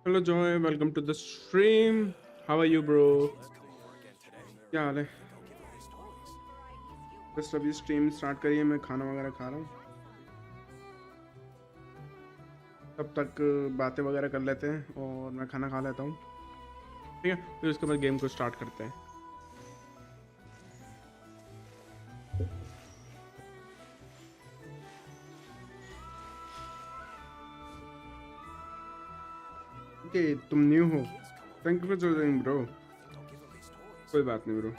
Hello Joy, welcome to the stream. How are you bro? क्या हाल है? बस अभी स्ट्रीम स्टार्ट करिए, मैं खाना वगैरह खा रहा हूँ। तब तक बातें वगैरह कर लेते हैं और मैं खाना खा लेता हूँ, ठीक है? फिर उसके बाद गेम को स्टार्ट करते हैं। ओके, तुम न्यू हो। Thank you for joining bro. कोई बात नहीं ब्रो।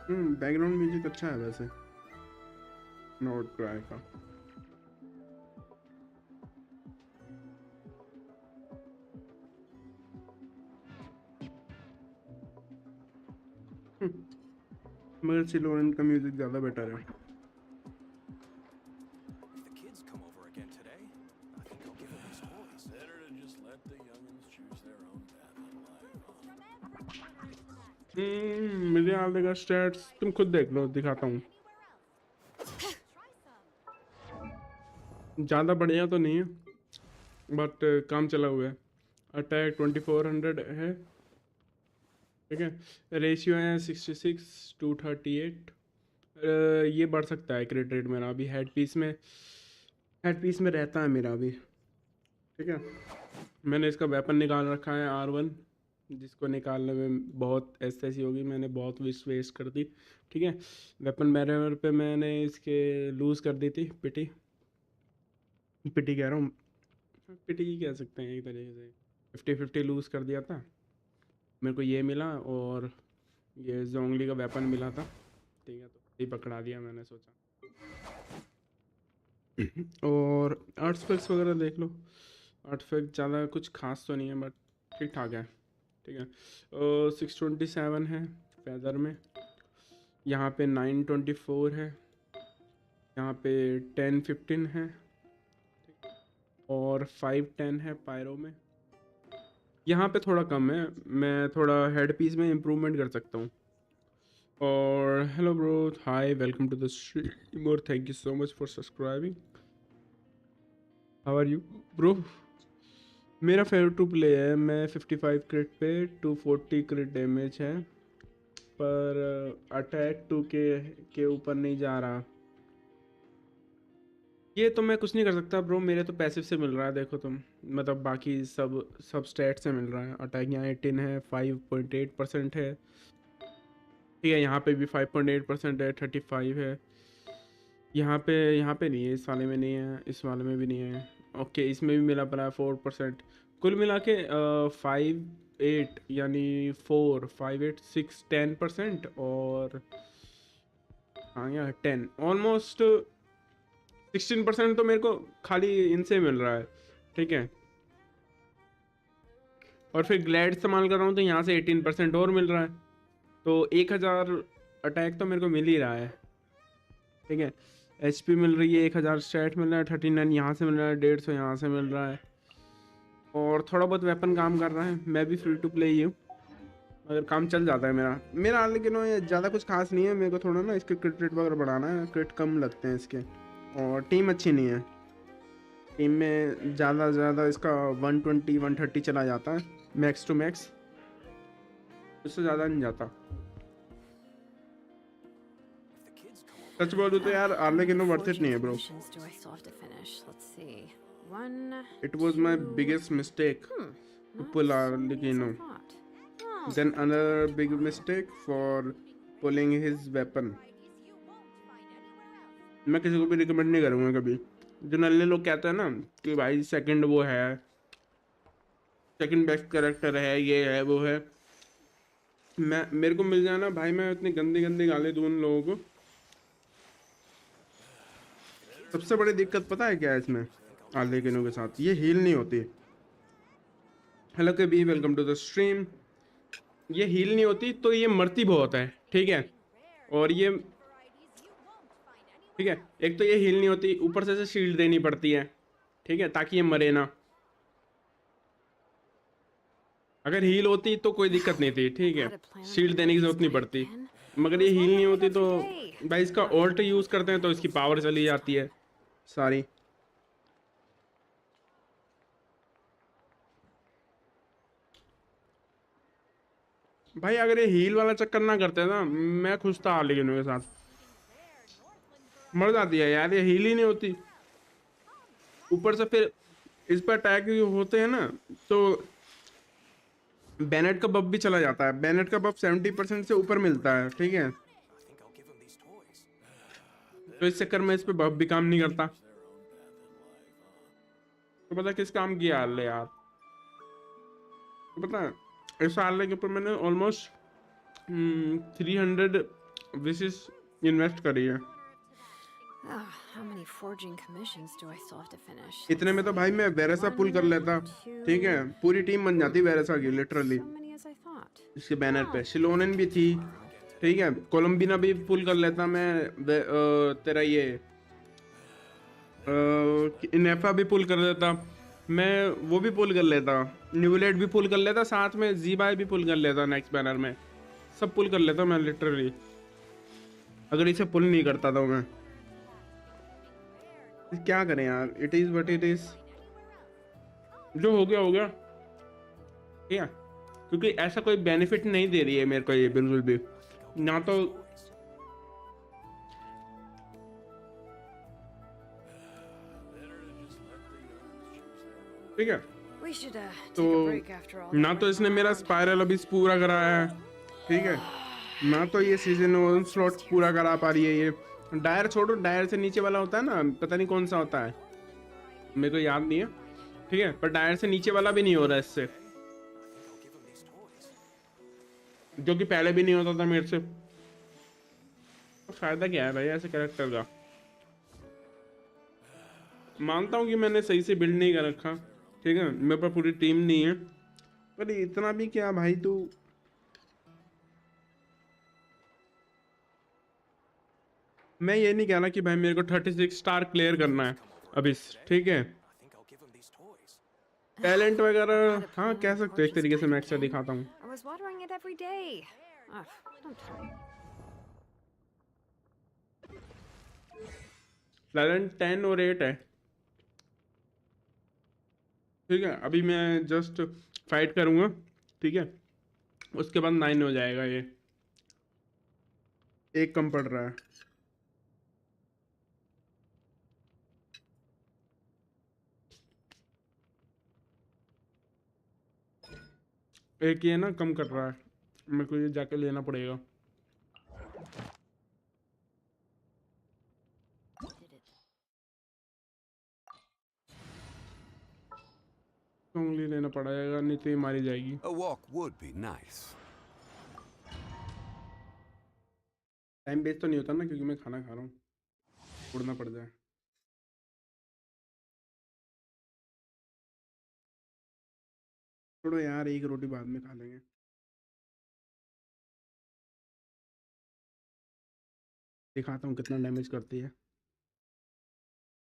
बैकग्राउंड म्यूजिक अच्छा है वैसे, नोट ट्राई का। मगर सिलोन का म्यूजिक ज़्यादा बेटर है। मुझे हाल देगा स्टैट्स, तुम खुद देख लो, दिखाता हूँ। ज़्यादा बढ़िया तो नहीं है, बट काम चला हुआ है। अटैक 2400 है, ठीक है। रेशियो है 66-38। ये बढ़ सकता है क्रिट रेट मेरा अभी। हेड पीस में रहता है मेरा अभी, ठीक है। मैंने इसका वेपन निकाल रखा है R1, जिसको निकालने में बहुत ऐसी होगी, मैंने बहुत विश वेस्ट कर दी, ठीक है। वेपन बैरियर पे मैंने इसके लूज़ कर दी थी। पिटी पिटी कह रहा हूँ, पिटी ही कह सकते हैं एक तरीके से। 50-50 लूज़ कर दिया था। मेरे को ये मिला और ये जोंगली का वेपन मिला था, ठीक है। तो ये पकड़ा दिया मैंने सोचा। और आर्टिफैक्ट्स वगैरह देख लो। आर्टिफैक्ट ज़्यादा कुछ खास तो नहीं है, बट ठीक ठाक है, ठीक है। 627 है फैदर में, यहाँ पे 924 है, यहाँ पे 1015 है, और 510 है पायरो में। यहाँ पे थोड़ा कम है, मैं थोड़ा हेड पीस में इम्प्रूवमेंट कर सकता हूँ। और hello bro, hi, welcome to the stream और thank you so much for subscribing. How are you bro? मेरा फेवरेट टू प्ले है। मैं 55 क्रिट पे 240 क्रिट डैमेज है, पर अटैक 2K के ऊपर नहीं जा रहा। ये तो मैं कुछ नहीं कर सकता ब्रो, मेरे तो पैसिव से मिल रहा है, देखो तुम। मतलब बाकी सब स्टैट से मिल रहा है। अटैक यहाँ 18 है, 5.8% है, ठीक है। यहाँ पे भी 5.8% है, 35 है। यहाँ पे नहीं है, इस वाले में नहीं है, इस वाले में भी नहीं है। ओके, इसमें भी मिला पड़ा है 4%। कुल मिला के 5.8 यानी 4, 5, 8, 6, 10%। और हाँ, यहाँ 10 ऑलमोस्ट 16% तो मेरे को खाली इनसे मिल रहा है, ठीक है। और फिर ग्लैड इस्तेमाल कर रहा हूँ तो यहाँ से 18% और मिल रहा है, तो 1000 अटैक तो मेरे को मिल ही रहा है, ठीक है। HP मिल रही है 1000, स्टैट मिल रहा है 39 यहाँ से मिल रहा है, 150 यहाँ से मिल रहा है, और थोड़ा बहुत वेपन काम कर रहा है। मैं भी फ्री टू प्ले ही हूँ, अगर काम चल जाता है मेरा। लेकिन ये ज़्यादा कुछ खास नहीं है। मेरे को थोड़ा ना इसके क्रिट रेट वगैरह बढ़ाना है, क्रिट कम लगते हैं इसके, और टीम अच्छी नहीं है। टीम में ज़्यादा से ज़्यादा इसका 120-130 चला जाता है, मैक्स टू मैक्स, उससे ज़्यादा नहीं जाता। सच बोलूं तो यार आर्लेकिनो वर्थ इट नहीं है bro. It was my biggest mistake to pull Arlecchino, then another big mistake for pulling his weapon. मैं किसी को भी रिकमेंड नहीं करूँगा कभी। जो नल्ले लोग कहते हैं ना कि भाई सेकंड वो है, सेकंड बेस्ट कैरेक्टर है, ये है वो है, मेरे को मिल जाए ना भाई, मैं इतनी गंदी गंदी गाली दूँ उन लोगों को। सबसे बड़ी दिक्कत पता है क्या है इसमें आर्लेकिनो के साथ? ये हील नहीं होती। Hello K B, welcome to the stream. ये हील नहीं होती तो ये मरती बहुत है, ठीक है। और ये, ठीक है, एक तो ये हील नहीं होती, ऊपर से शील्ड देनी पड़ती है, ठीक है, ताकि ये मरे ना। अगर हील होती तो कोई दिक्कत नहीं थी, ठीक है, शील्ड देने की जरूरत नहीं पड़ती, मगर ये हील नहीं होती तो भाई इसका ऑल्ट यूज करते हैं तो इसकी पावर चली जाती है सारी। भाई अगर ये हील वाला चक्कर ना करते ना, मैं खुश था लेकिन उनके साथ। मर जाती है यार, ये हील ही नहीं होती, ऊपर से फिर इस पर अटैक होते हैं ना तो बैनेट का बफ भी चला जाता है। बैनेट का बफ 70% से ऊपर मिलता है, ठीक है, तो इस चक्कर में इस पे बफ भी काम नहीं करता। तो पता किस काम किया हाल यार, तो पता है इस हाल के ऊपर मैंने ऑलमोस्ट 300 विशेस इन्वेस्ट करी है। इतने में तो भाई मैं वेरेसा पुल कर लेता, ठीक है, पूरी टीम बन जाती वेरेसा की लिटरली। इसके बैनर पे शिलोनन भी थी, ठीक है, कोलंबिना भी पुल कर लेता मैं, तेरा ये इनेफा भी पुल कर लेता मैं, वो भी पुल कर लेता, न्यूलेट भी पुल कर लेता, साथ में जीबाई भी पुल कर लेता, नेक्स्ट बैनर में सब पुल कर लेता मैं लिटरली, अगर इसे पुल नहीं करता तो मैं। क्या करें यार, it is but it is, जो हो गया हो गया, ठीक है, क्योंकि ऐसा कोई बेनिफिट नहीं दे रही है मेरे को ये बिल्कुल भी ना, तो ठीक है, तो ना तो इसने मेरा स्पाइरल अभी पूरा कराया है, ठीक है, ना तो ये सीजन 1 स्लॉट पूरा करा पा रही है। ये डायर छोड़ो, डायर से नीचे वाला होता है ना, पता नहीं कौन सा होता है, मेरे को याद नहीं है, ठीक है, पर डायर से नीचे वाला भी नहीं हो रहा इससे, जो कि पहले भी नहीं होता था मेरे से। तो फायदा क्या है भाई ऐसे कैरेक्टर का। मानता हूँ कि मैंने सही से बिल्ड नहीं कर रखा, ठीक है, मेरे पास पूरी टीम नहीं है, पर इतना भी क्या भाई, तू मैं ये नहीं कहना कि भाई मेरे को 36 स्टार क्लियर करना है अभी, ठीक है, टैलेंट वगैरह हाँ कह सकते हो एक तरीके से, मैं एक्स्ट्रा दिखाता हूँ। टैलेंट 10 और 8 है, ठीक है, अभी मैं जस्ट फाइट करूँगा, ठीक है, उसके बाद 9 हो जाएगा, ये एक कम पड़ रहा है। एक ये ना कम कर रहा है, मेरे को ये जाके लेना पड़ेगा। उंगली लेना पड़ेगा, नहीं तो ये मारी जाएगी। A walk would be nice. Time waste तो नहीं होता ना, क्योंकि मैं खाना खा रहा हूँ, उड़ना पड़ जाए। छोड़ो यार, एक रोटी बाद में खा लेंगे। दिखाता हूँ कितना डैमेज करती है।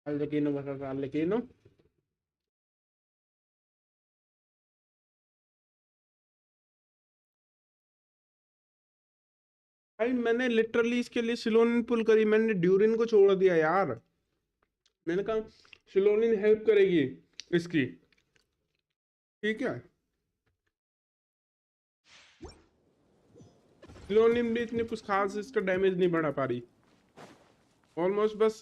लेकिन भाई मैंने लिटरली इसके लिए सिलोनिन पुल करी, मैंने ड्यूरिन को छोड़ दिया यार, मैंने कहा सिलोनिन हेल्प करेगी इसकी, ठीक है, सिलोनिन भी इतनी कुछ खास इसका डैमेज नहीं बढ़ा पा रही, ऑलमोस्ट बस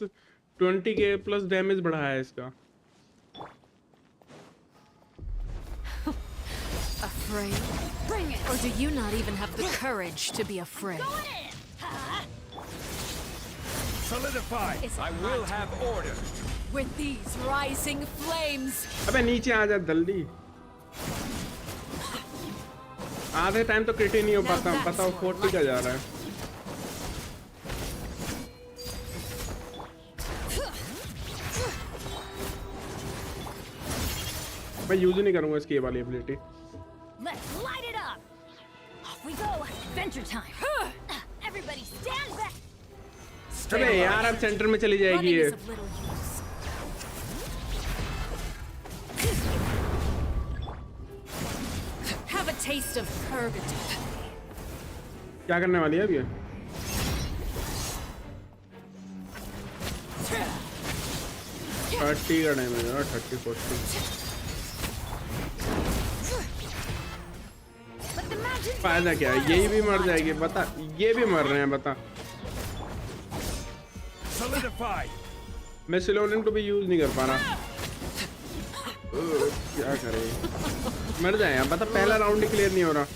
20k प्लस डैमेज बढ़ा है इसका। Afraid? Bring it! Or do you not even have the courage to be afraid? Solidify! I will have order! With these rising flames! अबे नीचे आ जा जल्दी, आधे टाइम तो क्रिट ही नहीं हो पाता, पता हो 40 का जा रहा है। मैं यूज नहीं करूंगा इसकी ये वाली ability. Let's light it up. Off we go. Adventure time. Everybody stand back. अबे यार अब सेंटर में चली जाएगी ये। Have a taste of purgatory. क्या करने वाली है अब ये? 30 का डैमेज है, 30-40। फायदा क्या है? यही भी मर जाएगी बता, ये भी मर रहे हैं बता। Solidify. मैं सिलोनियम को भी यूज नहीं कर पा रहा। क्या करें? मर जाए यार बता, पहला राउंड ही क्लियर नहीं हो रहा।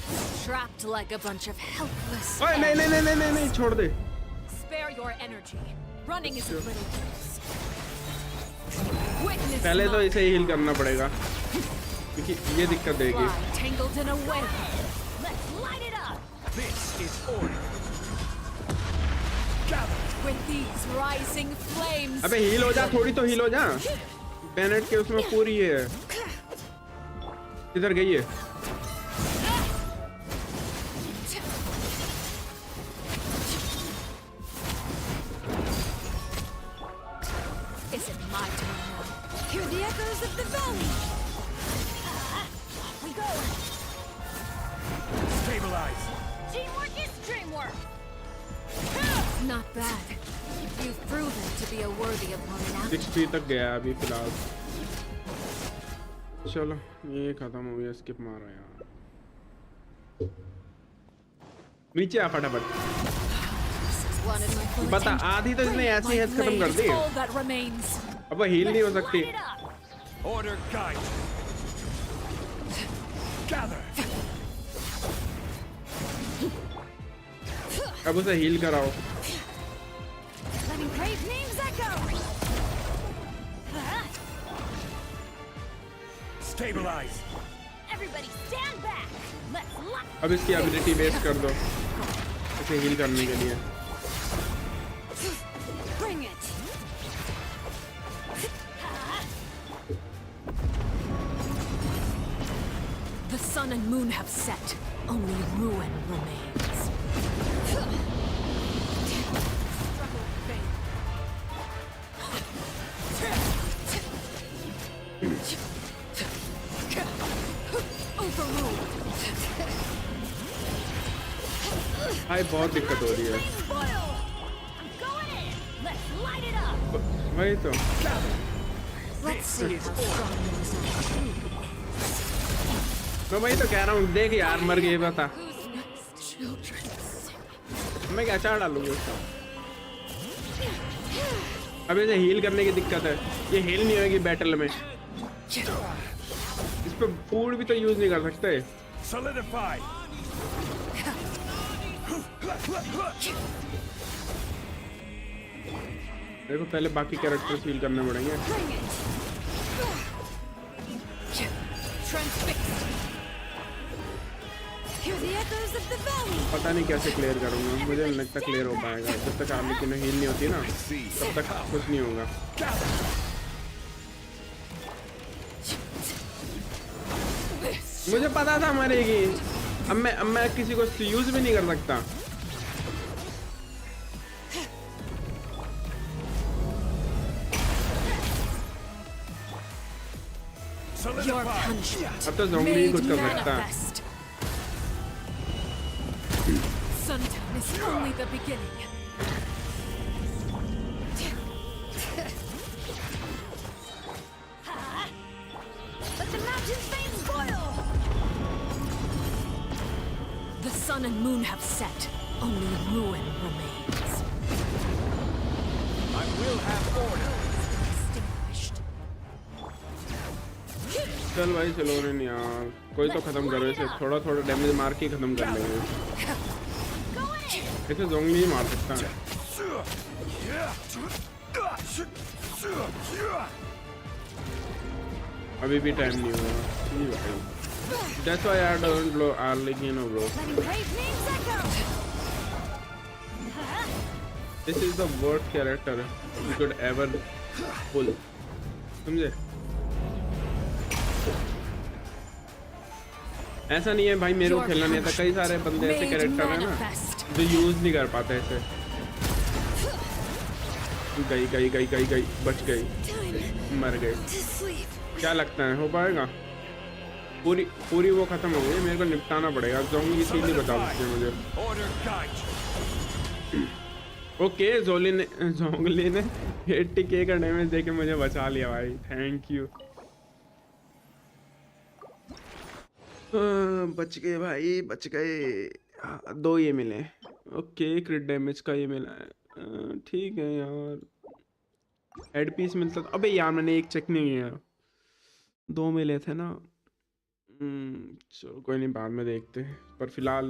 Trapped like a bunch of helpless. ओए नहीं नहीं नहीं नहीं नहीं छोड़ दे। Spare your energy. Running is of little use. Witness पहले तो my इसे हील करना पड़ेगा क्योंकि ये दिक्कत देगी। fly tangled in a web. Let's light it up. This is order. Gather. With these rising flames. अबे हील हो जा, थोड़ी तो हील हो जा। बैनेट के उसमें पूरी है। किधर गई है? Is it my turn now? Hear the echoes of the valley. Off we go. Stabilize. Teamwork is dreamwork. Not bad. You've proven to be a worthy opponent. 60 तक गया अभी फिलहाल। चलो ये खत्म हो गया, स्किप मारा यार। नीचे आ फटाफट। One in my full बता, attention. आधी तो इसने ऐसी हेल्थ खत्म कर दी। All that remains. अब वो हील नहीं हो सकती। Light it up. Order guide. Gather. अब उसे हील कराओ। Letting brave names echo. Stabilize. Everybody stand back. Let's light. अब इसकी एबिलिटी वेस्ट कर दो इसे हील करने के लिए। Bring it. The sun and moon have set. Only ruin remains. Struggle failed. Overruled. भाई बहुत दिक्कत हो रही है। Spoil. I'm going in. Let's light it up. वही तो। Let's see how strong yours are. मैं वही तो कह रहा हूँ, देख यार मर गई बता। Who's next? Children. मैं क्या चार डालूंगी उसका? अब इसे हील करने की दिक्कत है, ये हील नहीं होगी बैटल में। इस पे फूड भी तो यूज नहीं कर सकते। Solidify. देखो पहले बाकी कैरेक्टर्स हील करने पड़ेंगे। Bring it. Transfixed. Hear the echoes of the valley. पता नहीं कैसे क्लियर करूंगा, मुझे नहीं लगता क्लियर हो पाएगा। जब तक आप लेकिन हील नहीं होती ना तब तक कुछ नहीं होगा। मुझे पता था मरेगी। अब मैं किसी को यूज भी नहीं कर सकता। Your punishment. अब तो ज़ोंबी ही Made कुछ कर सकता है। manifest. Sundown is only the beginning. Let the mountain's veins boil. The sun and moon have set. Only ruin remains. I will have order. Extinguished. चल भाई चलो नहीं यार, कोई तो खत्म करो इसे। थोड़ा थोड़ा डैमेज मार के खत्म कर लेंगे। Go in. इसे ज़ोंबी ही मार सकता है। अभी भी टाइम नहीं हुआ। नहीं भाई। That's why I don't blow early, you know, bro. Letting brave names echo. This is the worst character you could ever pull. समझे? ऐसा नहीं है भाई मेरे को खेलना नहीं आता। कई सारे बंदे ऐसे कैरेक्टर हैं ना जो यूज नहीं कर पाते ऐसे। गई बच गई, मर गई। To sleep. क्या लगता है हो पाएगा? पूरी वो खत्म हो गई, मेरे को निपटाना पड़ेगा। जोंगी की सील नहीं बता सकते मुझे। Order guide. ओके, जोंगली ने 80k का डैमेज देके मुझे बचा लिया भाई, थैंक यू। बच गए भाई, बच गए। 2 ये मिले। ओके, क्रिट डैमेज का ये मिला है, ठीक है यार। हेड पीस मिलता था। अबे यार मैंने एक चेक नहीं किया, 2 मिले थे ना। चलो कोई नहीं, बाद में देखते हैं। पर फिलहाल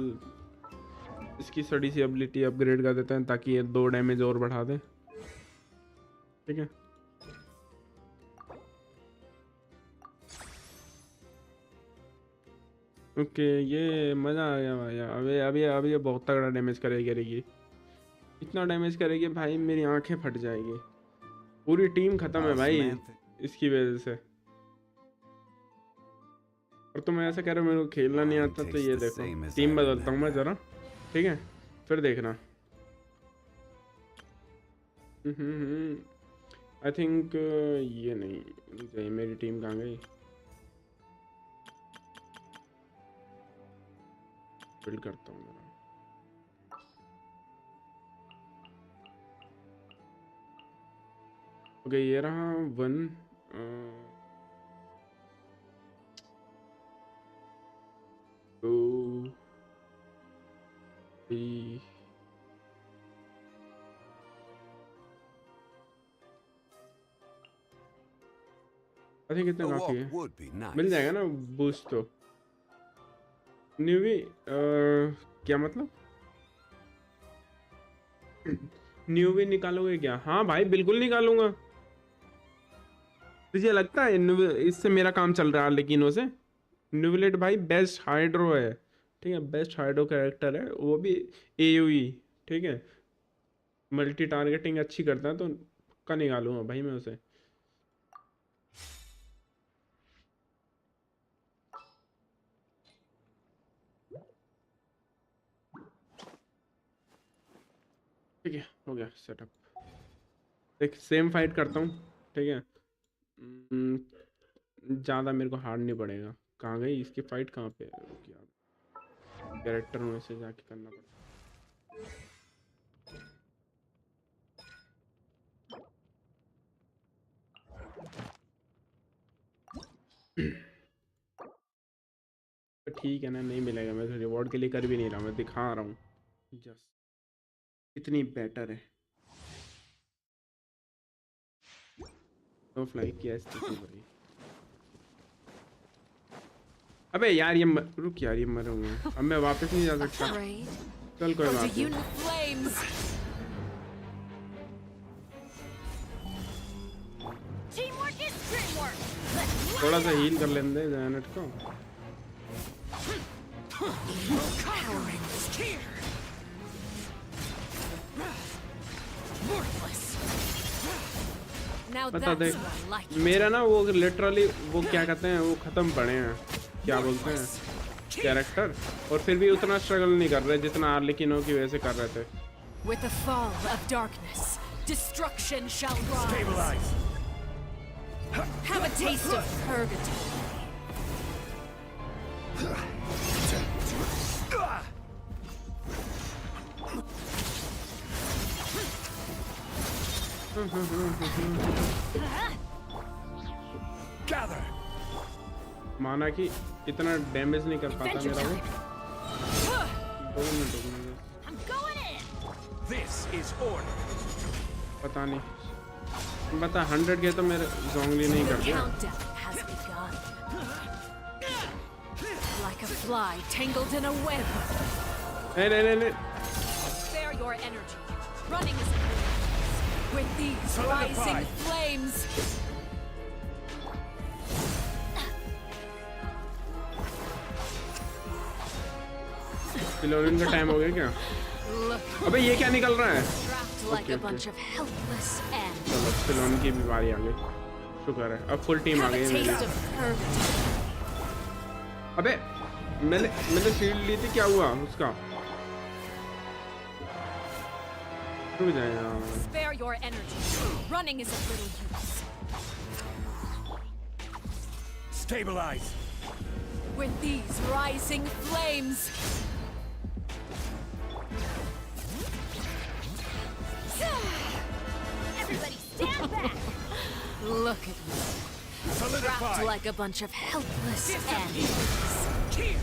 इसकी सड़ी सी एबिलिटी अपग्रेड कर देते हैं ताकि ये 2 डैमेज और बढ़ा दे, ठीक है। ओके, ये मज़ा आ गया भाई। अभी अभी अभी ये बहुत तगड़ा डैमेज करेगी। इतना डैमेज करेगी भाई, मेरी आंखें फट जाएगी। पूरी टीम खत्म है भाई इसकी वजह से। और तुम ऐसा कह रहे हो मेरे को खेलना नहीं आता, तो ये देखो टीम बदलता हूँ मैं ज़रा, ठीक है, फिर देखना। आई थिंक ये नहीं, मेरी टीम कहाँ गई? बिल्ड करता हूँ जरा। ओके, ये रहा 1 2 3 आई थिंक इतना काफी है, मिल जाएगा ना बूस्ट तो। न्यूवी क्या मतलब? न्यूवी निकालोगे क्या? हाँ भाई बिल्कुल निकालूंगा। तुझे लगता है इससे मेरा काम चल रहा है? लेकिन उसे न्यूविलेट भाई बेस्ट हाइड्रो है, ठीक है, बेस्ट हाइड्रो कैरेक्टर है, वो भी AoE, ठीक है, मल्टी टारगेटिंग अच्छी करता है, तो पक्का निकालूंगा भाई मैं उसे। ठीक है, हो गया सेटअप। देख सेम फाइट करता हूँ, ठीक है, ज़्यादा मेरे को हार्ड नहीं पड़ेगा। कहाँ गई इसकी फाइट? कहाँ पे कैरेक्टर में से जाके करना पड़ेगा। तो ठीक है ना, नहीं मिलेगा। मैं तो रिवॉर्ड के लिए कर भी नहीं रहा, मैं दिखा रहा हूँ जस्ट इतनी बेटर है। तो फ्लाई किया स्थिति भाई। अबे यार ये रुक यार, ये मरूंगा अब, मैं वापस नहीं जा सकता। चल कोई बात नहीं। थोड़ा सा हील कर लेंगे जैनेट को। बता दे मेरा ना वो लिटरली वो क्या कहते हैं, वो खत्म पड़े हैं, क्या बोलते हैं, कैरेक्टर, और फिर भी उतना स्ट्रगल नहीं कर रहे जितना आर्लिकिनो की वजह से कर रहे थे। With the fall of darkness, destruction shall rise. Stabilize. Have a taste of purgatory. Gather. माना कि इतना डैमेज नहीं कर पाता मेरा वो। 2 मिनट रुकना, I'm going in. This is order. पता नहीं, बता 100 के तो मेरे जोंगली नहीं The कर दिया। countdown has begun. Like a fly tangled in a web. नहीं Spare your energy. Running is a with these rising flames. सिलोनिन का टाइम हो गया क्या? Look, अबे ये क्या निकल रहा है? trapped like a bunch of helpless ants. चलो सिलोन की भी बारी आ गई, शुक्र है अब फुल टीम आ Have गई a है मेरी। taste of purgatory. अबे मैंने शील्ड ली थी, क्या हुआ उसका? रुक जाए यार। Spare your energy. Running is of little use. Stabilize. with these rising flames. Everybody stand back! Look at me, trapped Solidify. like a bunch of helpless Disappear. animals. Here.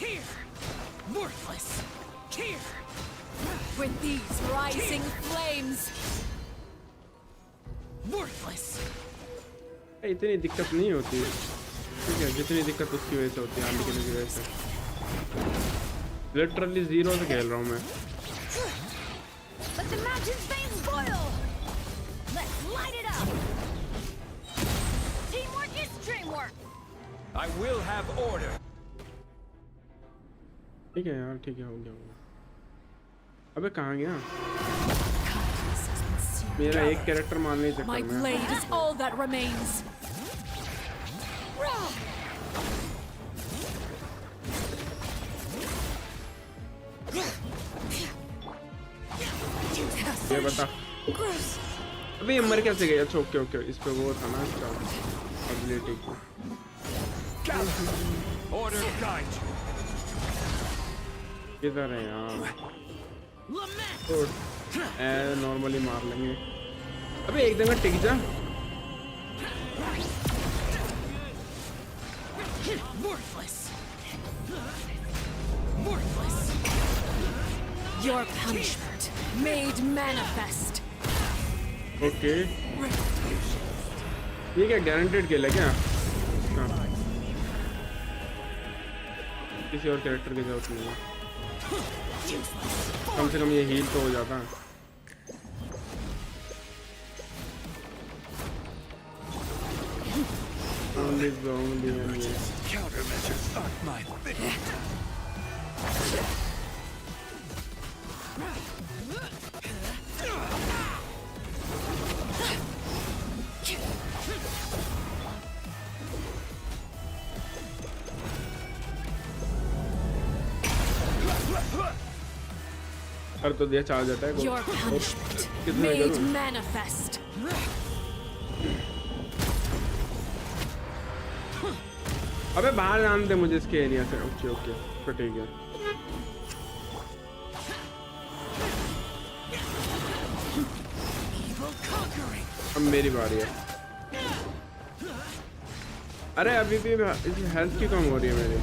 Here. Worthless. Here. With these rising flames. Worthless. इतनी दिक्कत नहीं होती, ठीक है, जितनी दिक्कत उसकी वजह से होती है, आंधी की वजह से। लिटरली जीरो से खेल रहा हूँ मैं। Let the mountain's veins boil! Let's light it up! Teamwork is dreamwork! I will have order. ठीक है यार, ठीक है, हो गया। अबे कहाँ गया? मेरा एक कैरेक्टर मारने चक्कर My में। blade is all that remains. ये बता। अबे ये मर कैसे गया? अच्छा ओके ओके, इस पे वो था ना इसका एबिलिटी। Order guide you. किधर है यार? नॉर्मली मार लेंगे। अबे एक जगह टिक जा। Worthless. Worthless. Your punishment made manifest. Okay, ये क्या गारंटेड किल है क्या? हाँ। किसी और कैरेक्टर की जरूरत नहीं है, कम से कम ये हील तो हो जाता है। Countermeasures aren't my thing. कर तो दिया, चार्ज जाता है। Your punishment कितना made करूं? manifest. अबे बाहर जान दे मुझे इसके एरिया से। ओके ओके, तो ठीक है। अब मेरी बारी है। अरे अभी भी हेल्थ की कम हो रही है मेरी।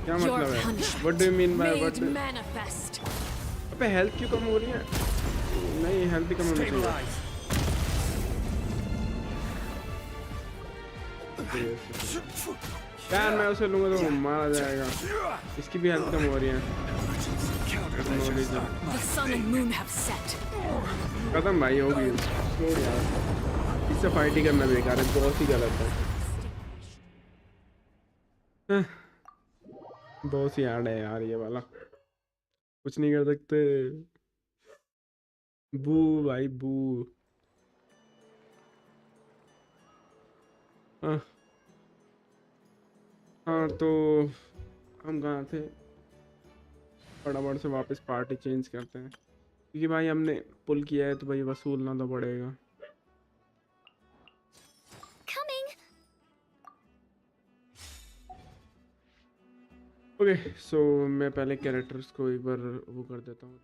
क्या Your मतलब है? punishment What do you mean by made what? manifest. अबे हेल्थ क्यों कम हो रही है? नहीं, हेल्थ ही कम होनी चाहिए। Stabilize. यार मैं उसे लूंगा तो मारा जाएगा। इसकी भी हेल्थ कम हो रही है। Countermeasures aren't my The sun and moon have set. खत्म भाई, होगी। छोड़ यार, इससे फाइट ही करना बेकार है, बहुत ही गलत है। बहुत ही हार्ड है यार ये वाला, कुछ नहीं कर सकते। बू भाई बू। हाँ हाँ, तो हम कहाँ थे? फटाफट से वापस पार्टी चेंज करते हैं, क्योंकि भाई हमने पुल किया है तो भाई वसूलना तो पड़ेगा। Coming! ओके सो मैं पहले कैरेक्टर्स को एक बार वो कर देता हूँ।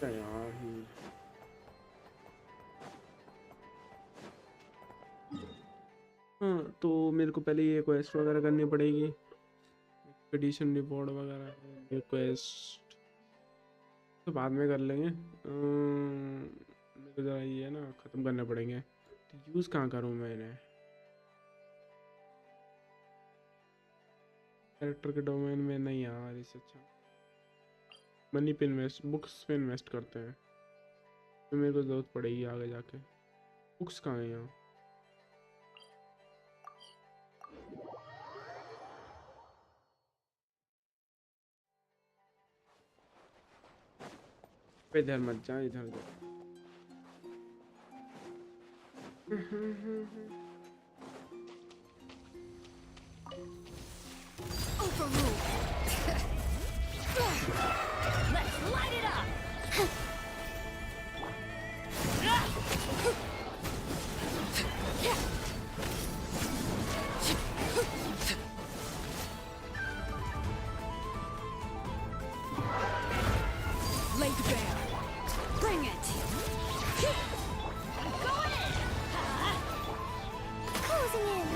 यार हाँ, तो मेरे को पहले ये क्वेस्ट वगैरह करनी पड़ेगी, एक्सपीडिशन रिपोर्ट वगैरह। ये क्वेस्ट तो बाद में कर लेंगे। मेरे को ज़रा ये है ना ख़त्म करने पड़ेंगे। तो यूज़ कहाँ करूँ मैं इन्हें? कैरेक्टर के डोमेन में नहीं यार, इससे अच्छा मनी पे इन्वेस्ट, बुक्स पे इन्वेस्ट करते हैं। तो मेरे को ज़रूरत पड़ेगी आगे जाके। बुक्स कहाँ हैं यहाँ? इधर मत जा, इधर जा। Overruled. Let's light it up. Laid bare. Bring it. Going in. Closing in.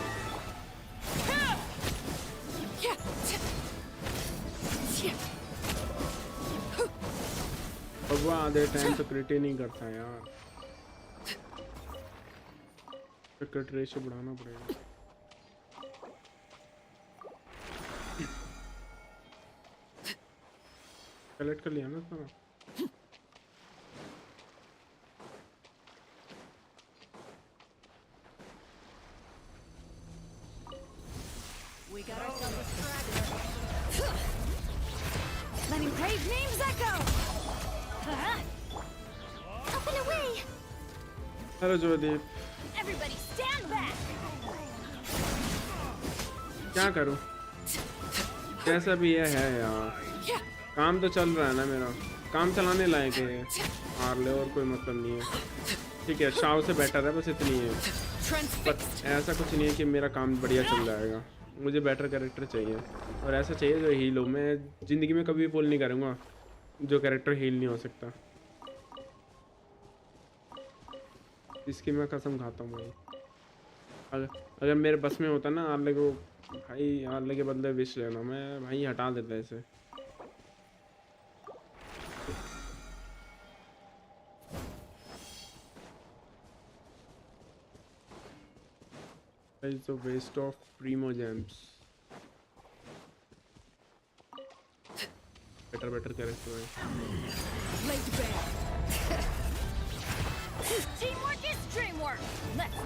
अब वो आधे टाइम तो क्रिट ही नहीं करता यार, क्रिट रेशियो बढ़ाना पड़ेगा। कलेक्ट कर लिया ना सारा। We got ourselves a straggler. Letting brave names echo. Up and away. Hello Jodeep, Everybody stand back. क्या करूं, कैसा भी ये है यार, काम तो चल रहा है ना मेरा, काम चलाने लायक है, मार ले और कोई मतलब नहीं है। ठीक है, शाव से बेटर है, बस इतनी है। पर ऐसा कुछ नहीं है कि मेरा काम बढ़िया चल जाएगा, मुझे बेटर कैरेक्टर चाहिए, और ऐसा चाहिए जो हील हो। मैं ज़िंदगी में कभी पुल नहीं करूँगा जो कैरेक्टर हील नहीं हो सकता, इसकी मैं कसम खाता हूँ भाई। अगर मेरे बस में होता ना आर्ले को, भाई आर्ले के बदले विश लेना, मैं भाई हटा देता इसे। It's a waste of primo gems. Better character है। Laid bare. Teamwork is dreamwork. Let's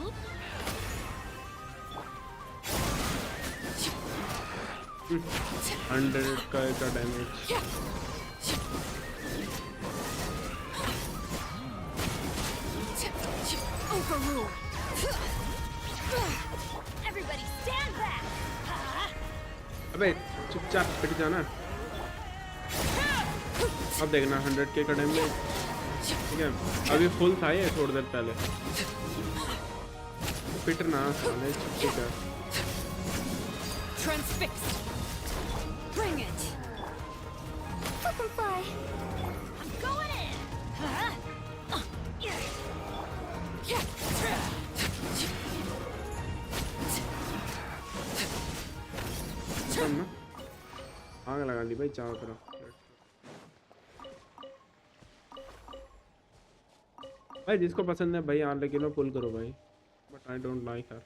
100 का damage. Overruled. everybody stand back. अबे चुपचाप पिट जाना। अब देखना 100K का डैमेज, ठीक है। अभी फुल था ये थोड़ी देर पहले, पिटना साले ठीक है। Transfixed. Bring it. Fucking fly. I'm going in. ना आग लगा दी भाई चारों तरफ। भाई जिसको पसंद है भाई आर्ले किलो पुल करो भाई, but I don't like her.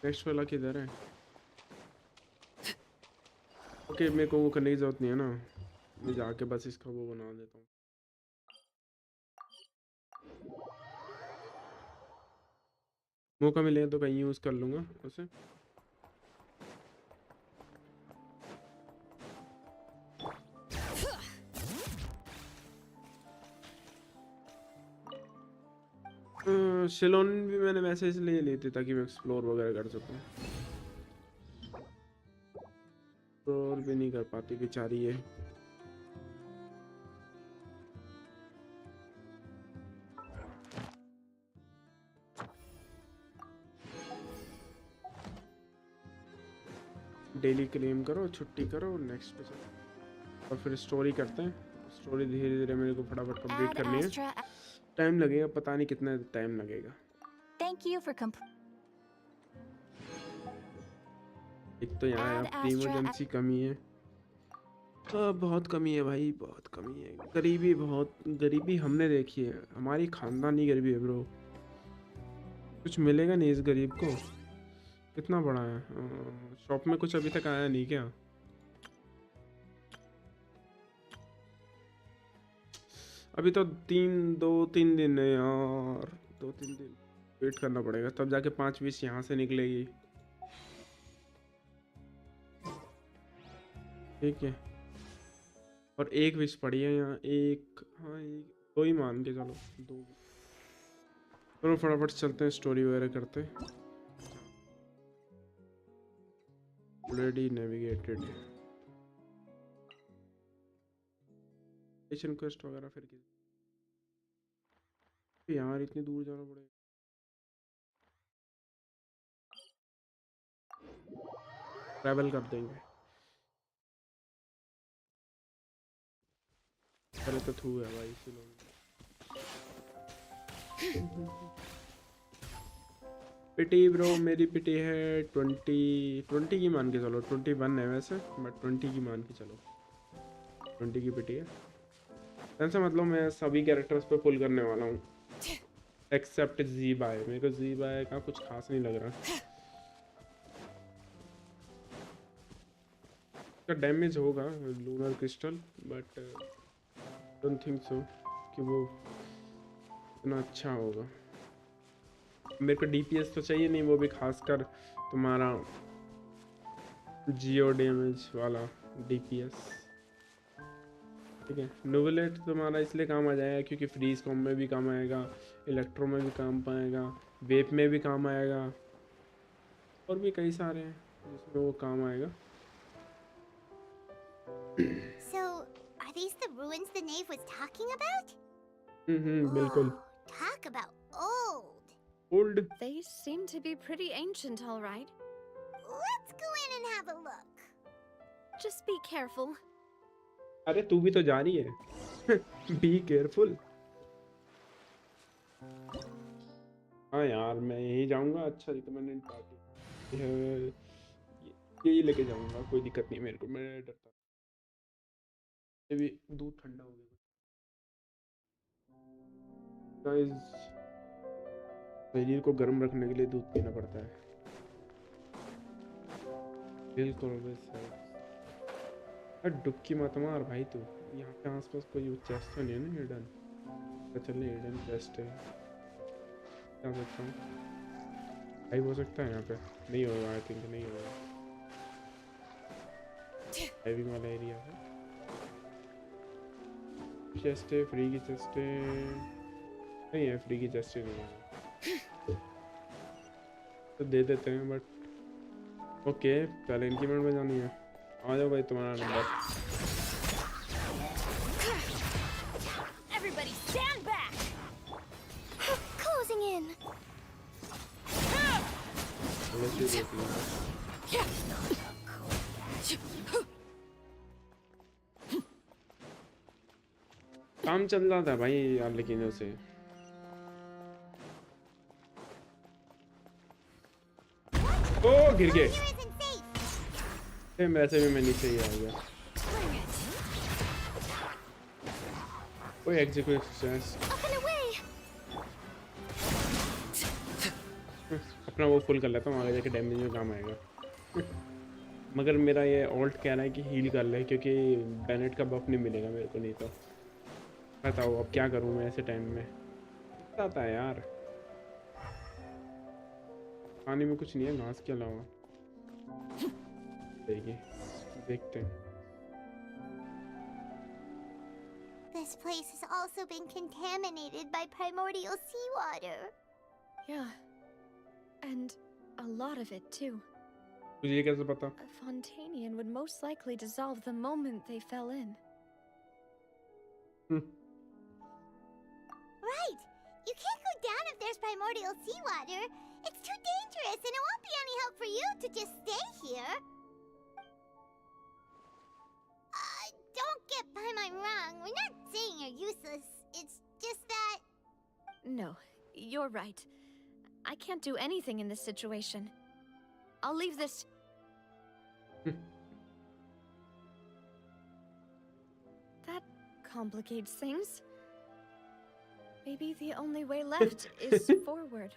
Next वाला किधर है? ओके मेरे को वो करने की जरूरत नहीं है ना, मैं जाके बस इसका वो बना देता हूँ। मौका मिले तो कहीं यूज कर लूंगा उसे। शिलोन भी मैंने वैसे इसलिए ली थी ताकि मैं एक्सप्लोर वगैरह कर सकूं, एक्सप्लोर भी नहीं कर पाती बेचारी ये। डेली क्लेम करो, छुट्टी करो, नेक्स्ट पे चलो और फिर स्टोरी करते हैं। स्टोरी धीरे धीरे मेरे को फटाफट कंप्लीट करनी है, टाइम लगेगा, पता नहीं कितना टाइम लगेगा। Thank you for एक तो यहाँ इमरजेंसी कमी है, बहुत कमी है भाई, बहुत कमी है। गरीबी, बहुत गरीबी हमने देखी है, हमारी खानदानी गरीबी है ब्रो। कुछ मिलेगा नहीं इस गरीब को। कितना बड़ा है शॉप में, कुछ अभी तक आया नहीं क्या? अभी तो 2-3 दिन है यार, 2-3 दिन वेट करना पड़ेगा, तब जाके 5-20 यहाँ से निकलेगी। ठीक है, और एक विश पड़ी है यहाँ, एक, हाँ एक, दो ही मान के चलो, दो। चलो फटाफट चलते हैं, स्टोरी वगैरह करते हैं। ऑलरेडी नेविगेटेड मिशन क्वेस्ट वगैरह, फिर यार इतनी दूर जाना पड़ेगा। ट्रैवल कर देंगे, पहले तो थू है भाई इसी लोग। पिटी ब्रो, मेरी पिटी है 20 की मान के चलो, 21 है वैसे, बट 20 की मान के चलो, 20 की पिटी है। ऐसा मतलब मैं सभी कैरेक्टर्स पे पुल करने वाला हूँ एक्सेप्ट जी बाय। मेरे को जी बाय का कुछ खास नहीं लग रहा, उसका डैमेज होगा lunar crystal, but don't think so कि वो इतना अच्छा होगा। मेरे को डीपीएस तो चाहिए नहीं, वो भी खासकर तुम्हारा जियो डैमेज वाला डीपीएस। ठीक है, नोवेलेट तुम्हारा इसलिए काम आ जाएगा क्योंकि फ्रीज कॉम में भी काम आएगा, इलेक्ट्रो में भी काम पाएगा, वेप में भी काम आएगा, और भी कई सारे हैं जिसमें वो काम आएगा। So, are these the ruins the knave was talking about? बिल्कुल। Whoa, talk about old. Old, They seem to be pretty ancient, all right. Let's go in and have a look. Just be careful. अरे तू भी तो जा रही है। Be careful. हाँ यार मैं यही जाऊंगा, अच्छा रिकमेंडेड पार्टी यही लेके जाऊंगा, कोई दिक्कत नहीं मेरे को, मैं डरता ये भी। दूध ठंडा हो गया गाइस, शरीर को गर्म रखने के लिए दूध पीना पड़ता है। बिल्कुल यार, डुबकी मत मार भाई तू। यहाँ पे आसपास कोई चेस्ट तो नहीं है ना हिडन? चलिए हिडन चेस्ट है, क्या सकता हूँ भाई, हो सकता है यहाँ पे, नहीं होगा आई थिंक, नहीं होगा, ड्राइविंग वाला एरिया है। चेस्ट है, फ्री की चेस्ट है, नहीं है फ्री की चेस्ट नहीं है तो दे देते हैं, बट ओके पहले इनकी मिनट में जानी है। आ जाओ भाई, तुम्हारा number. Everybody stand back! Closing in! काम चल रहा था भाई यार, लेकिन उसे ओ गिर गए। Here isn't safe. वैसे भी मैं नीचे ही आ गया। कोई एग्जीक्यूट Up and away. अपना वो फुल कर लेता हूँ, आगे जाके डैमेज में काम आएगा। मगर मेरा ये ऑल्ट कह रहा है कि हील कर ले, क्योंकि बैनेट का बफ नहीं मिलेगा मेरे को, नहीं तो बताओ अब क्या करूँ मैं ऐसे टाइम में। आता है यार, खाने में कुछ नहीं है घास के अलावा। देखिए देखते हैं। This place has also been contaminated by primordial seawater. Yeah. And a lot of it, too. तुझे कैसे पता? A Fontanian would most likely dissolve the moment they fell in. Right. You can't go down if there's primordial seawater. It's too dangerous, and it won't be any help for you to just stay here. Don't get by my wrong. We're not saying you're useless. It's just that... No, you're right. I can't do anything in this situation. I'll leave this... That complicates things. Maybe the only way left is forward.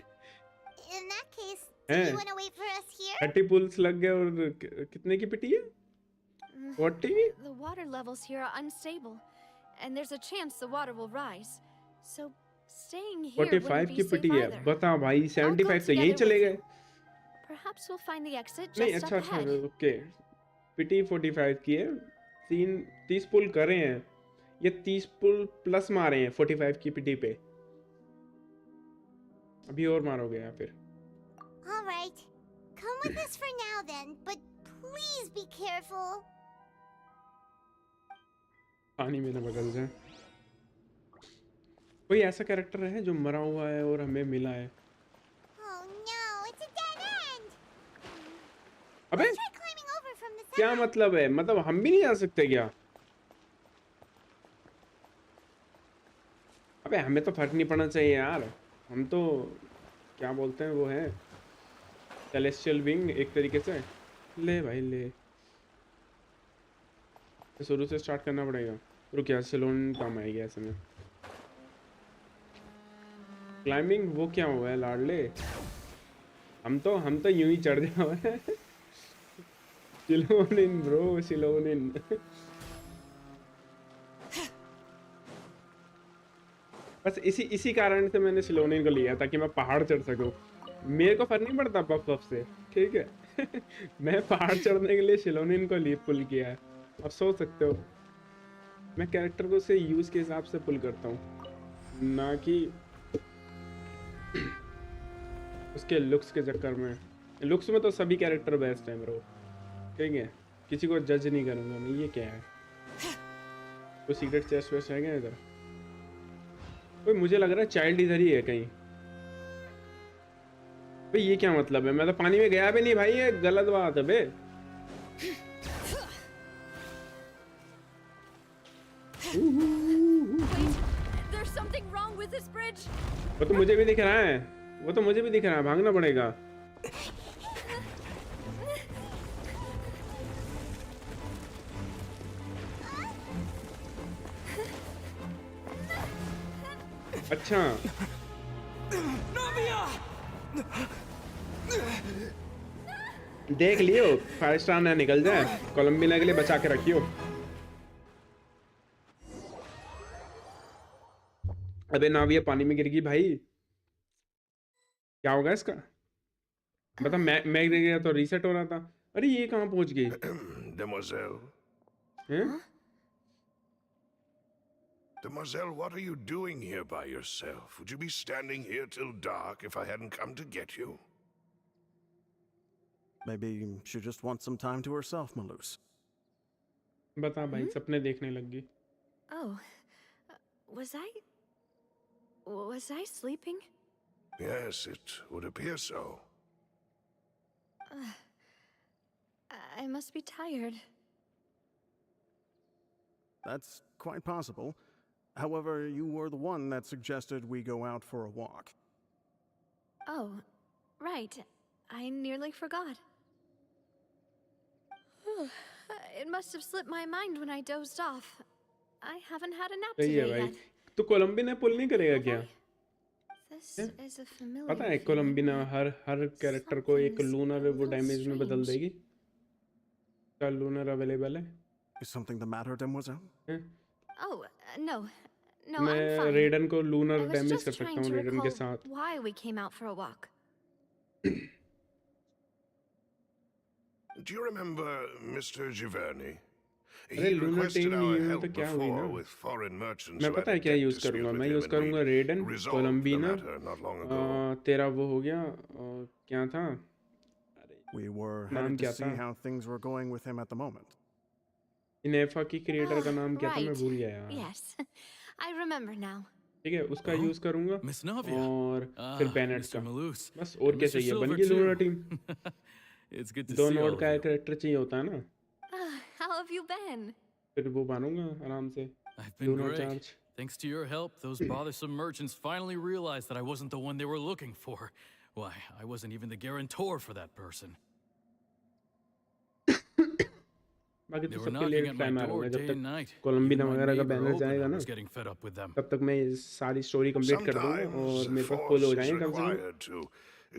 In that case, do Hey. you want to wait for us here? 30 pools लग गए, और कितने की पिटी है? 40? The water levels here are unstable, and there's a chance the water will rise. So staying here wouldn't 45 be की safe पिटी है, either. बता भाई 75 तो यहीं together चले with गए। Perhaps we'll find the exit नहीं just अच्छा up अच्छा, ahead. ओके पिटी 45 की है, 30 पुल करे हैं, ये 30 पुल प्लस मारे हैं 45 की पीटी पे। अभी और मारोगे या फिर? All right. Come with us for now then, but please be careful. पानी में ना बदल जाए। कोई ऐसा कैरेक्टर है जो मरा हुआ है और हमें मिला है? Oh no, it's a dead end. अबे Let's try climbing over from the क्या side. मतलब है? मतलब हम भी नहीं जा सकते क्या? अबे हमें तो फर्क नहीं पड़ना चाहिए यार, हम तो क्या बोलते हैं वो है सेलेस्टियल विंग एक तरीके से। ले भाई ले, शुरू से स्टार्ट करना पड़ेगा। रुक यार, सैलून काम आएगी ऐसे में। क्लाइंबिंग वो क्या हुआ है लाडले? हम तो यूं ही चढ़ जाओ। सिलोन इन ब्रो, सिलोन इन। बस इसी कारण से मैंने सिलोन इन को लिया, ताकि मैं पहाड़ चढ़ सकूं। मेरे को फर्क नहीं पड़ता बफ बफ से, ठीक है। मैं पहाड़ चढ़ने के लिए सिलोन इन को पुल किया है। अब सोच सकते हो मैं कैरेक्टर को उसे यूज के हिसाब से पुल करता हूँ, ना कि उसके लुक्स के चक्कर में। लुक्स में तो सभी कैरेक्टर बेस्ट हैं ब्रो, ठीक है, किसी को जज नहीं करूंगा मैं। ये क्या है? कोई सीक्रेट चेस्ट वेस्ट है क्या इधर? कोई मुझे लग रहा है चाइल्ड इधर ही है कहीं। भाई ये क्या मतलब है? मैं तो पानी में गया भी नहीं भाई, ये गलत बात है बे। Wait, there's something wrong with this bridge. वो तो मुझे भी दिख रहा है, वो तो मुझे भी दिख रहा है, भागना पड़ेगा। अच्छा देख लियो, 5 स्टार ना निकल जाए, कोलंबिना के लिए बचा के रखियो। अबे नाविया पानी में गिर गई भाई, क्या होगा इसका? बता, मैं गिर गया तो रीसेट हो रहा था। अरे ये कहाँ पहुंच गई? Demoiselle. हैं? Demoiselle, what are you doing here by yourself? Would you be standing here till dark if I hadn't come to get you? Maybe she just wants some time to herself, Maloose. बता भाई, सपने देखने लग गई। Oh, was I sleeping? Yes, it would appear so. I must be tired. That's quite possible. However, you were the one that suggested we go out for a walk. Oh, right. I nearly forgot. It must have slipped my mind when I dozed off. I haven't had a nap सही है today भाई। yet. तो कोलंबिना पुल नहीं करेगा क्या? This is a familiar पता है feeling. कोलंबिना हर character को एक Something's लूनर a वो little डैमेज में बदल strange. देगी। क्या लूनर अवेलेबल है? Is something the matter, demoiselle? हैं? Oh, no. No, I'm मैं fine. रेडन को I lunar was damage just कर सकता trying हूँ to रेडन के recall साथ। why we came out for a walk. Do you remember Mr. Giverny? अरे He लूनर requested टीम नहीं our हुई help तो क्या हुई ना? before with foreign merchants मैं who पता had है a क्या debt यूज dispute करूंगा? with मैं him, यूज and करूंगा we रेडन, resolved the कोलंबिना, matter not long ago. तेरा वो हो गया क्या था? We were नाम headed to क्या see था? how things were going with him at the moment. इनेफा की क्रिएटर का Oh, नाम क्या था? मैं right. भूल गया यार। Yes, I remember now. ठीक है, उसका Oh, यूज करूंगा Miss Navia. और फिर बेनेट Mr. का। Maloose. बस और And क्या Mr. चाहिए? बन Silver गई lunar too. Team. It's good to दो see all नोड of का you. कैरेक्टर चाहिए होता है ना, How have you been? फिर वो बनूंगा आराम से। I've been lunar great. Charge. Thanks to your help, those bothersome merchants finally realized that I wasn't the one they were looking for. Why, I wasn't even the guarantor for that person. बाकी They तो were सबके knocking लिए at my try door मारूंगा जब day and तक night. कोलंबिना Even my वगैरह का neighbor banner जाएगा Obina ना, was getting fed up with them. तब तक मैं सारी स्टोरी कंप्लीट कर दूंगा और Sometimes मेरे पास फुल हो force is जाएंगे कम से कम required to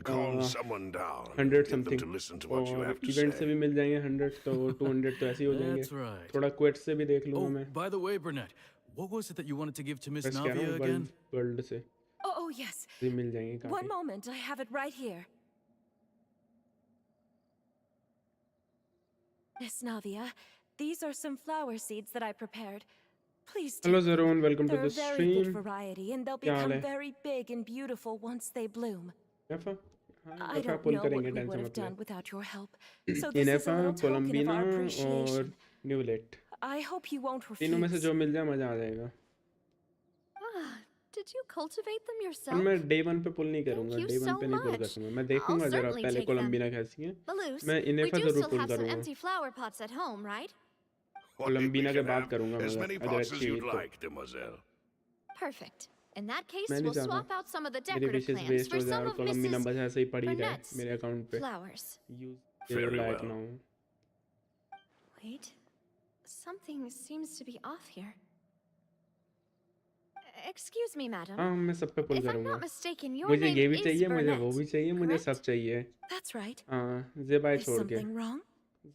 calm someone down, 100 get them something, to listen to what you और have to इवेंट से भी say. मिल जाएंगे 100, तो 200 तो ऐसे ही हो जाएंगे। That's right. थोड़ा क्वेट से भी देख लूंगा Oh, मैं। by the way, Burnett, what was it that you wanted to give to Miss बस कह रहा Navia हूँ again? वर्ल्ड से Oh, yes. भी मिल जाएंगे One काफी। moment, I have it right here. Miss Navia, These are some flower seeds that I prepared. Please Hello take them. Zeron, welcome to They're the a very good stream. variety, and they'll क्या हाल become है? very big and beautiful once they bloom. एफा हाँ I एफा don't pull know करेंगे what we would tension have मत ले done without your help, so this is a इनेफा little token of कोलंबिना our और appreciation. न्यूलेट I hope you won't तीनों में से refuse. जो मिल जाए मजा आ जाएगा Ah, did you cultivate them और yourself? मैं डे 1 पे पुल नहीं करूंगा you डे 1 so पे नहीं पुल much. करूंगा मैं I'll देखूंगा जरा certainly पहले take them. कोलंबिना कैसी है Balus, मैं we इनेफा do जरूर still पुल have some करूंगा empty flower pots at home, right? Why, कोलंबिना we के can बाद have करूंगा as मगर many अगर pots as अच्छी हुई you'd तो like, demoiselle. Perfect. In that case, मैं नहीं we'll चाहता swap out some of the मेरी decorative विशेष plants वेस्ट for हो जाए some और of कोलंबिना Mrs. बस ऐसे ही पड़ी रहे Burnett's मेरे अकाउंट पे flowers. यूज Very लायक well. ना हो Wait, something seems to be off here. Excuse me, madam. हाँ मैं सब पे पुल If I'm करूंगा not mistaken, your मुझे name ये भी is चाहिए मुझे वो Burnett, भी चाहिए मुझे सब correct? चाहिए That's right. हाँ जेबाई Is छोड़ के something wrong?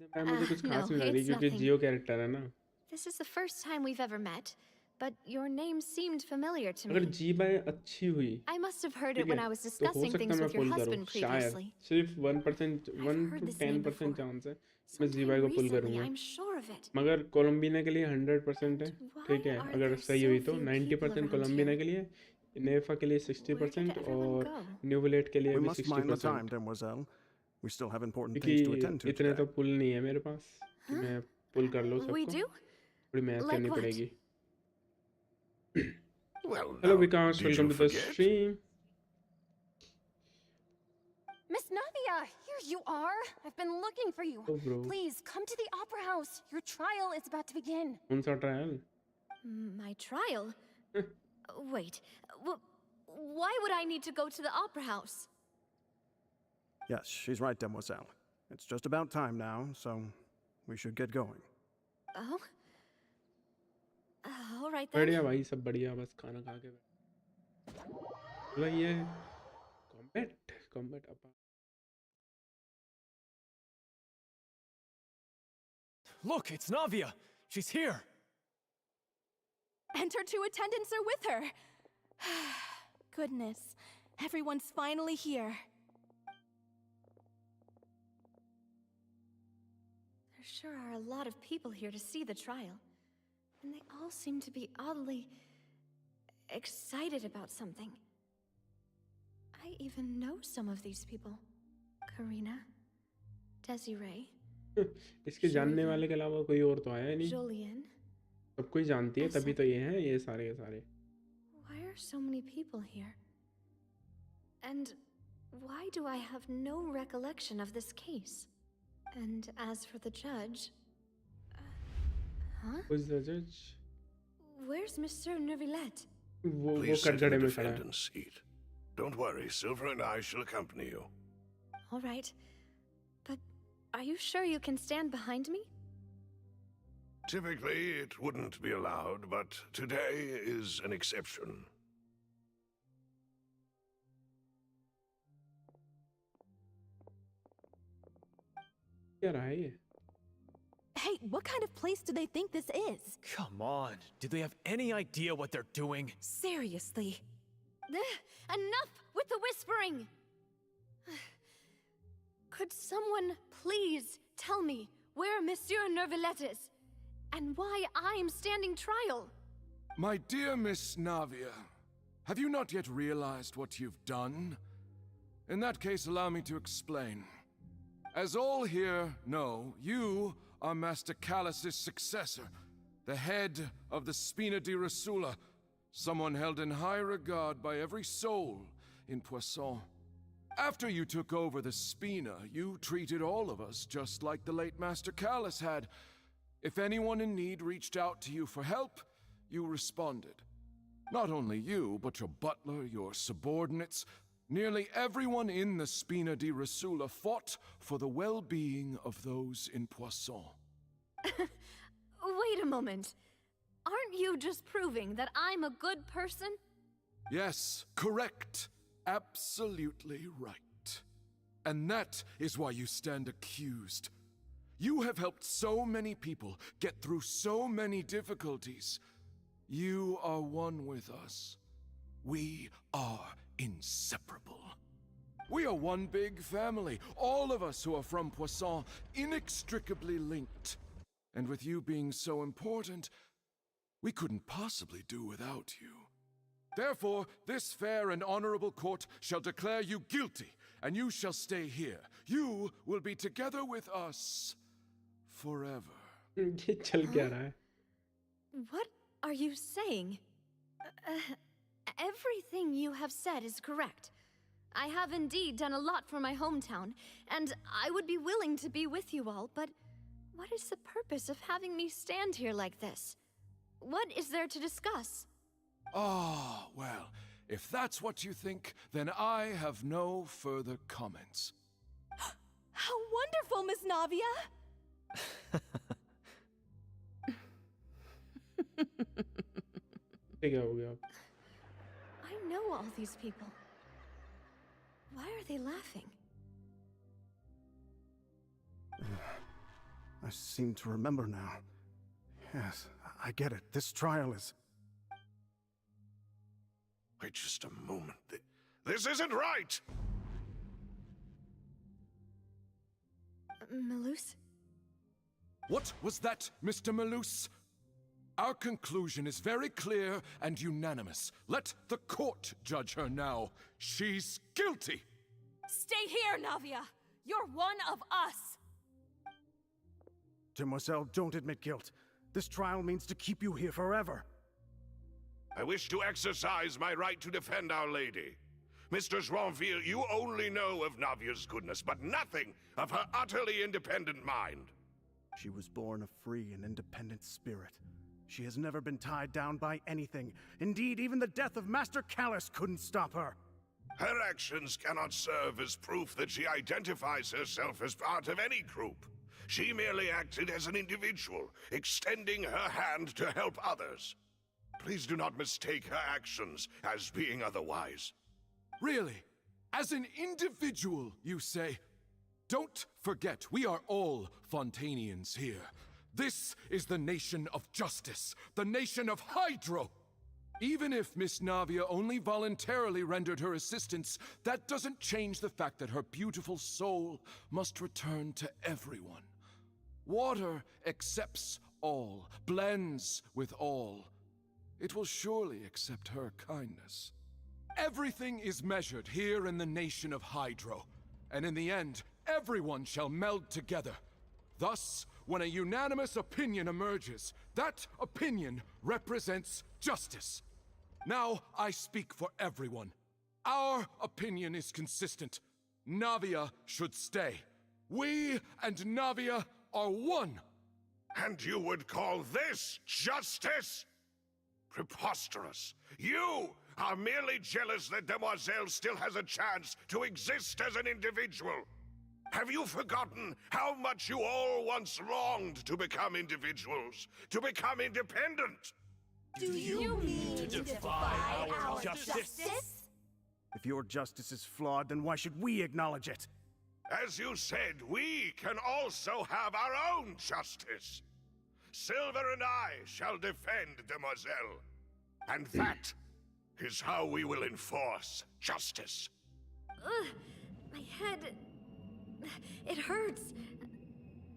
जेबाई मुझे कुछ खास no, नहीं लग रही it's क्योंकि nothing. जियो कैरेक्टर है ना This is the first time we've ever met, but your name seemed familiar to अगर me. जीबाई अच्छी हुई I must have heard ठीक it when है I was तो हो discussing सकता things मैं with your पुल करूँ husband शायद previously. सिर्फ 1% I've 1 heard to this name 10% before. Chance है मैं Sometime जीबाई को पुल recently, करूँगा I'm sure of it. मगर कोलंबिना के लिए 100% है Why ठीक है are अगर there सही so हुई तो few 90% people around कोलंबिना here? के लिए नेफा के लिए Where did 60% everyone और go? न्यूवलेट के लिए We भी must mind the time, 60% demoiselle. We still have important things to attend क्योंकि to इतने तो today. पुल नहीं है मेरे पास कि मैं पुल कर लूँ We सबको do? थोड़ी मेहनत Like करनी what? पड़ेगी Well, hello now, Vikas did welcome you to the forget? Stream Miss Navia, here you are. I've been looking for you. Oh, bro. Please come to the opera house. Your trial is about to begin. कौन सा trial My trial? Wait, why would I need to go to the opera house? Yes, she's right, demoiselle. It's just about time now, so we should get going. Oh? All right then. बढ़िया भाई सब बढ़िया बस खाना खा के बोला ये कॉम्बैट कॉम्बैट अपा Look, it's Navia. She's here. And her 2 attendants are with her. Goodness, everyone's finally here. There sure are a lot of people here to see the trial. And they all seem to be oddly excited about something. I even know some of these people. Karina, Desiree, इसके जानने वाले के अलावा कोई और तो आया नहीं Julian. सब कोई जानती है तभी तो ये हैं ये सारे के सारे Why are so many people here? And why do I have no recollection of this case? And as for the judge... huh? Who's the judge? Where's Monsieur Neuvillette? वो Please sit in कटघरे the में खड़ा है defendant's seat. Don't worry, Silver and I shall accompany you. All right. But are you sure you can stand behind me? Typically, it wouldn't be allowed, but today is an exception. क्या रहा है ये Hey, what kind of place do they think this is? Come on. Do they have any idea what they're doing? Seriously. Enough with the whispering! Could someone please tell me where Monsieur Neuvillette is? And why I'm standing trial? My dear Miss Navia, have you not yet realized what you've done? In that case, allow me to explain. As all here know, you are Master Callus's successor, the head of the Spina di Rosula, someone held in high regard by every soul in Poisson. After you took over the Spina, you treated all of us just like the late Master Callus had. If anyone in need reached out to you for help, you responded. Not only you, but your butler, your subordinates, nearly everyone in the Spina di Rosula fought for the well-being of those in Poisson. Wait a moment. Aren't you just proving that I'm a good person? Yes, correct. Absolutely right. And that is why you stand accused. You have helped so many people get through so many difficulties. You are one with us. We are inseparable. We are one big family, all of us who are from Poisson, inextricably linked. And with you being so important, we couldn't possibly do without you. Therefore, this fair and honorable court shall declare you guilty, and you shall stay here. You will be together with us forever. ये चल क्या रहा है? What are you saying? Everything you have said is correct. I have indeed done a lot for my hometown, and I would be willing to be with you all, but what is the purpose of having me stand here like this? What is there to discuss? Ah, well, if that's what you think, then I have no further comments. How wonderful, Miss Navia! क्या हो गया? I know all these people. Why are they laughing? I seem to remember now. Yes, I get it. This trial is... Wait just a moment. This isn't right! Malus? What was that, Mr. Malus? Our conclusion is very clear and unanimous. Let the court judge her now. She's guilty! Stay here, Navia! You're one of us! Demoiselle, don't admit guilt. This trial means to keep you here forever. I wish to exercise my right to defend Our Lady. Mr. Joinville, you only know of Navia's goodness, but nothing of her utterly independent mind. She was born a free and independent spirit. She has never been tied down by anything. Indeed, even the death of Master Callus couldn't stop her. Her actions cannot serve as proof that she identifies herself as part of any group. She merely acted as an individual, extending her hand to help others. Please do not mistake her actions as being otherwise. Really? As an individual, you say? Don't forget, we are all Fontanians here. This is the nation of justice, the nation of Hydro. Even if Miss Navia only voluntarily rendered her assistance, that doesn't change the fact that her beautiful soul must return to everyone. Water accepts all, blends with all. It will surely accept her kindness. Everything is measured here in the nation of Hydro, and in the end, everyone shall meld together. Thus, when a unanimous opinion emerges, that opinion represents justice. Now I speak for everyone. Our opinion is consistent. Navia should stay. We and Navia are one. And you would call this justice? Preposterous. You are merely jealous that Demoiselle still has a chance to exist as an individual. Have you forgotten how much you all once longed to become individuals, to become independent? Do you mean to defy our justice? If your justice is flawed, then why should we acknowledge it? As you said, we can also have our own justice. Silver and I shall defend Demoiselle. And that is how we will enforce justice. Ugh, my head... It hurts.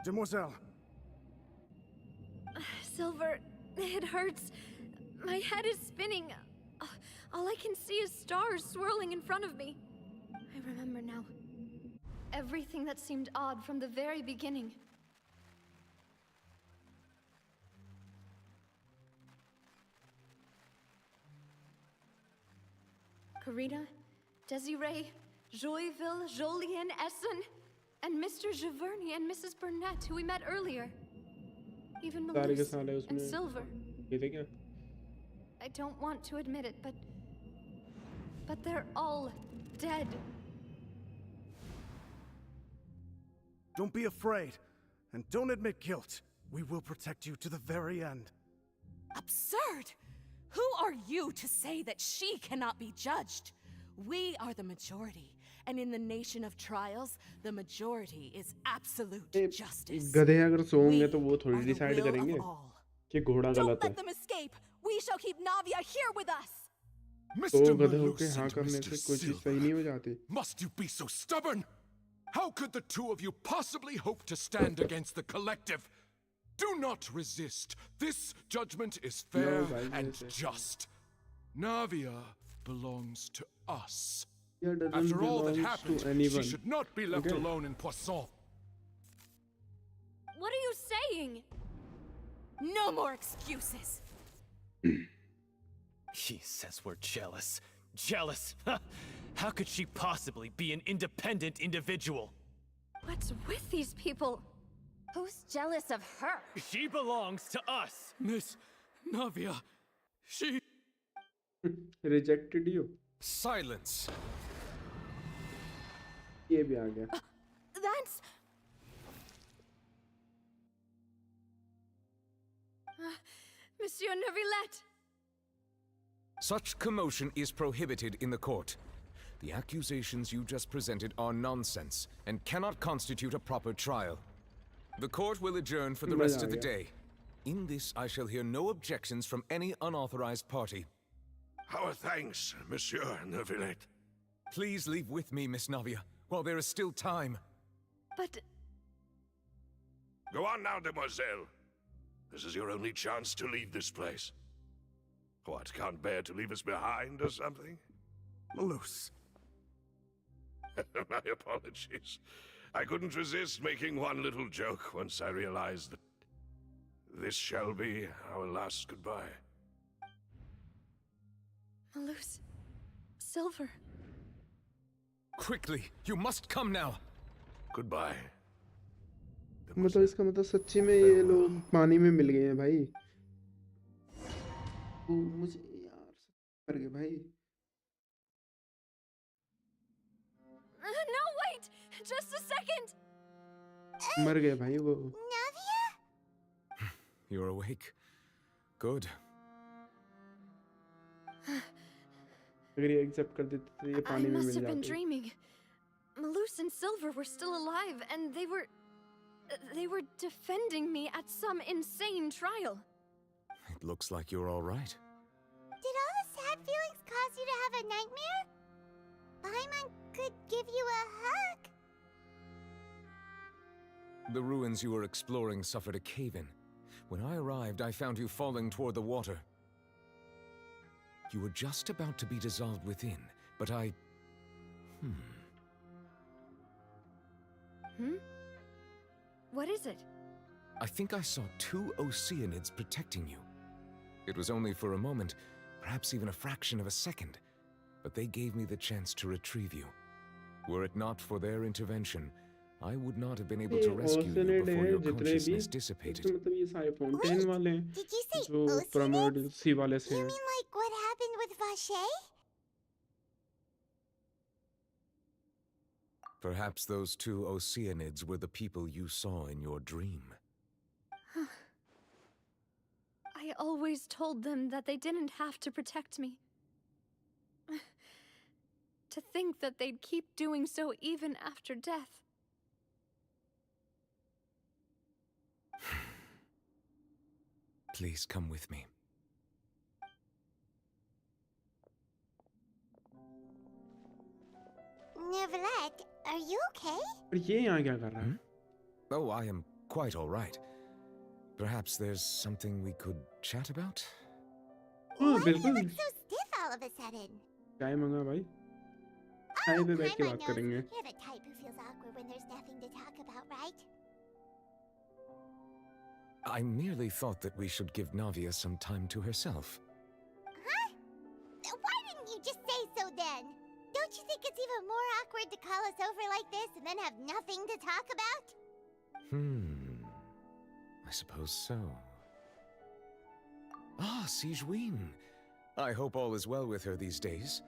Demoiselle. Silver, it hurts. My head is spinning. All I can see is stars swirling in front of me. I remember now. Everything that seemed odd from the very beginning. Karina, Desiree, Joyville, Jolien, Essen, and Mr. Giverny and Mrs. Burnett, who we met earlier. Even Melissa and Silver. I don't want to admit it, but they're all dead. Don't be afraid, and don't admit guilt. We will protect you to the very end. Absurd! Who are you to say that she cannot be judged? We are the majority, and in the nation of trials, the majority is absolute justice. गधे अगर सोएंगे तो वो थोड़ी decide करेंगे कि घोड़ा गलत है. Don't let them escape. We shall keep Navia here with us. तो गधों के हाँ करने से कोई चीज सही नहीं हो जाती. Must you be so stubborn? How could the two of you possibly hope to stand against the collective? Do not resist. This judgment is fair and just. Navia belongs to us. After all that happened, she should not be left alone in Poisson. What are you saying? No more excuses. He says we're jealous. Jealous? How could she possibly be an independent individual? What's with these people? Who's jealous of her? She belongs to us. Miss Navia, she... Rejected you. Silence. ये भी आ गया. That's... Monsieur Neuvillette! Such commotion is prohibited in the court. The accusations you just presented are nonsense and cannot constitute a proper trial. The court will adjourn for the rest of the day. In this, I shall hear no objections from any unauthorized party. Our thanks, Monsieur Neuvillette. Please leave with me, Miss Navia, while there is still time. But... Go on now, demoiselle. This is your only chance to leave this place. What, can't bear to leave us behind or something? Malus. My apologies. I couldn't resist making one little joke once I realized that this shall be our last goodbye. Malus... Silver... Quickly, you must come now. Goodbye. मतलब इसका मतलब सच्ची में ये लोग पानी में मिल गए हैं भाई. मुझे यार मर गए भाई. No, wait! Just a second! मर गए भाई वो. Navia? You're awake. Good. अगर ये accept कर देते तो ये I पानी में must मिल have been जाते. dreaming. Malus and Silver were still alive, and they were defending me at some insane trial. It looks like you're all right. Did all the sad feelings cause you to have a nightmare? Paimon could give you a hug. The ruins you were exploring suffered a cave-in. When I arrived, I found you falling toward the water. You were just about to be dissolved within, but I... What is it? I think I saw 2 Oceanids protecting you. It was only for a moment, perhaps even a fraction of a second, but they gave me the chance to retrieve you. Were it not for their intervention, I would not have been able to rescue you before your consciousness dissipated. मतलब ये सारे fountain वाले हैं Did you say जो primordial सी वाले से You हैं. mean like what happened with Vache? Perhaps those 2 Oceanids were the people you saw in your dream. I always told them that they didn't have to protect me. To think that they'd keep doing so even after death. Please come with me. Neuvillette, are you okay? पर ये यहाँ क्या कर रहा है? Oh, I am quite all right. Perhaps there's something we could chat about? हाँ Why do you बिल्कुल. look so stiff all of a sudden? चाय मंगा भाई. चाय पे बैठ के Paimon बात knows करेंगे. you're the type who feels awkward when there's nothing to talk about, right? I merely thought that we should give Navia some time to herself. Huh? Why didn't you just say so then? Don't you think it's even more awkward to call us over like this and then have nothing to talk about? I suppose so. Ah, Sigewin. I hope all is well with her these days.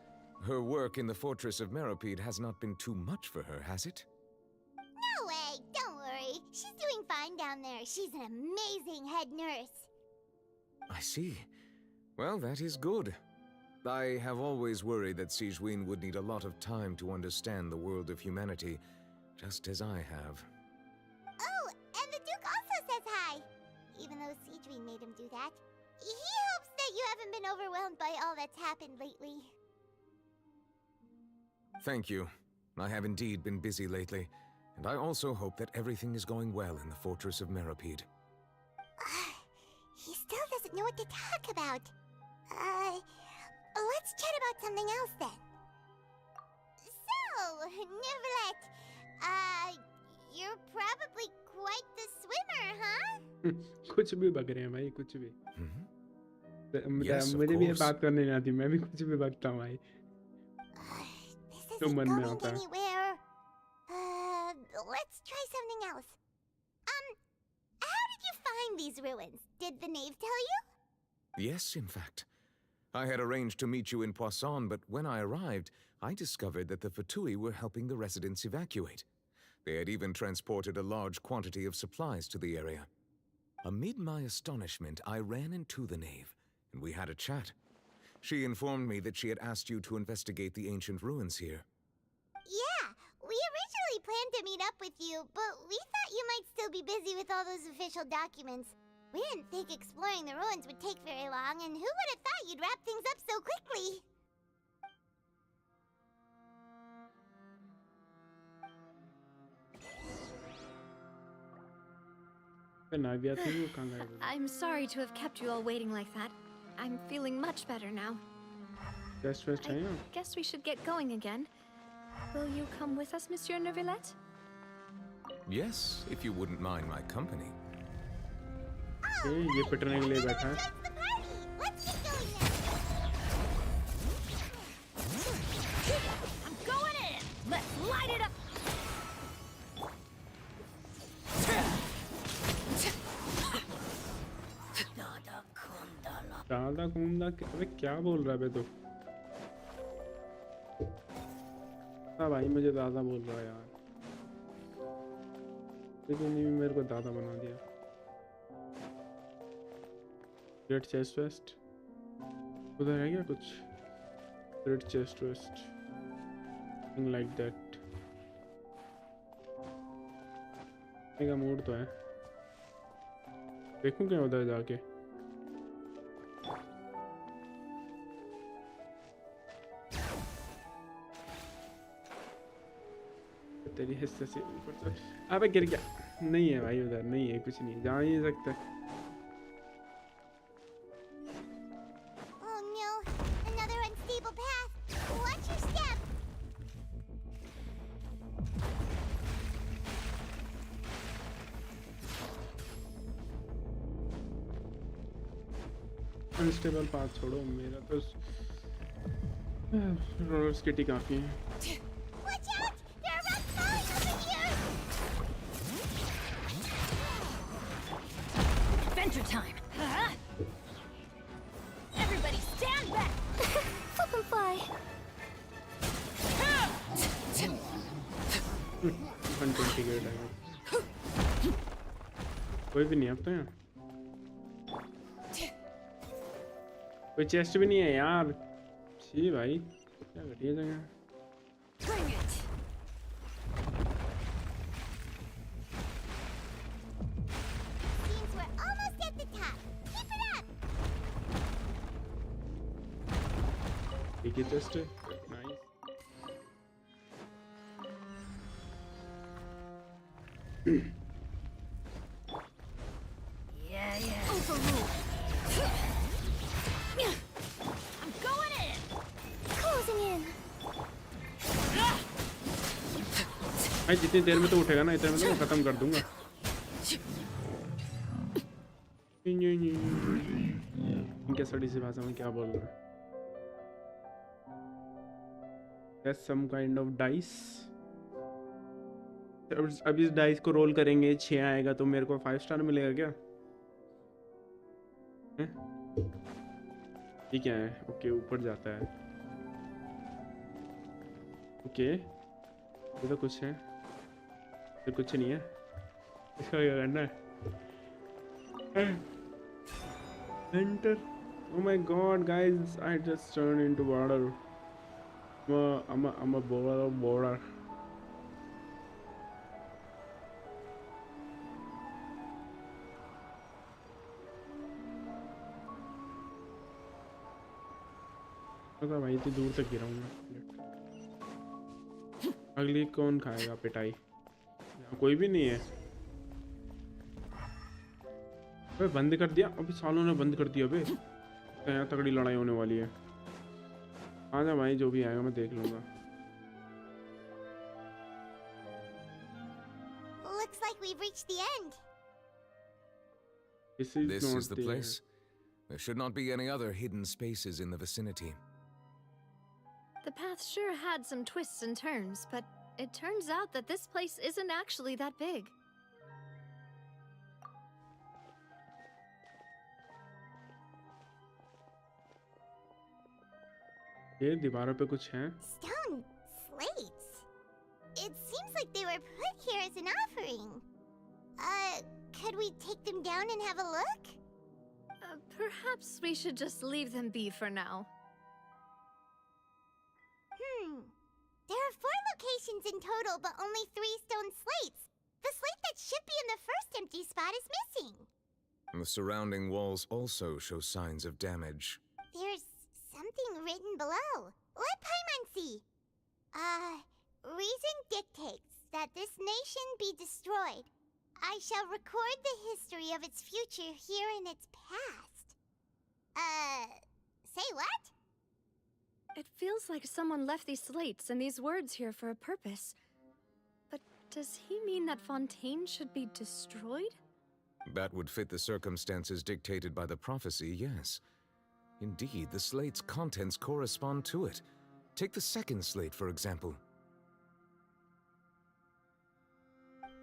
Her work in the fortress of Meropide has not been too much for her, has it? No way, don't worry. She's doing fine down there. She's an amazing head nurse. I see. Well, that is good. I have always worried that Sigewin would need a lot of time to understand the world of humanity, just as I have. Oh, and the Duke also says hi. Even though Sigewin made him do that. He hopes that you haven't been overwhelmed by all that's happened lately. Thank you. I have indeed been busy lately, and I also hope that everything is going well in the fortress of Meropide. He still doesn't know what to talk about. Let's chat about something else then. So, Neverlet, you're probably quite the swimmer, huh? कुछ भी बक रहे हैं भाई, कुछ भी। Yes, of मुझे भी ये course. बात करने नहीं आती, मैं भी कुछ भी बकता हूँ भाई। This तो isn't मन में going आता है। anywhere. Let's try something else. How did you find these ruins? Did the knave tell you? Yes, in fact. I had arranged to meet you in Poisson, but when I arrived, I discovered that the Fatui were helping the residents evacuate. They had even transported a large quantity of supplies to the area. Amid my astonishment, I ran into the knave, and we had a chat. She informed me that she had asked you to investigate the ancient ruins here. Yeah, we originally planned to meet up with you, but we thought you might still be busy with all those official documents. We didn't think exploring the ruins would take very long, and who would have thought you'd wrap things up so quickly? I'm sorry to have kept you all waiting like that. I'm feeling much better now. I guess we should get going again. Will you come with us, Monsieur Neuvillette? Yes, if you wouldn't mind my company. ये पिटने के लिए बैठा है। Let's get going now. I'm going in! Let's light it up! दादा कुंदा, अबे क्या बोल रहा है बे तू? हाँ भाई, मुझे दादा बोल रहा है यार। लेकिन ये मेरे को दादा बना दिया। रेड चेस्ट वेस्ट उधर है क्या कुछ? Red chest vest thing like that. का मूड तो है, देखूं क्या उधर जाके। तेरी हिस्से से ऊपर से अबे गिर गया। नहीं है भाई, उधर नहीं है, कुछ नहीं, जा ही नहीं सकते। Oh no, another unstable path. Watch your step. Unstable path छोड़ो, मेरा तो रोलर स्केटिंग काफी है। Watch out! There are rocks falling over here! Adventure time! Everybody stand back! Flip and fly. 120 के टाइम कोई भी नहीं अब तो यहाँ। कोई चेस्ट भी नहीं है यार। छी भाई, क्या घटिया जगह। Bring it! Seems we're almost at the top. Keep it up! ठीक है, chest nice. Yeah. Overruled. I'm going in! Closing in. भाई जितनी देर में तो उठेगा ना, इतने में तो मैं खत्म कर दूंगा। इनके सड़ी सी भाषा में क्या बोल रहा है? That's some kind of dice. अब इस डाइस को रोल करेंगे, 6 आएगा तो मेरे को 5 स्टार मिलेगा क्या? ठीक है, ओके, ऊपर जाता है। ओके, ये तो कुछ है, फिर कुछ नहीं है। इसका क्या करना है? Enter. Oh my God, guys! I just turned into water. I'm a border. पता भाई, इतनी दूर तक गिराऊंगा। अगली कौन खाएगा पिटाई? यहाँ कोई भी नहीं है। अबे बंद कर दिया, अभी सालों ने बंद कर दिया बे। तो यहाँ तगड़ी लड़ाई होने वाली है। आ जा भाई, जो भी आएगा मैं देख लूंगा। Looks like we've reached the end. This is This not is the place. There should not be any other hidden spaces in the vicinity. The path sure had some twists and turns, but it turns out that this place isn't actually that big. ये दीवारों पे कुछ है। Stone slates. It seems like they were put here as an offering. Could we take them down and have a look? Perhaps we should just leave them be for now. There are 4 locations in total, but only 3 stone slates. The slate that should be in the first empty spot is missing. The surrounding walls also show signs of damage. There's something written below. Let Paimon see. Reason dictates that this nation be destroyed. I shall record the history of its future here in its past. Say what? It feels like someone left these slates and these words here for a purpose. But does he mean that Fontaine should be destroyed? That would fit the circumstances dictated by the prophecy, yes. Indeed, the slate's contents correspond to it. Take the second slate, for example.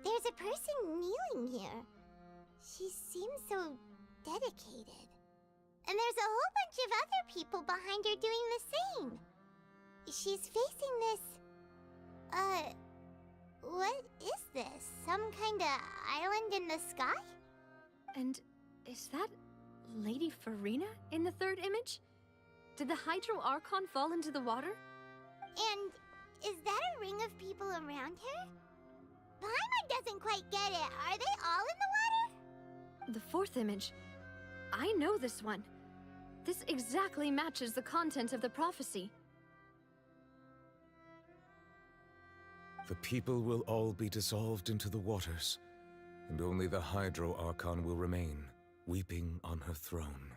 There's a person kneeling here. She seems so dedicated. And there's a whole bunch of other people behind her doing the same. She's facing this... what is this? Some kind of island in the sky? And is that Lady Farina in the third image? Did the Hydro Archon fall into the water? And is that a ring of people around her? Paimon doesn't quite get it. Are they all in the water? The fourth image. I know this one. This exactly matches the content of the prophecy. The people will all be dissolved into the waters, and only the Hydro Archon will remain, weeping on her throne.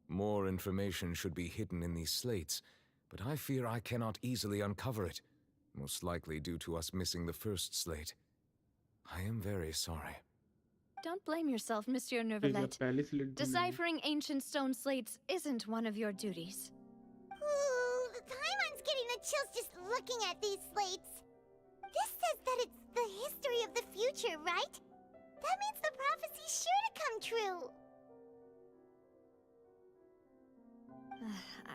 More information should be hidden in these slates, but I fear I cannot easily uncover it, most likely due to us missing the first slate. I am very sorry. Don't blame yourself, Monsieur Neuvillette. Deciphering ancient stone slates isn't one of your duties. Ooh, Paimon's getting the chills just looking at these slates. This says that it's the history of the future, right? That means the prophecy's sure to come true.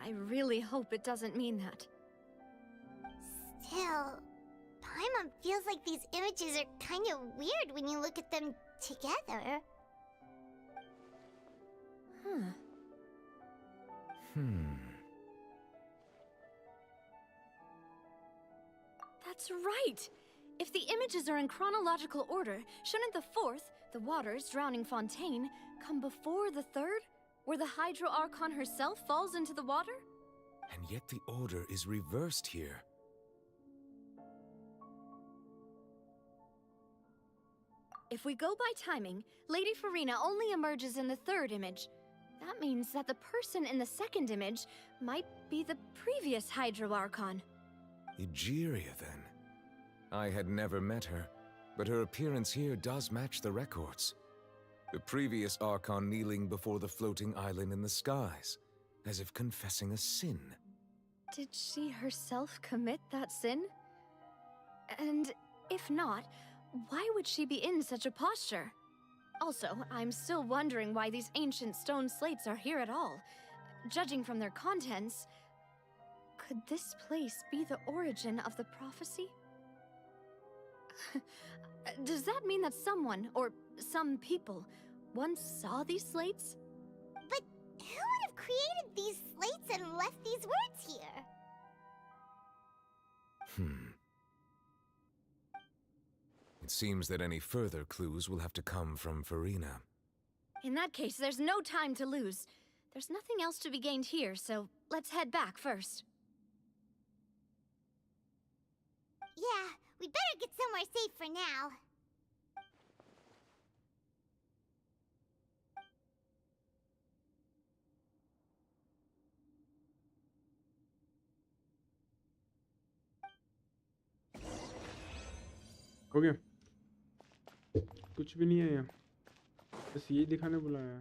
I really hope it doesn't mean that. Still, Paimon feels like these images are kind of weird when you look at them together. That's right! If the images are in chronological order, shouldn't the fourth, the waters drowning Fontaine, come before the third, where the Hydro Archon herself falls into the water? And yet the order is reversed here. If we go by timing, Lady Farina only emerges in the third image. That means that the person in the second image might be the previous Hydro Archon. Egeria, then. I had never met her, but her appearance here does match the records. The previous Archon kneeling before the floating island in the skies, as if confessing a sin. Did she herself commit that sin? And if not, why would she be in such a posture? Also, I'm still wondering why these ancient stone slates are here at all. Judging from their contents, could this place be the origin of the prophecy? Does that mean that someone, or some people, once saw these slates? But who would have created these slates and left these words here? It seems that any further clues will have to come from Farina. In that case, there's no time to lose. There's nothing else to be gained here, so let's head back first. Yeah, we better get somewhere safe for now. हो गया कुछ भी नहीं है यहाँ बस ये दिखाने बुलाया है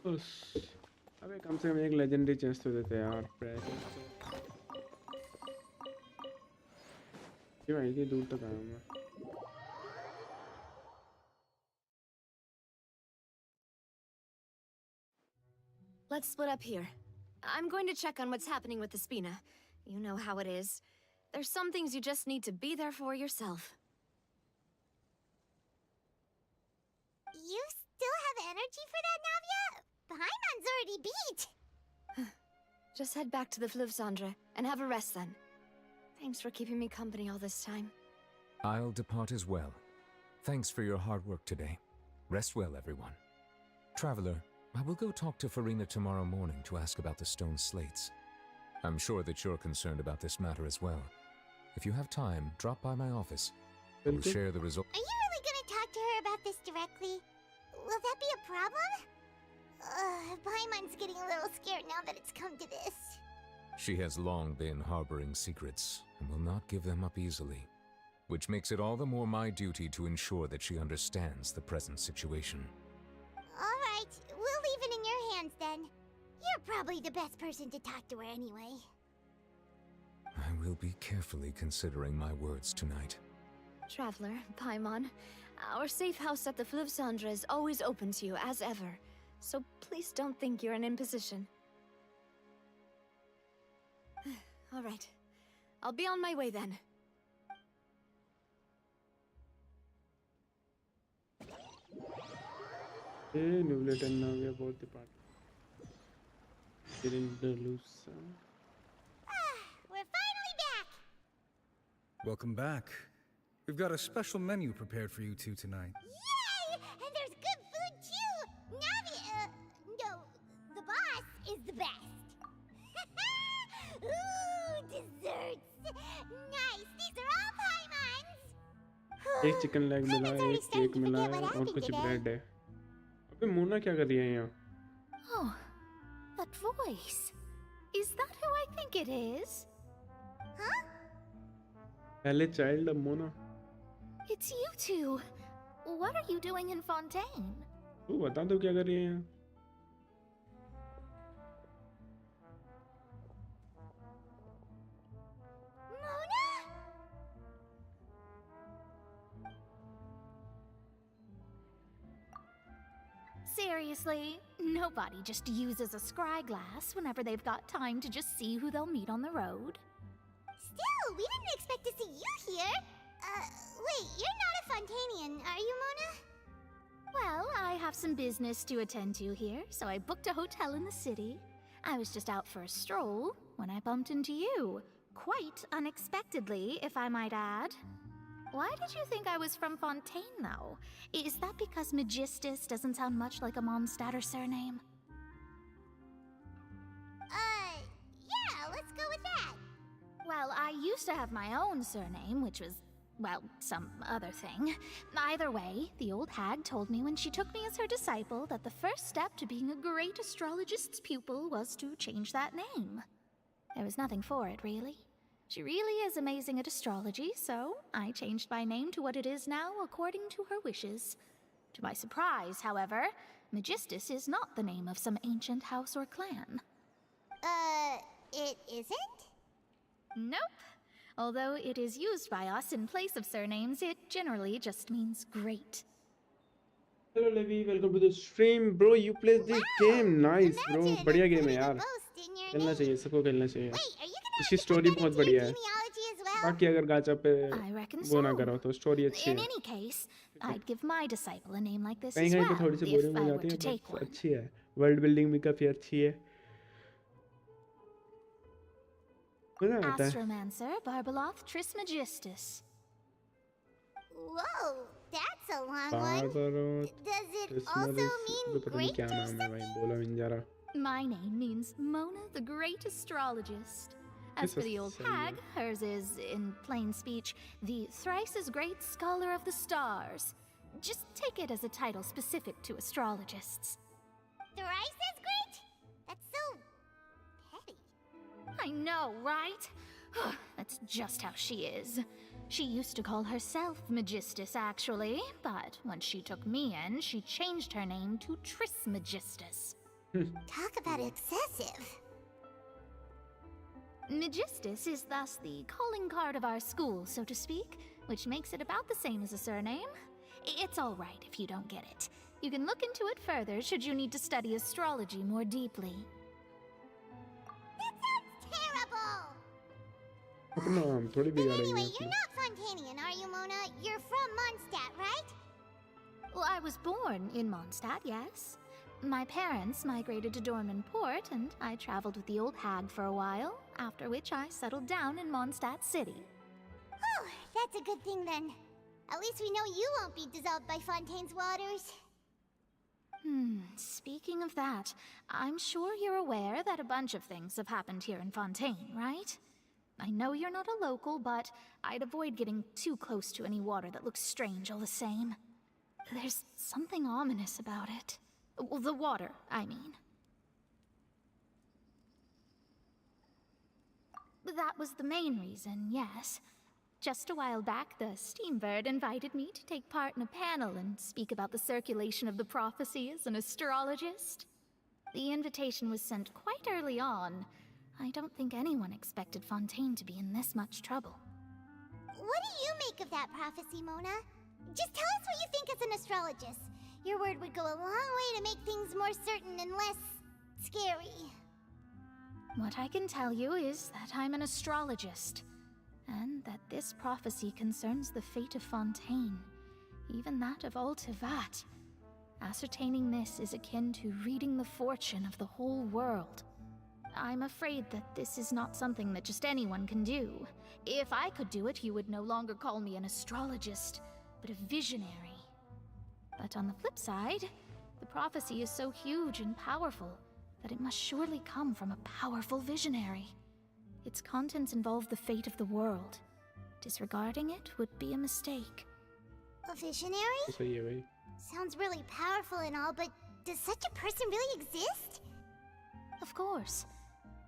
बस अबे कम से कम एक लेजेंडरी चेस्ट तो देते यार क्यों भाई इतनी दूर तक आया हूँ मैं Let's split up here. I'm going to check on what's happening with the Spina. You know how it is. There's some things you just need to be there for yourself. You still have energy for that, Navia? Paimon's already beat! Just head back to the Fluvsandra and have a rest then. Thanks for keeping me company all this time. I'll depart as well. Thanks for your hard work today. Rest well, everyone. Traveler, I will go talk to Farina tomorrow morning to ask about the stone slates. I'm sure that you're concerned about this matter as well. If you have time, drop by my office. We'll share the result. Are you really gonna talk to her about this directly? Will that be a problem? Paimon's getting a little scared now that it's come to this. She has long been harboring secrets and will not give them up easily, which makes it all the more my duty to ensure that she understands the present situation. Alright, we'll leave it in your hands then. You're probably the best person to talk to her anyway. I will be carefully considering my words tonight. Traveler, Paimon, our safe house at the Fluvsandra is always open to you as ever. So please don't think you're an imposition. Alright. I'll be on my way then. Hey, Newlet and now we are both departed. Didn't lose. We're finally back! Welcome back. We've got a special menu prepared for you two tonight. Yay! And there's good food too! Navi, no, the boss is the best. Ooh, desserts! Nice, these are all Paimon's! एक chicken leg मिला है एक cake मिला है और कुछ bread है अबे मोना क्या कर रही है यहाँ Oh, that voice. Is that who I think it is? Huh? पहले चाइल्ड अब Mona It's you two. What are you doing in Fontaine? तू बता दो क्या कर रही है यहाँ Mona? Seriously, nobody just uses a scry glass whenever they've got time to just see who they'll meet on the road. Still, we didn't expect to see you here. Wait, you're not a Fontanian, are you, Mona? Well, I have some business to attend to here, so I booked a hotel in the city. I was just out for a stroll when I bumped into you. Quite unexpectedly, if I might add. Why did you think I was from Fontaine, though? Is that because Magistus doesn't sound much like a Mondstadter surname? Yeah, let's go with that. Well, I used to have my own surname, which was, well, some other thing. Either way, the old hag told me when she took me as her disciple that the first step to being a great astrologist's pupil was to change that name. There was nothing for it, really. She really is amazing at astrology, so I changed my name to what it is now according to her wishes. To my surprise, however, Magistus is not the name of some ancient house or clan. It isn't? Nope. Although it is used by us in place of surnames, it generally just means great. Hello Levi, welcome to the stream, bro. You play this game, nice, bro. बढ़िया game है यार. खेलना चाहिए, सबको खेलना चाहिए. इसकी story बहुत बढ़िया है. बाकी अगर गाचा पे वो ना करो तो स्टोरी अच्छी है. In any case, I'd give my disciple a name like this as कहीं-कहीं पे well थोड़ी सी if बोरिंग I हो were जाती to है, take but one. अच्छी है. वर्ल्ड बिल्डिंग भी काफी अच्छी है. मजा आता है. Astromancer Barbeloth Trismegistus. Whoa, that's a long one. Barbaro Does it Trismelis also को mean पता नहीं great क्या or नाम है भाई, something? बोलो मिंजारा. My name means Mona the Great Astrologist. As This for is the old so hag, weird. hers is, in plain speech, the thrice as great scholar of the stars. Just take it as a title specific to astrologists. Thrice as great? That's so petty. I know, right? That's just how she is. She used to call herself Magistus, actually, but when she took me in, she changed her name to Trismegistus. Talk about excessive. Magistus is thus the calling card of our school, so to speak, which makes it about the same as a surname. It's all right if you don't get it. You can look into it further should you need to study astrology more deeply. That sounds terrible! अपना नाम थोड़ी But बिगाड़ेंगे anyway, इसमें. you're not Fontanian, are you, Mona? You're from Mondstadt, right? Well, I was born in Mondstadt, yes. My parents migrated to Dorman Port, and I traveled with the old hag for a while, after which I settled down in Mondstadt City. Oh, that's a good thing then. At least we know you won't be dissolved by Fontaine's waters. Speaking of that, I'm sure you're aware that a bunch of things have happened here in Fontaine, right? I know you're not a local, but I'd avoid getting too close to any water that looks strange all the same. There's something ominous about it. Well, the water, I mean. That was the main reason, yes. Just a while back, the Steambird invited me to take part in a panel and speak about the circulation of the prophecy as an astrologist. The invitation was sent quite early on. I don't think anyone expected Fontaine to be in this much trouble. What do you make of that prophecy, Mona? Just tell us what you think as an astrologist. Your word would go a long way to make things more certain and less scary. What I can tell you is that I'm an astrologist, and that this prophecy concerns the fate of Fontaine, even that of all Tevat. Ascertaining this is akin to reading the fortune of the whole world. I'm afraid that this is not something that just anyone can do. If I could do it, you would no longer call me an astrologist, but a visionary. But on the flip side, the prophecy is so huge and powerful that it must surely come from a powerful visionary. Its contents involve the fate of the world. Disregarding it would be a mistake. A visionary? सही है भाई. Sounds really powerful and all, but does such a person really exist? Of course.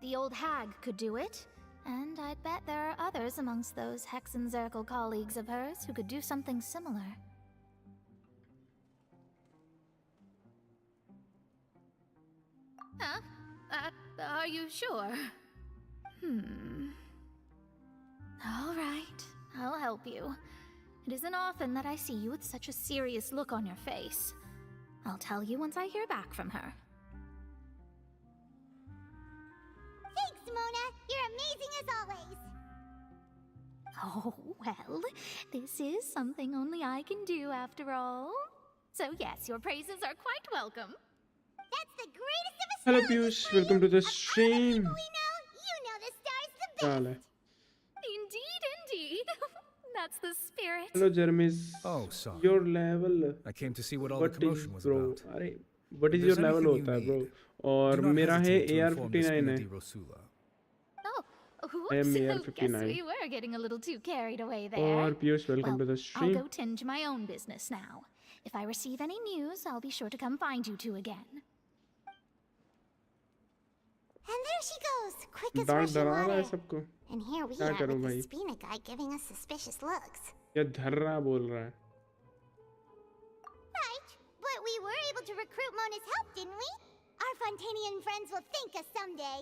The old hag could do it, and I'd bet there are others amongst those Hexenzirkel colleagues of hers who could do something similar. Huh? Are you sure? All right, I'll help you. It isn't often that I see you with such a serious look on your face. I'll tell you once I hear back from her. Thanks, Mona. You're amazing as always. Oh, well, this is something only I can do after all. So yes, your praises are quite welcome. That's the greatest of Hello astrologers. Piyush, welcome to the Of all the stream. people we know, you know the star's the क्या best. हाल है? Indeed. That's the spirit. Hello Jermis. Oh, sorry. Your level. I came to see what all What the is commotion was bro? about. अरे what is If your there's level anything you होता है bro? need, और Do not मेरा है hesitate to inform the AR-59 है. Spina di Rosula. Oh, I am whoops. Guess AR-59. we were getting a little too carried away there. और Piyush, welcome to the I'll stream. go tend to my own business now. If I receive any news, I'll be sure to come find you two again. And there she goes, quick as डांट rushing डरा रहा है water. सबको. And here we क्या are करूं with भाई? the Spina guy giving us suspicious looks. या धर्रा बोल रहा है. Right, but we were able to recruit Mona's help, didn't we? Our Fontanian friends will thank us someday.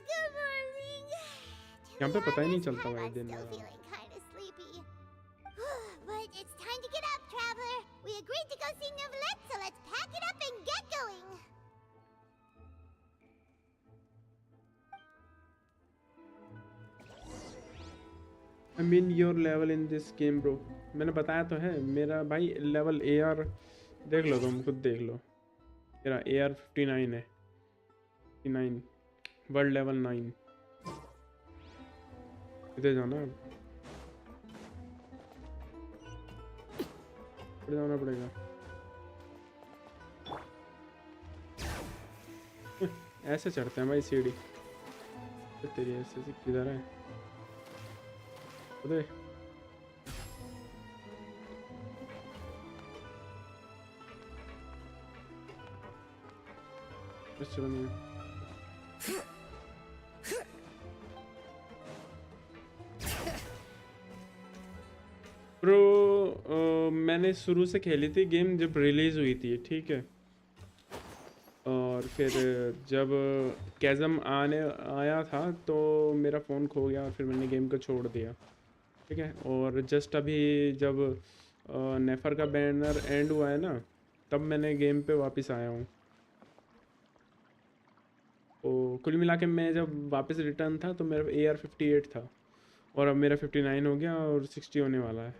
Good morning. यहाँ पे पता ही नहीं To be चलता honest, भाई I'm दिन still में. feeling kind of sleepy. But it's time to get up, traveler. We agreed to go see Neuvillette, so let's pack it up and get going. I mean your level in this game bro. मैंने बताया तो है मेरा भाई level AR देख लो तुम खुद देख लो. मेरा AR-59 है. 59 वर्ल्ड लेवल 9 इधर जाना है, इधर जाना पड़ेगा। ऐसे चढ़ते हैं भाई सीढ़ी। तेरी ऐसे से किधर है उधर? चलो नहीं ब्रो, मैंने शुरू से खेली थी गेम जब रिलीज हुई थी, ठीक है। और फिर जब कैज़म आया था तो मेरा फ़ोन खो गया और फिर मैंने गेम को छोड़ दिया, ठीक है। और जस्ट अभी जब नेफर का बैनर एंड हुआ है ना, तब मैंने गेम पे वापस आया हूँ। तो कुल मिला के मैं जब वापस रिटर्न था तो मेरा AR-58 था और अब मेरा 59 हो गया और 60 होने वाला है,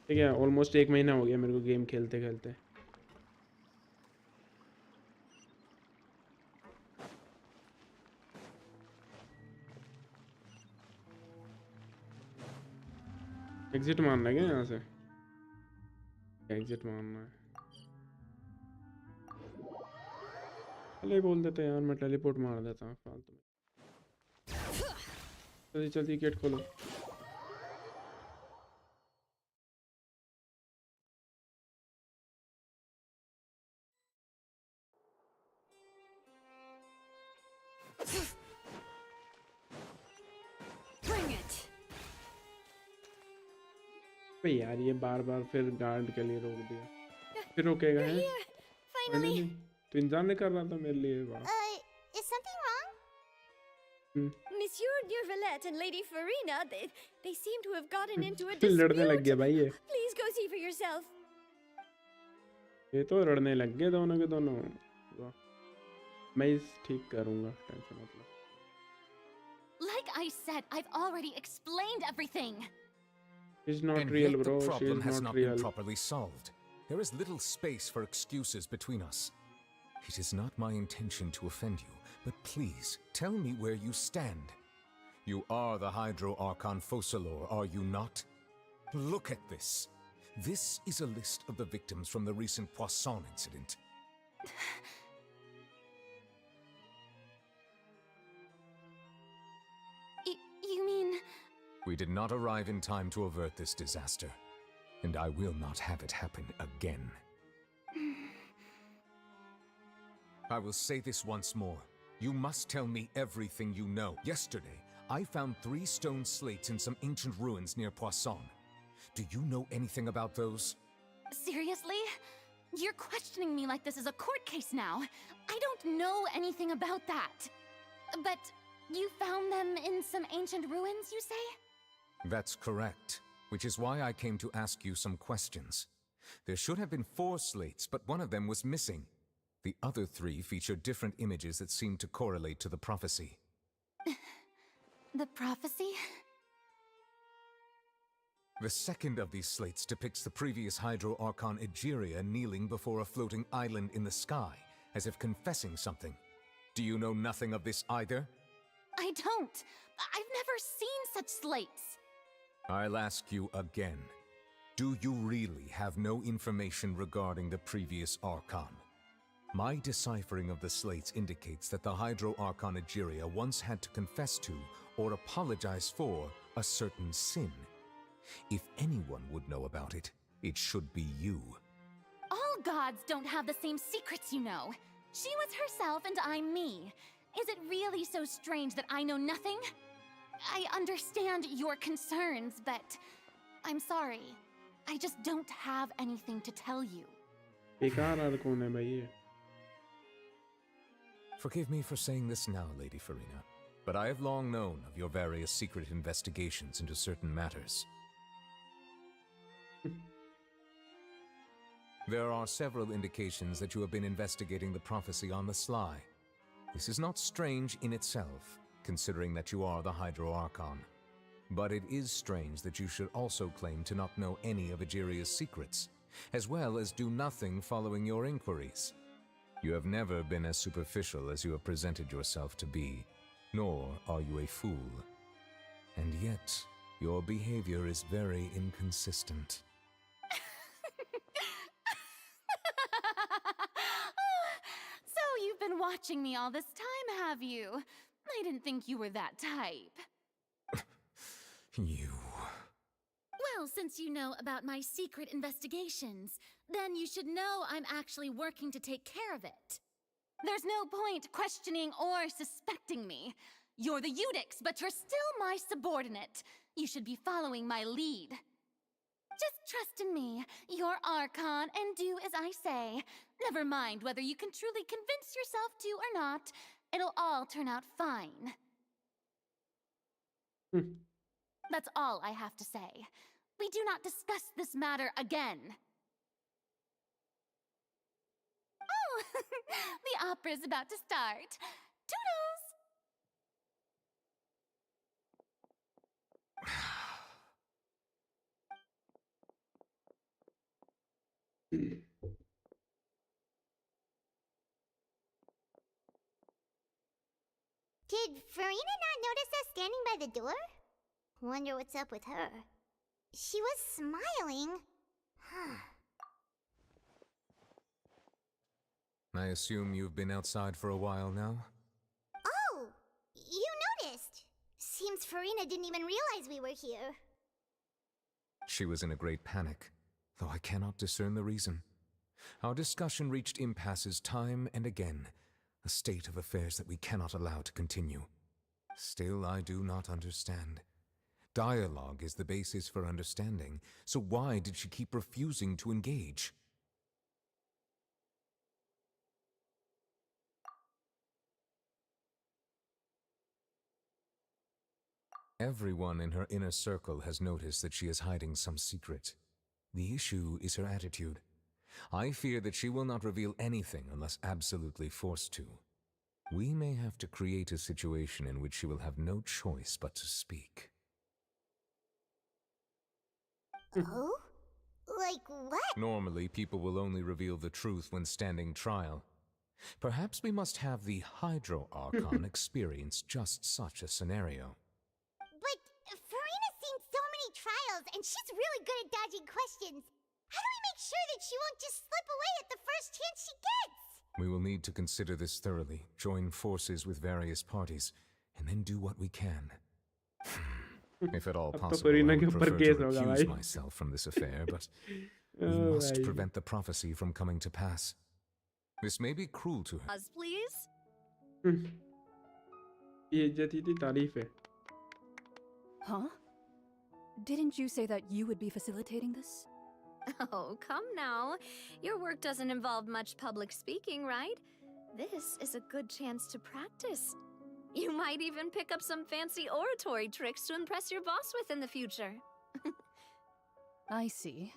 ठीक है। ऑलमोस्ट 1 महीना हो गया मेरे को गेम खेलते खेलते। एग्जिट मारना है क्या यहाँ से? एग्जिट मारना है। पहले बोल देते यार, मैं टेलीपोर्ट मार देता हूँ फालतू में। जल्दी जल्दी गेट खोलो। भाई यार ये बार बार फिर गार्ड के लिए रोक दिया, फिर रोकेगा है। Finally. तो इंतजार नहीं कर रहा था मेरे लिए? वाह। Is something wrong? Monsieur Neurvalette and Lady Farina, they seem to have gotten into a लड़ने लग गया dispute. भाई ये। Please go see for yourself. ये तो लड़ने लग गए दोनों के दोनों। वाह। मैं इस ठीक करूँगा, टेंशन मत लो। Like I said, I've already explained everything. She's not And real, yet bro. the She problem is has not not real. been properly solved. There is little space for excuses between us. It is not my intention to offend you, but please tell me where you stand. You are the Hydro Archon Focalor, are you not? Look at this. This is a list of the victims from the recent Poisson incident. You mean... We did not arrive in time to avert this disaster, and I will not have it happen again. I will say this once more. You must tell me everything you know. Yesterday, I found 3 stone slates in some ancient ruins near Poisson. Do you know anything about those? Seriously? You're questioning me like this is a court case now. I don't know anything about that. But you found them in some ancient ruins, you say? That's correct, which is why I came to ask you some questions. There should have been 4 slates, but one of them was missing. The other 3 feature different images that seem to correlate to the prophecy. The prophecy? The second of these slates depicts the previous Hydro Archon Egeria kneeling before a floating island in the sky, as if confessing something. Do you know nothing of this either? I don't. I've never seen such slates. I'll ask you again. Do you really have no information regarding the previous Archon? My deciphering of the slates indicates that the Hydro Archon Egeria once had to confess to, or apologize for, a certain sin. If anyone would know about it, it should be you. All gods don't have the same secrets, you know. She was herself and I'm me. Is it really so strange that I know nothing? I understand your concerns, but I'm sorry. I just don't have anything to tell you. Forgive me for saying this now, Lady Farina, but I have long known of your various secret investigations into certain matters. There are several indications that you have been investigating the prophecy on the sly. This is not strange in itself, considering that you are the Hydro Archon. But it is strange that you should also claim to not know any of Egeria's secrets, as well as do nothing following your inquiries. You have never been as superficial as you have presented yourself to be. nor are you a fool. And yet, your behavior is very inconsistent. So you've been watching me all this time, have you? I didn't think you were that type. You... Well, since you know about my secret investigations, then you should know I'm actually working to take care of it. There's no point questioning or suspecting me. You're the Eudix, but you're still my subordinate. You should be following my lead. Just trust in me, your Archon, and do as I say. Never mind whether you can truly convince yourself to or not. It'll all turn out fine. That's all I have to say. We do not discuss this matter again. Oh, the opera's about to start. Toodles! Did Farina not notice us standing by the door? Wonder what's up with her. She was smiling. I assume you've been outside for a while now? Oh, you noticed. Seems Farina didn't even realize we were here. She was in a great panic, though I cannot discern the reason. Our discussion reached impasses time and again, a state of affairs that we cannot allow to continue. Still, I do not understand. Dialogue is the basis for understanding, so why did she keep refusing to engage? Everyone in her inner circle has noticed that she is hiding some secret. The issue is her attitude. I fear that she will not reveal anything unless absolutely forced to. We may have to create a situation in which she will have no choice but to speak. Oh? Like what? Normally, people will only reveal the truth when standing trial. Perhaps we must have the Hydro Archon experience just such a scenario. But Farina's seen so many trials, and she's really good at dodging questions. How do we make sure that she won't just slip away at the first chance she gets? We will need to consider this thoroughly, join forces with various parties, and then do what we can. If at all possible, I would prefer to recuse myself from this affair, but we must prevent the prophecy from coming to pass. This may be cruel to her. Pause, please. बेइज्जती थी तारीफ है. Huh? Didn't you say that you would be facilitating this? Oh, come now. Your work doesn't involve much public speaking, right? This is a good chance to practice. You might even pick up some fancy oratory tricks to impress your boss with in the future. I see.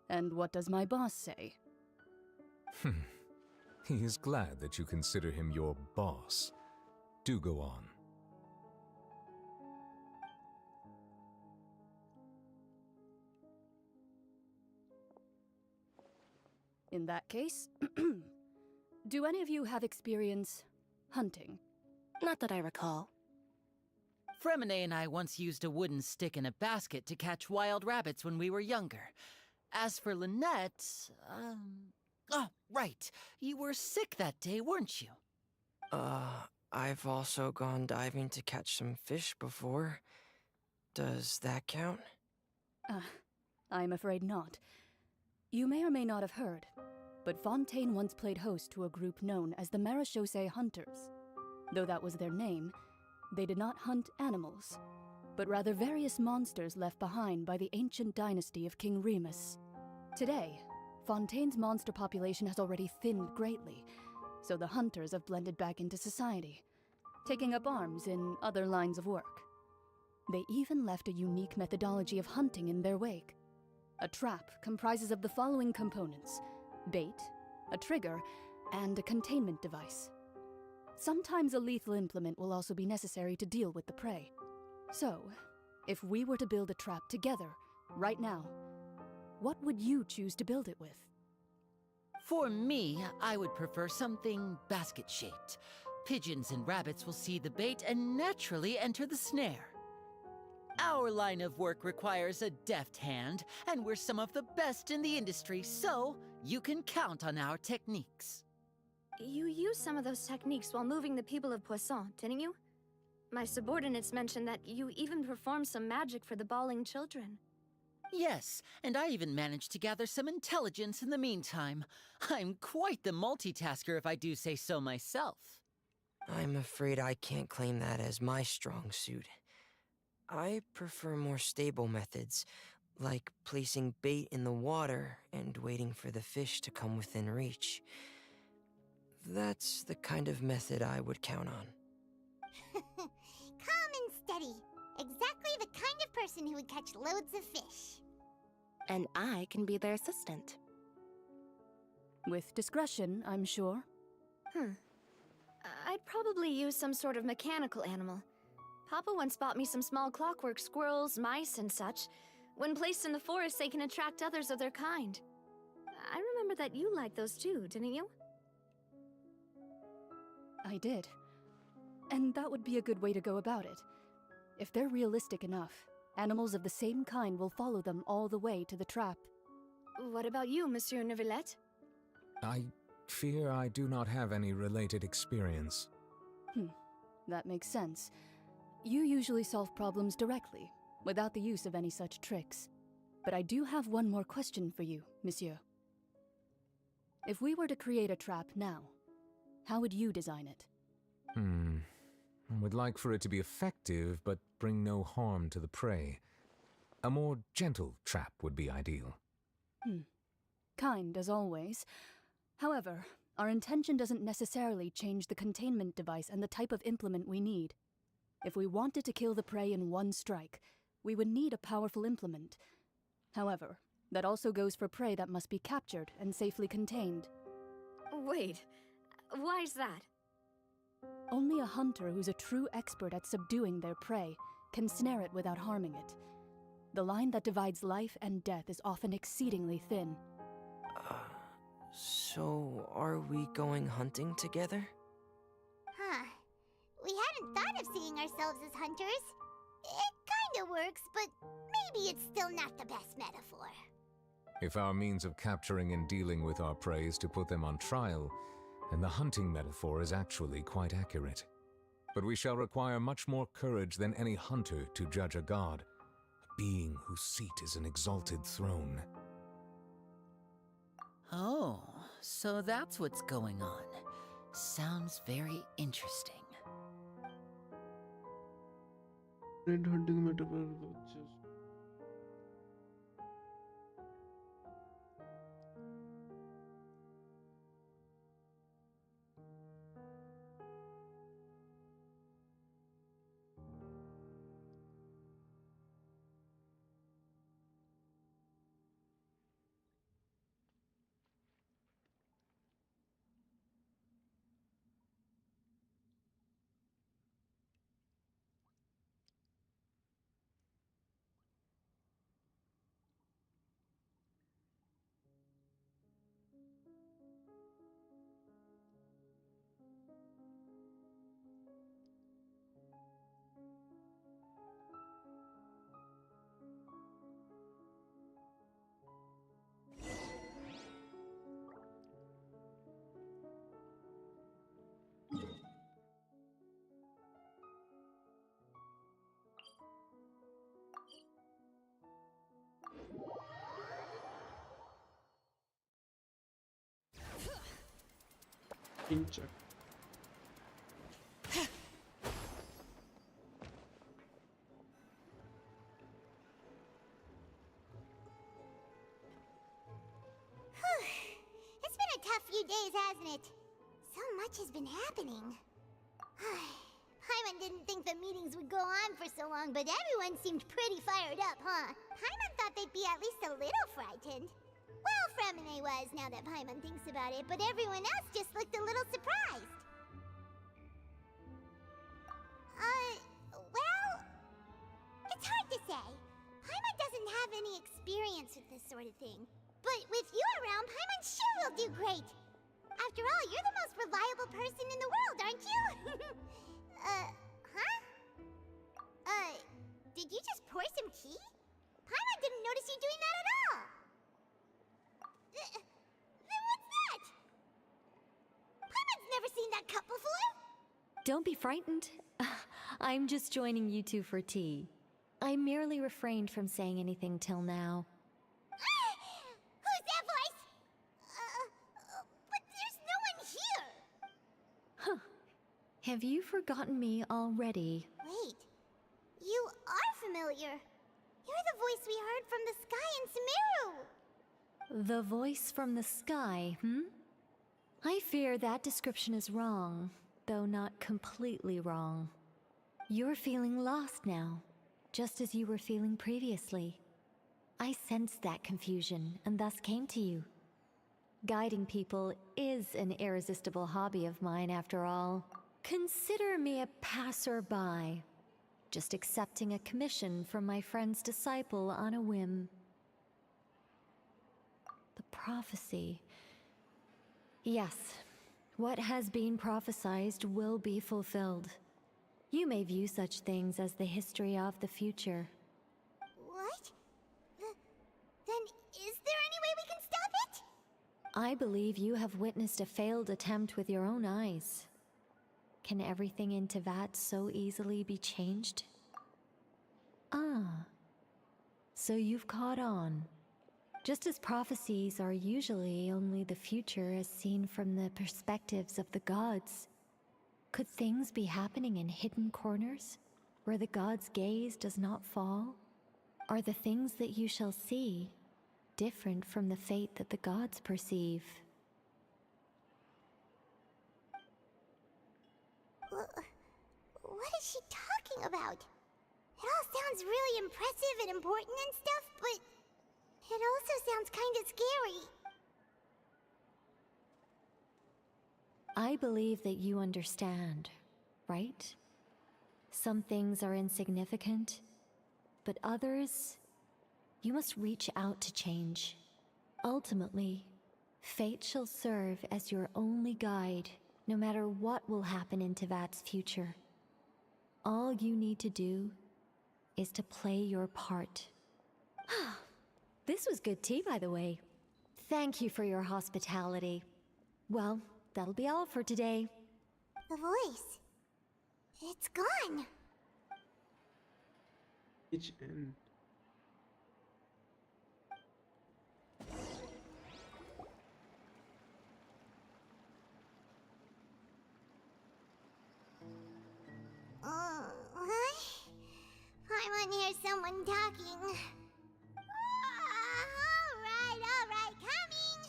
And what does my boss say? He is glad that you consider him your boss. Do go on. In that case, do any of you have experience hunting? Not that I recall. Fremine and I once used a wooden stick in a basket to catch wild rabbits when we were younger. As for Lynette, oh, right. You were sick that day, weren't you? I've also gone diving to catch some fish before. Does that count? I'm afraid not. You may or may not have heard, but Fontaine once played host to a group known as the Marechaussee Hunters. Though that was their name, they did not hunt animals, but rather various monsters left behind by the ancient dynasty of King Remus. Today, Fontaine's monster population has already thinned greatly, so the hunters have blended back into society, taking up arms in other lines of work. They even left a unique methodology of hunting in their wake. A trap comprises of the following components: bait, a trigger, and a containment device. Sometimes a lethal implement will also be necessary to deal with the prey. So, if we were to build a trap together, right now, what would you choose to build it with? For me, I would prefer something basket-shaped. Pigeons and rabbits will see the bait and naturally enter the snare. Our line of work requires a deft hand, and we're some of the best in the industry, so you can count on our techniques. You used some of those techniques while moving the people of Poisson, didn't you? My subordinates mentioned that you even performed some magic for the bawling children. Yes, and I even managed to gather some intelligence in the meantime. I'm quite the multitasker if I do say so myself. I'm afraid I can't claim that as my strong suit. I prefer more stable methods, like placing bait in the water and waiting for the fish to come within reach. That's the kind of method I would count on. Calm and steady. Exactly the kind of person who would catch loads of fish. And I can be their assistant. With discretion, I'm sure. I'd probably use some sort of mechanical animal. Papa once bought me some small clockwork squirrels, mice, and such. When placed in the forest, they can attract others of their kind. I remember that you liked those too, didn't you? I did. And that would be a good way to go about it. If they're realistic enough, animals of the same kind will follow them all the way to the trap. What about you, Monsieur Neuvillette? I fear I do not have any related experience. That makes sense. You usually solve problems directly, without the use of any such tricks. But I do have one more question for you, Monsieur. If we were to create a trap now, how would you design it? I would like for it to be effective, but bring no harm to the prey. A more gentle trap would be ideal. Kind, as always. However, our intention doesn't necessarily change the containment device and the type of implement we need. If we wanted to kill the prey in one strike, we would need a powerful implement. However, that also goes for prey that must be captured and safely contained. Wait, why's that? Only a hunter who's a true expert at subduing their prey can snare it without harming it. The line that divides life and death is often exceedingly thin. So are we going hunting together? We hadn't thought of seeing ourselves as hunters. It kinda works, but maybe it's still not the best metaphor. If our means of capturing and dealing with our prey is to put them on trial, then the hunting metaphor is actually quite accurate. But we shall require much more courage than any hunter to judge a god, a being whose seat is an exalted throne. Oh, so that's what's going on. Sounds very interesting. Red hunting metaphor. Pincher. It's been a tough few days, hasn't it? So much has been happening. Paimon didn't think the meetings would go on for so long, but everyone seemed pretty fired up, huh? Paimon thought they'd be at least a little frightened. Well, Fremine was, now that Paimon thinks about it, but everyone else just looked a little surprised. Well, it's hard to say. Paimon doesn't have any experience with this sort of thing. But with you around, Paimon sure will do great. After all, you're the most reliable person in the world, aren't you? Huh? Did you just pour some tea? Paimon didn't notice you doing that at all. Then what's that? Paimon's never seen that cup before. Don't be frightened. I'm just joining you two for tea. I merely refrained from saying anything till now. Who's that voice? But there's no one here. Huh. Have you forgotten me already? Wait. You are familiar. You're the voice we heard from the sky in Sumeru. The voice from the sky, I fear that description is wrong, though not completely wrong. You're feeling lost now, just as you were feeling previously. I sensed that confusion, and thus came to you. Guiding people is an irresistible hobby of mine, after all. Consider me a passerby, just accepting a commission from my friend's disciple on a whim. The prophecy. Yes, what has been prophesized will be fulfilled. You may view such things as the history of the future. What? Then is there any way we can stop it? I believe you have witnessed a failed attempt with your own eyes. Can everything in Teyvat so easily be changed? Ah, so you've caught on. Just as prophecies are usually only the future as seen from the perspectives of the gods, could things be happening in hidden corners, where the gods' gaze does not fall? Are the things that you shall see different from the fate that the gods perceive? What is she talking about? It all sounds really impressive and important and stuff, but it also sounds kind of scary. I believe that you understand, right? Some things are insignificant, but others, you must reach out to change. Ultimately, fate shall serve as your only guide, no matter what will happen in Teyvat's future. All you need to do is to play your part. This was good tea, by the way. Thank you for your hospitality. Well, that'll be all for today. The voice. It's gone. Which end? Huh? Paimon hears someone talking. Alright, coming!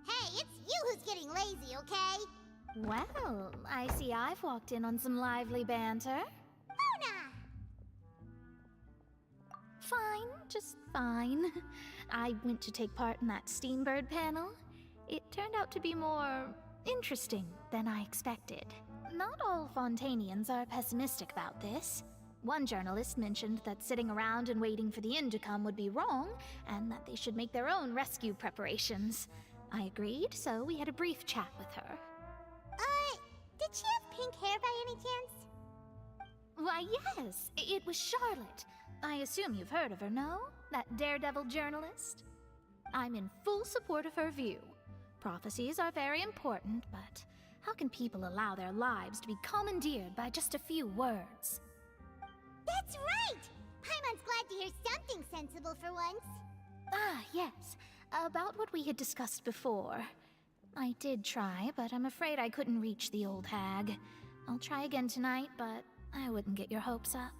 Hey, it's you who's getting lazy, okay? Well, I see I've walked in on some lively banter. Mona! Fine, just fine. I went to take part in that Steambird panel. It turned out to be more interesting than I expected. Not all Fontanians are pessimistic about this. One journalist mentioned that sitting around and waiting for the end to come would be wrong, and that they should make their own rescue preparations. I agreed, so we had a brief chat with her. Did she have pink hair by any chance? Why, yes, it was Charlotte. I assume you've heard of her, no? That daredevil journalist? I'm in full support of her view. Prophecies are very important, but how can people allow their lives to be commandeered by just a few words? That's right! Paimon's glad to hear something sensible for once. Ah, yes. About what we had discussed before. I did try, but I'm afraid I couldn't reach the old hag. I'll try again tonight, but I wouldn't get your hopes up.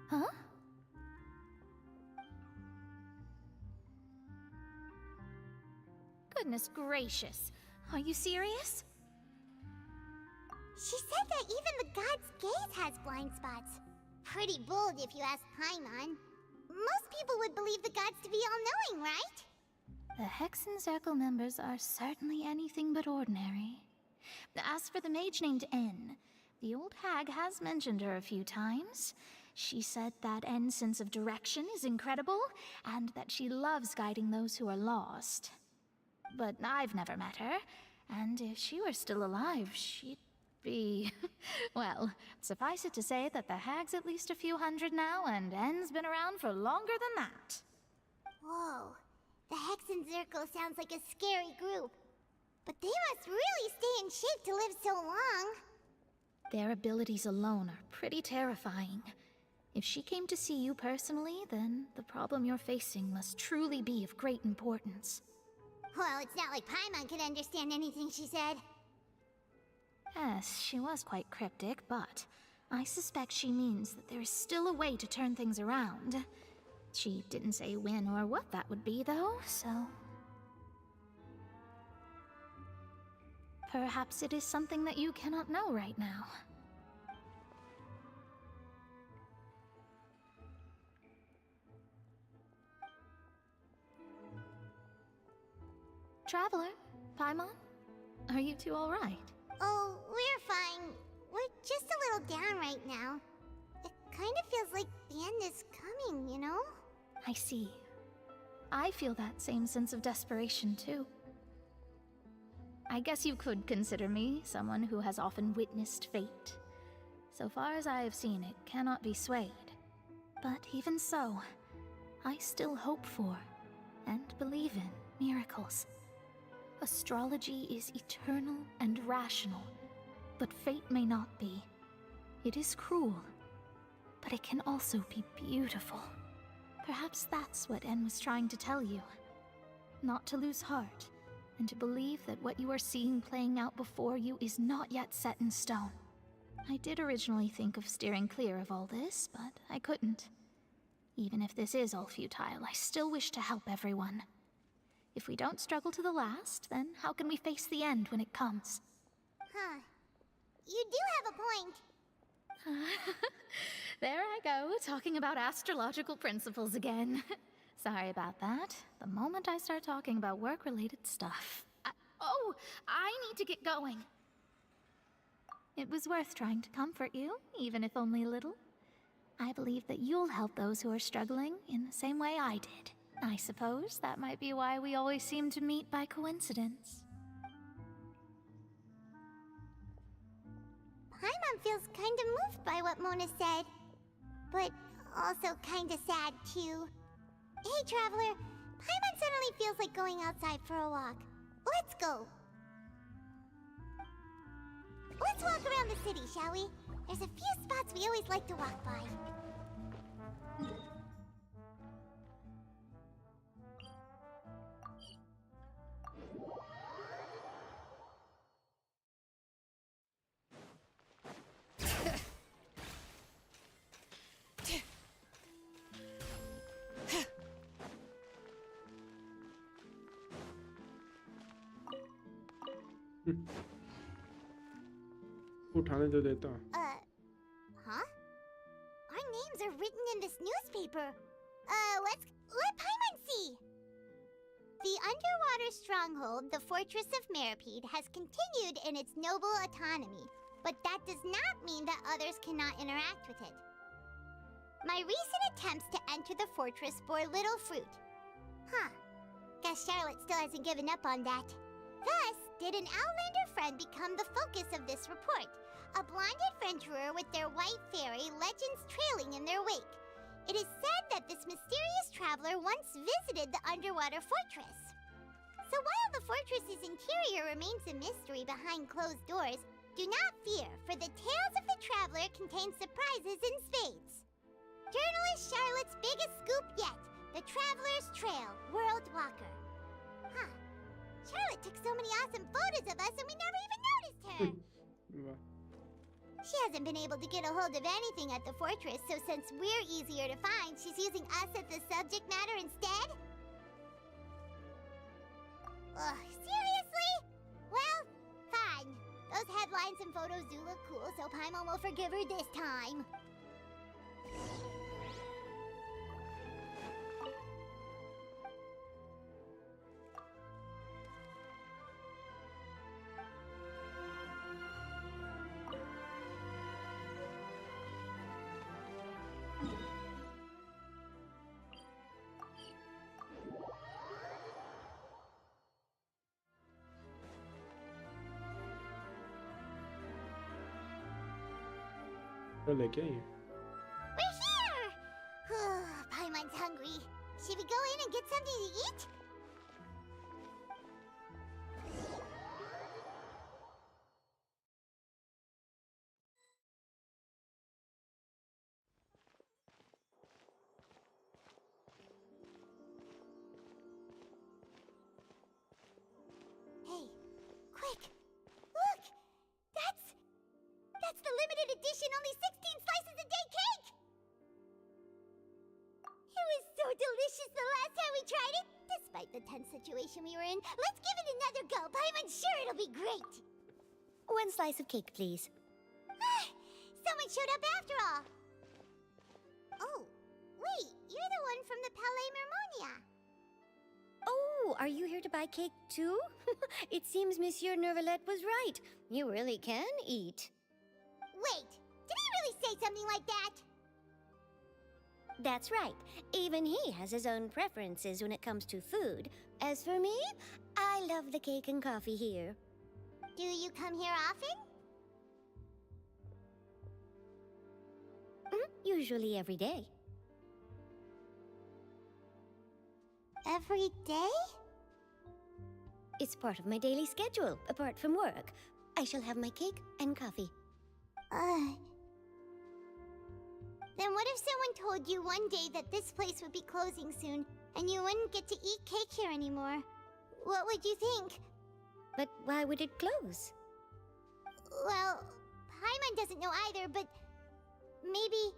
Huh? Goodness gracious. Are you serious? She said that even the god's gaze has blind spots. Pretty bold if you ask Paimon. Most people would believe the gods to be all-knowing, right? The Hexen Circle members are certainly anything but ordinary. As for the mage named N, the old hag has mentioned her a few times. She said that N's sense of direction is incredible, and that she loves guiding those who are lost. but I've never met her. And if she were still alive, she'd be... well, suffice it to say that the hag's at least a few hundred now, and N's been around for longer than that. Whoa. The Hexen Circle sounds like a scary group. But they must really stay in shape to live so long. Their abilities alone are pretty terrifying. If she came to see you personally, then the problem you're facing must truly be of great importance. Well, it's not like Paimon could understand anything she said. Yes, she was quite cryptic, but I suspect she means that there is still a way to turn things around. She didn't say when or what that would be, though, so... perhaps it is something that you cannot know right now. Traveler, Paimon, are you two all right? Oh, we're fine. We're just a little down right now. It kind of feels like the end is coming, you know? I see. I feel that same sense of desperation, too. I guess you could consider me someone who has often witnessed fate. So far as I have seen, it cannot be swayed. But even so, I still hope for, and believe in, miracles. Astrology is eternal and rational, but fate may not be. It is cruel, but it can also be beautiful. Perhaps that's what En was trying to tell you. Not to lose heart, and to believe that what you are seeing playing out before you is not yet set in stone. I did originally think of steering clear of all this, but I couldn't. Even if this is all futile, I still wish to help everyone. If we don't struggle to the last, then how can we face the end when it comes? Huh. You do have a point. There I go, talking about astrological principles again. Sorry about that. The moment I start talking about work-related stuff... I need to get going. It was worth trying to comfort you, even if only a little. I believe that you'll help those who are struggling in the same way I did. I suppose that might be why we always seem to meet by coincidence. Paimon feels kind of moved by what Mona said. But also kind of sad, too. Hey, Traveler. Paimon suddenly feels like going outside for a walk. Let's go. Let's walk around the city, shall we? There's a few spots we always like to walk by. उठाने तो देता. Huh? Our names are written in this newspaper. Let Paimon see. The underwater stronghold, the Fortress of Meripede, has continued in its noble autonomy, but that does not mean that others cannot interact with it. My recent attempts to enter the fortress bore little fruit. Huh. Guess Charlotte still hasn't given up on that. Thus, did an Outlander friend become the focus of this report? A blonde adventurer with their white fairy, legends trailing in their wake. It is said that this mysterious traveler once visited the underwater fortress. So while the fortress's interior remains a mystery behind closed doors, do not fear, for the tales of the traveler contain surprises in spades. Journalist Charlotte's biggest scoop yet, the Traveler's Trail, World Walker. Huh. Charlotte took so many awesome photos of us and we never even noticed her! She hasn't been able to get a hold of anything at the fortress, so since we're easier to find, she's using us as the subject matter instead? Ugh, seriously? Well, fine. Those headlines and photos do look cool, so Paimon will forgive her this time. कल है क्या ये? We're here! Paimon's hungry. Should we go in and get something to eat? Hey, quick! Look! That's the limited edition, only 16 slices a day cake! It was so delicious the last time we tried it, despite the tense situation we were in. Let's give it another go. I'm sure it'll be great. 1 slice of cake, please. Someone showed up after all. Oh, wait, you're the one from the Palais Mermonia. Oh, are you here to buy cake too? It seems Monsieur Nervalette was right. You really can eat. Wait, did he really say something like that? That's right. Even he has his own preferences when it comes to food. As for me, I love the cake and coffee here. Do you come here often? Usually every day. Every day? It's part of my daily schedule, apart from work. I shall have my cake and coffee. Then what if someone told you one day that this place would be closing soon, and you wouldn't get to eat cake here anymore? What would you think? But why would it close? Well, Paimon doesn't know either, but maybe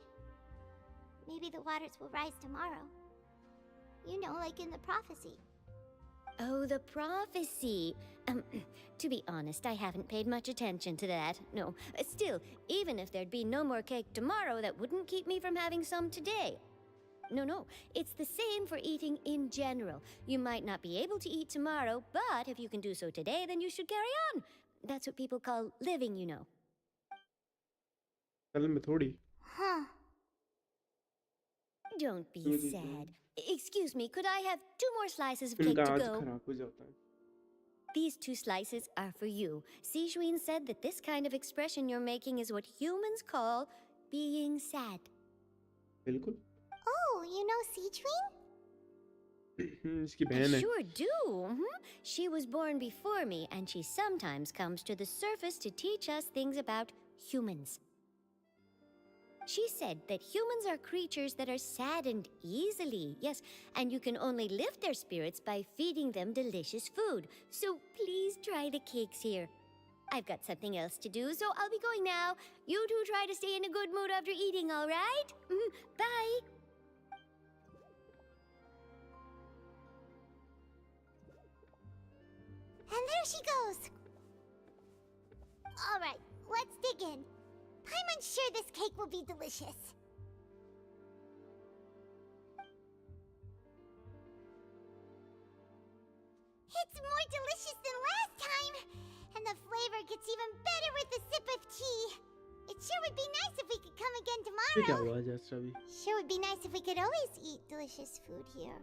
the waters will rise tomorrow. You know, like in the prophecy. Oh, the prophecy. To be honest, I haven't paid much attention to that. No, still, even if there'd be no more cake tomorrow, that wouldn't keep me from having some today. No, it's the same for eating in general. You might not be able to eat tomorrow, but if you can do so today, then you should carry on. That's what people call living, you know. कल में थोड़ी. Huh. Don't be sad. Excuse me, could I have 2 more slices of cake इनका to आज go? खराब हो जाता है. These 2 slices are for you. Sijouin said that this kind of expression you're making is what humans call being sad. बिल्कुल. Oh, you know Sijouin? इसकी बहन I है. sure do. She was born before me, and she sometimes comes to the surface to teach us things about humans. She said that humans are creatures that are saddened easily, yes, and you can only lift their spirits by feeding them delicious food. So please try the cakes here. I've got something else to do, so I'll be going now. You two try to stay in a good mood after eating, all right? Bye. And there she goes. All right, let's dig in. I'm sure this cake will be delicious. It's more delicious than last time, and the flavor gets even better with a sip of tea. It sure would be nice if we could come again ये क्या tomorrow. हुआ just अभी? Sure would be nice if we could always eat delicious food here.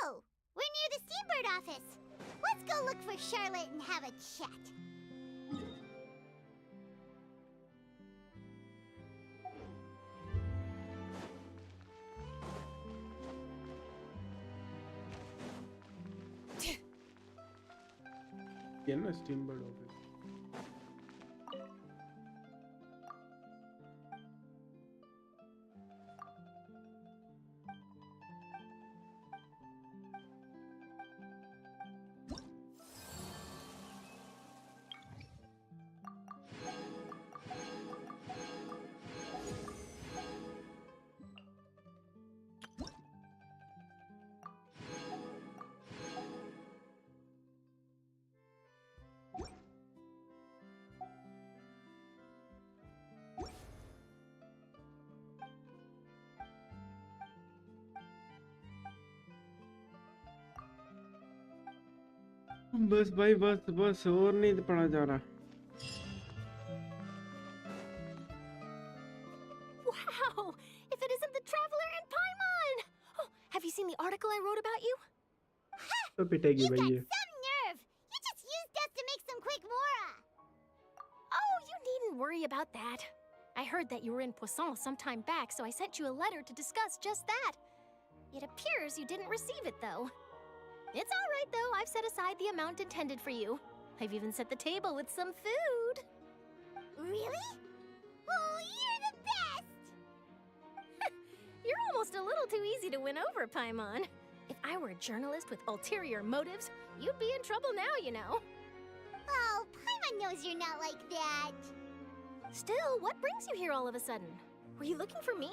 Oh, we're near the Steambird office. Let's go look for Charlotte and have a chat. ये ना स्टीमबर्ड office. बस भाई बस और नहीं पढ़ा जा रहा. seen the article I wrote about you? तो पिटेगी You've भाई got ये. some nerve! You just used us to make some quick mora! Oh, you needn't worry about that. I heard that you were in Poisson some time back, so I sent you a letter to discuss just that. It appears you didn't receive it, though. It's all right, though. I've set aside the amount intended for you. I've even set the table with some food. Really? Oh, you're the best! You're almost a little too easy to win over, Paimon. If I were a journalist with ulterior motives, you'd be in trouble now, you know. Oh, Paimon knows you're not like that. Still, what brings you here all of a sudden? Were you looking for me?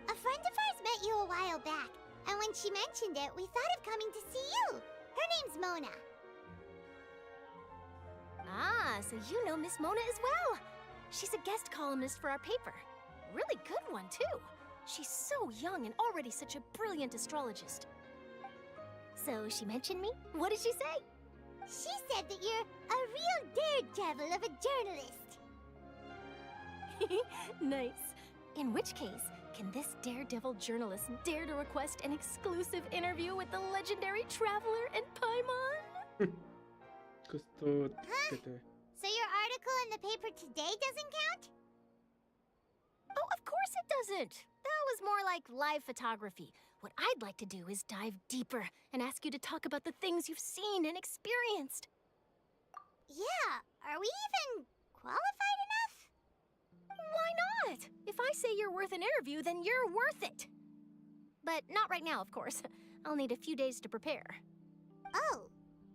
A friend of ours met you a while back, and when she mentioned it, we thought of coming to see you. Her name's Mona. Ah, so you know Miss Mona as well. She's a guest columnist for our paper. Really good one, too. She's so young and already such a brilliant astrologist. So she mentioned me? What did she say? She said that you're a real daredevil of a journalist. Nice. In which case, can this daredevil journalist dare to request an exclusive interview with the legendary traveler and Paimon? कुछ तो कहते हैं. So your article in the paper today doesn't count? Oh, of course it doesn't. That was more like live photography. What I'd like to do is dive deeper and ask you to talk about the things you've seen and experienced. Yeah, are we even qualified enough? Why not? If I say you're worth an interview, then you're worth it. But not right now, of course. I'll need a few days to prepare. Oh,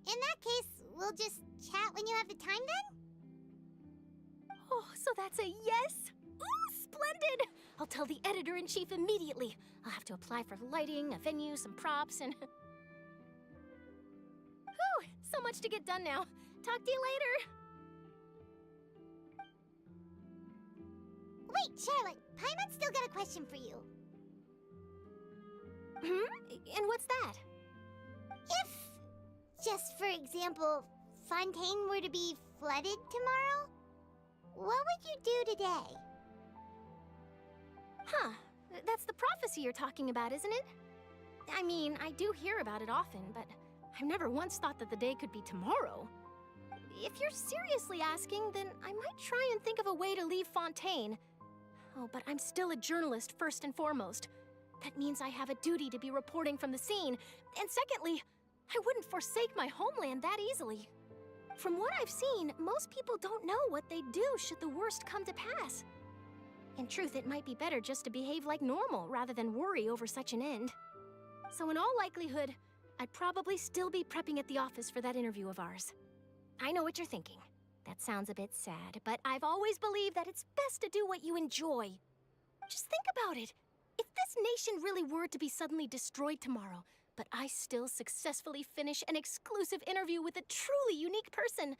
in that case, we'll just chat when you have the time then? Oh, so that's a yes? Ooh, splendid! I'll tell the editor-in-chief immediately. I'll have to apply for lighting, a venue, some props, and... Whew, so much to get done now. Talk to you later. Wait, Charlotte, Paimon's still got a question for you. And what's that? If, just for example, Fontaine were to be flooded tomorrow, what would you do today? Huh, that's the prophecy you're talking about, isn't it? I mean, I do hear about it often, but I've never once thought that the day could be tomorrow. If you're seriously asking, then I might try and think of a way to leave Fontaine. Oh, but I'm still a journalist first and foremost. That means I have a duty to be reporting from the scene. And secondly, I wouldn't forsake my homeland that easily. From what I've seen, most people don't know what they'd do should the worst come to pass. In truth, it might be better just to behave like normal rather than worry over such an end. So in all likelihood, I'd probably still be prepping at the office for that interview of ours. I know what you're thinking. That sounds a bit sad, but I've always believed that it's best to do what you enjoy. Just think about it. If this nation really were to be suddenly destroyed tomorrow, but I still successfully finish an exclusive interview with a truly unique person,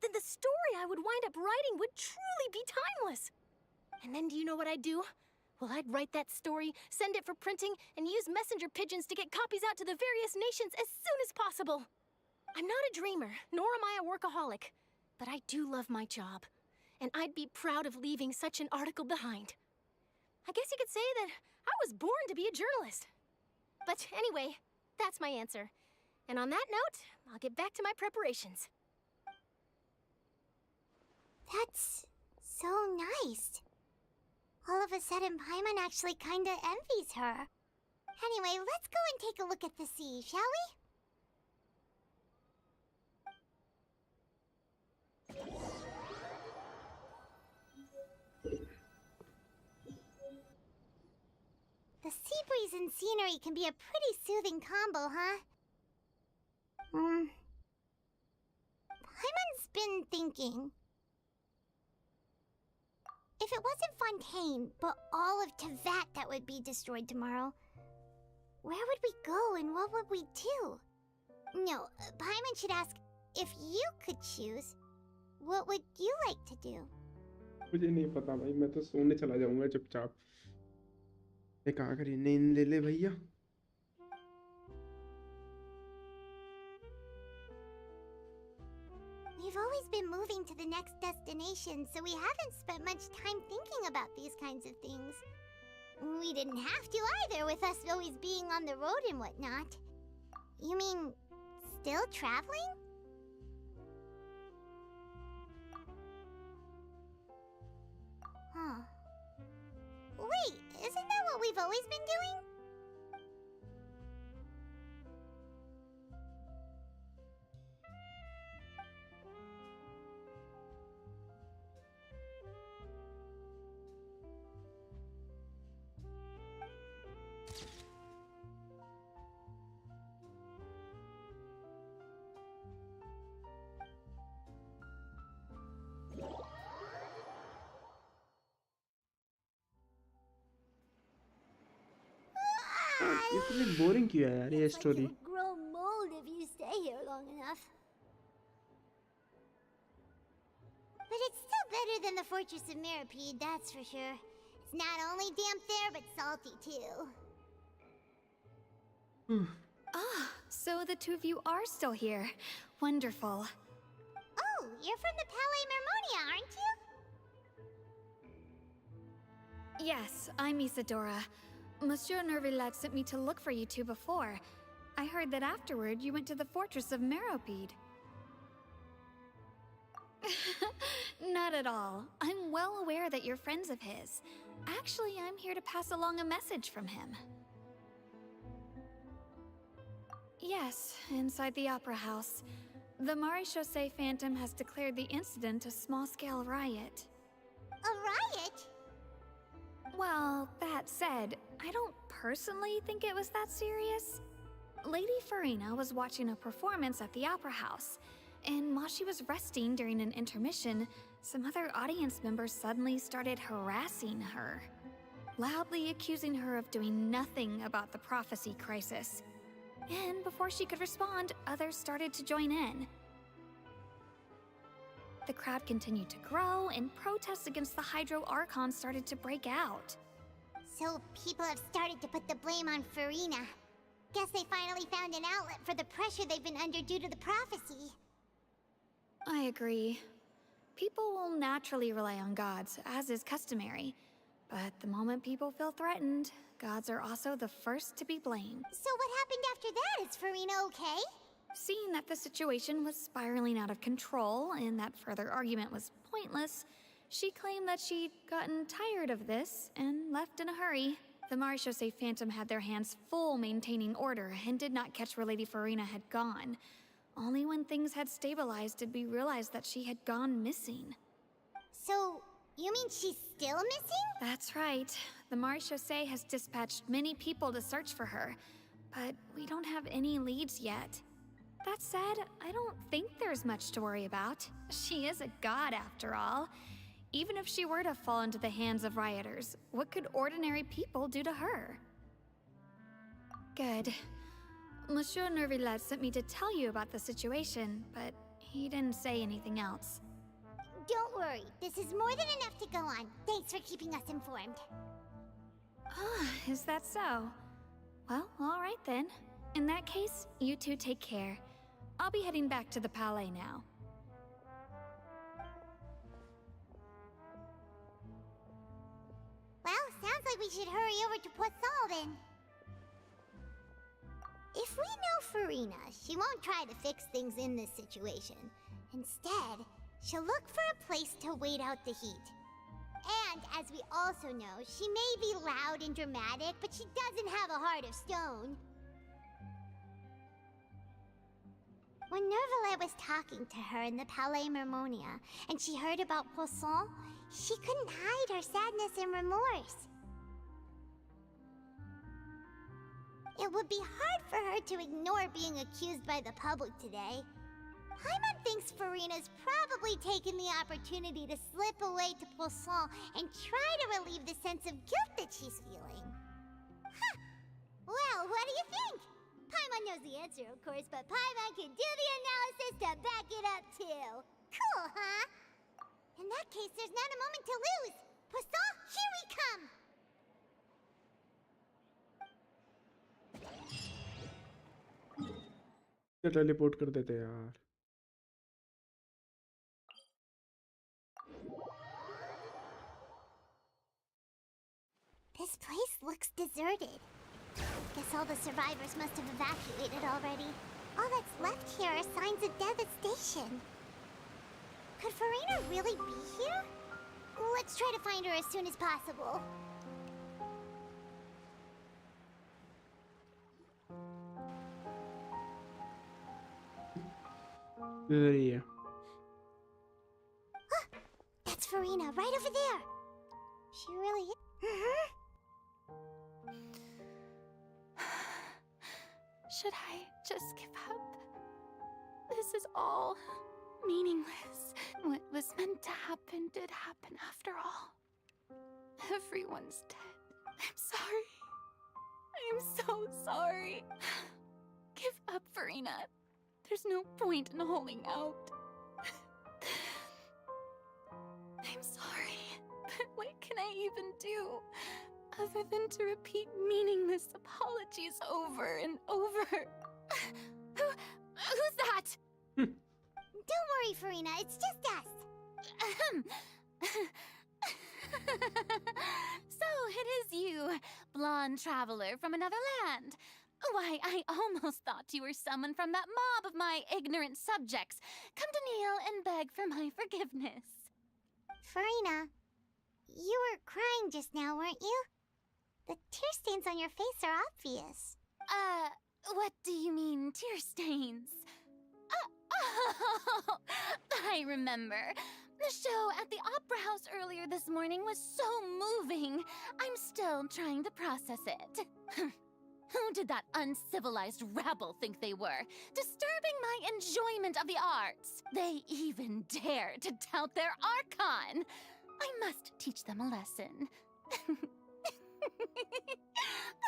then the story I would wind up writing would truly be timeless. And then do you know what I'd do? Well, I'd write that story, send it for printing, and use messenger pigeons to get copies out to the various nations as soon as possible. I'm not a dreamer, nor am I a workaholic, but I do love my job, and I'd be proud of leaving such an article behind. I guess you could say that I was born to be a journalist. But anyway, that's my answer. And on that note, I'll get back to my preparations. That's so nice. All of a sudden, Paimon actually kinda envies her. Anyway, let's go and take a look at the sea, shall we? The sea breeze and scenery can be a pretty soothing combo, huh? Paimon's been thinking. If it wasn't Fontaine, but all of Tevat that would be destroyed tomorrow, where would we go and what would we do? No, Paimon should ask, if you could choose, what would you like to do? मुझे नहीं पता भाई, मैं तो सोने चला जाऊंगा चुपचाप. ये कहाँ करी नींद ले ले भैया. We've always been moving to the next destination, so we haven't spent much time thinking about these kinds of things. We didn't have to either, with us always being on the road and whatnot. You mean, still traveling? Huh. Wait, isn't that what we've always been doing? इतनी boring क्यों है यार ये story? You'll grow mold if you stay here long enough. But it's still better than the Fortress of Mirapede, that's for sure. It's not only damp there, but salty too. So the two of you are still here. Wonderful. Oh, you're from the Palais Mermonia, aren't you? Yes, I'm Isadora. Monsieur Nervillet sent me to look for you two before. I heard that afterward you went to the Fortress of Meropide. Not at all. I'm well aware that you're friends of his. Actually, I'm here to pass along a message from him. Yes, inside the Opera House. The Maréchaussée Phantom has declared the incident a small-scale riot. A riot? Well, that said, I don't personally think it was that serious. Lady Farina was watching a performance at the Opera House, and while she was resting during an intermission, some other audience members suddenly started harassing her, loudly accusing her of doing nothing about the prophecy crisis. And before she could respond, others started to join in. The crowd continued to grow, and protests against the Hydro Archon started to break out. So people have started to put the blame on Farina. Guess they finally found an outlet for the pressure they've been under due to the prophecy. I agree. People will naturally rely on gods, as is customary. But the moment people feel threatened, gods are also the first to be blamed. So what happened after that? Is Farina okay? Seeing that the situation was spiraling out of control and that further argument was pointless, she claimed that she'd gotten tired of this and left in a hurry. The Maréchaussée Phantom had their hands full maintaining order and did not catch where Lady Farina had gone. Only when things had stabilized did we realize that she had gone missing. So, you mean she's still missing? That's right. The Maréchaussée has dispatched many people to search for her, but we don't have any leads yet. That said, I don't think there's much to worry about. She is a god after all. Even if she were to fall into the hands of rioters, what could ordinary people do to her? Good. Monsieur Nervillet sent me to tell you about the situation, but he didn't say anything else. Don't worry, this is more than enough to go on. Thanks for keeping us informed. Ah, is that so? Well, all right then. In that case, you two take care. I'll be heading back to the Palais now. Well, sounds like we should hurry over to Poisson then. If we know Farina, she won't try to fix things in this situation. Instead, she'll look for a place to wait out the heat. And as we also know, she may be loud and dramatic, but she doesn't have a heart of stone. When Nervillet was talking to her in the Palais Mermonia, and she heard about Poisson, she couldn't hide her sadness and remorse. It would be hard for her to ignore being accused by the public today. Paimon thinks Farina's probably taken the opportunity to slip away to Poisson and try to relieve the sense of guilt that she's feeling. Huh! Well, what do you think? Paimon knows the answer, of course, but Paimon can do the analysis to back it up, too. Cool, huh? In that case, there's not a moment to lose. Poisson, here we come! Teleport कर देते यार. This place looks deserted. Guess all the survivors must have evacuated already. All that's left here are signs of devastation. Could Farina really be here? Let's try to find her as soon as possible. Yeah. That's Farina, right over there. She really is. Should I just give up? This is all meaningless. What was meant to happen did happen after all. Everyone's dead. I'm sorry. I'm so sorry. Give up, Farina. There's no point in holding out. I'm sorry, but what can I even do other than to repeat meaningless apologies over and over? Who's that? Don't worry, Farina. It's just us. So it is you, blonde traveler from another land. Why, I almost thought you were someone from that mob of my ignorant subjects, come to kneel and beg for my forgiveness. Farina, you were crying just now, weren't you? The tear stains on your face are obvious. What do you mean, tear stains? Oh, I remember. The show at the Opera House earlier this morning was so moving. I'm still trying to process it. Who did that uncivilized rabble think they were, disturbing my enjoyment of the arts? They even dare to tout their archon. I must teach them a lesson.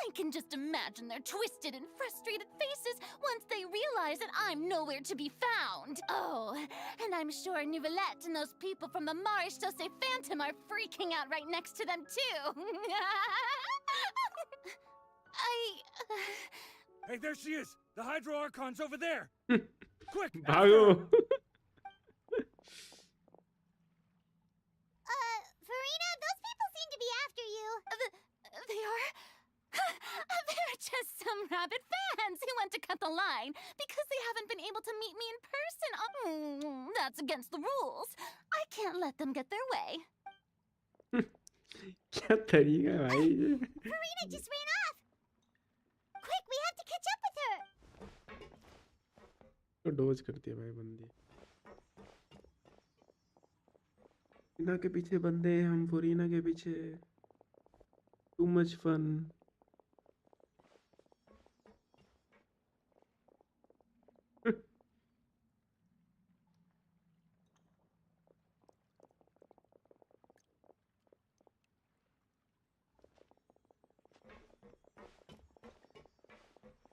I can just imagine their twisted and frustrated faces once they realize that I'm nowhere to be found. Oh, and I'm sure Nouvellette and those people from the Maréchaussée Phantom are freaking out right next to them, too. Hey, there she is! The Hydro Archon's over there! Quick! Bhago! Farina, those people seem to be after you. They are? They're just some rabid fans who want to cut the line because they haven't been able to meet me in person. That's against the rules. I can't let them get their way. क्या तरीका है भाई ये? Farina just ran off. Quick, we have to catch up with her. तो dose करती है भाई बंदी. फरीना के पीछे बंदे, हम फरीना के पीछे. Too much fun.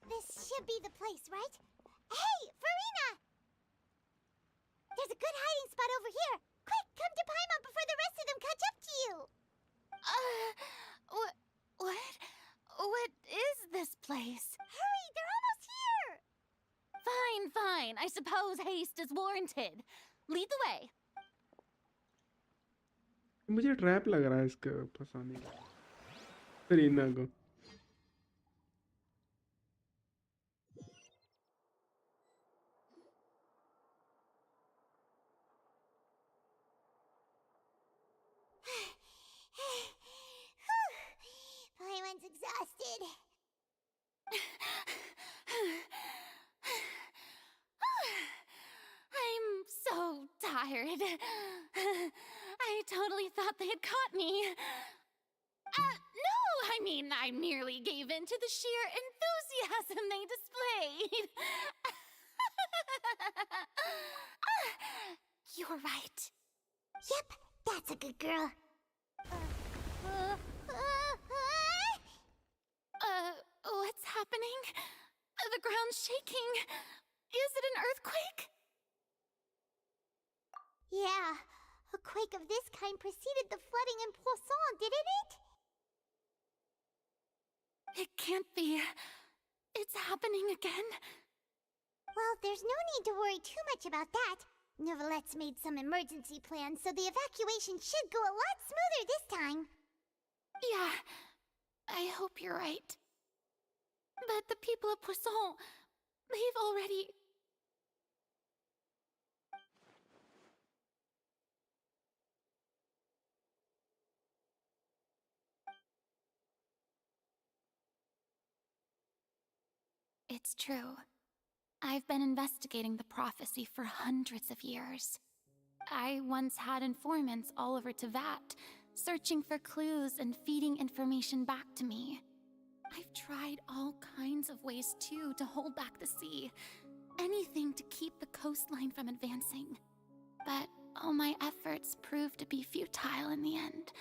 This should be the place, right? Hey, Farina! There's a good hiding spot over here. Quick, come to Paimon before the rest of them catch up to you. What is this place? Hurry, they're almost here. Fine. I suppose haste is warranted. Lead the way. मुझे trap लग रहा है इसका फंसाने का. फरीना को. Paimon's exhausted. I'm so tired. I totally thought they had caught me. No, I mean, I merely gave in to the sheer enthusiasm they displayed. You're right. Yep, that's a good girl. What's happening? The ground's shaking. Is it an earthquake? Yeah, a quake of this kind preceded the flooding in Poisson, didn't it? It can't be. It's happening again. Well, there's no need to worry too much about that. Nouvellette's made some emergency plans, so the evacuation should go a lot smoother this time. Yeah. I hope you're right. But the people of Poisson, they've already... It's true. I've been investigating the prophecy for hundreds of years. I once had informants all over Tevat, searching for clues and feeding information back to me. I've tried all kinds of ways, too, to hold back the sea. Anything to keep the coastline from advancing. But all my efforts proved to be futile in the end.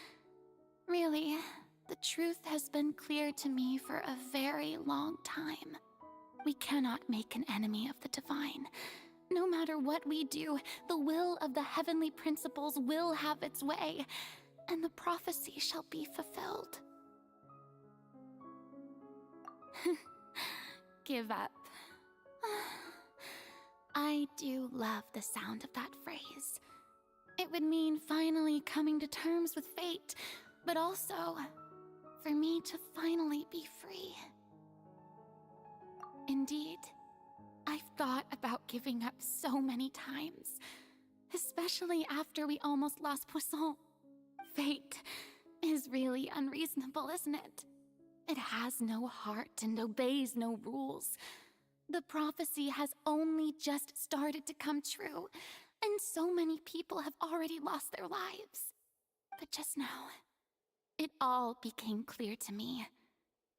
Really, the truth has been clear to me for a very long time. We cannot make an enemy of the divine. No matter what we do, the will of the heavenly principles will have its way, and the prophecy shall be fulfilled. Give up. I do love the sound of that phrase. It would mean finally coming to terms with fate, but also for me to finally be free. Indeed, I've thought about giving up so many times, especially after we almost lost Poisson. Fate is really unreasonable, isn't it? It has no heart and obeys no rules. The prophecy has only just started to come true, and so many people have already lost their lives. But just now, it all became clear to me.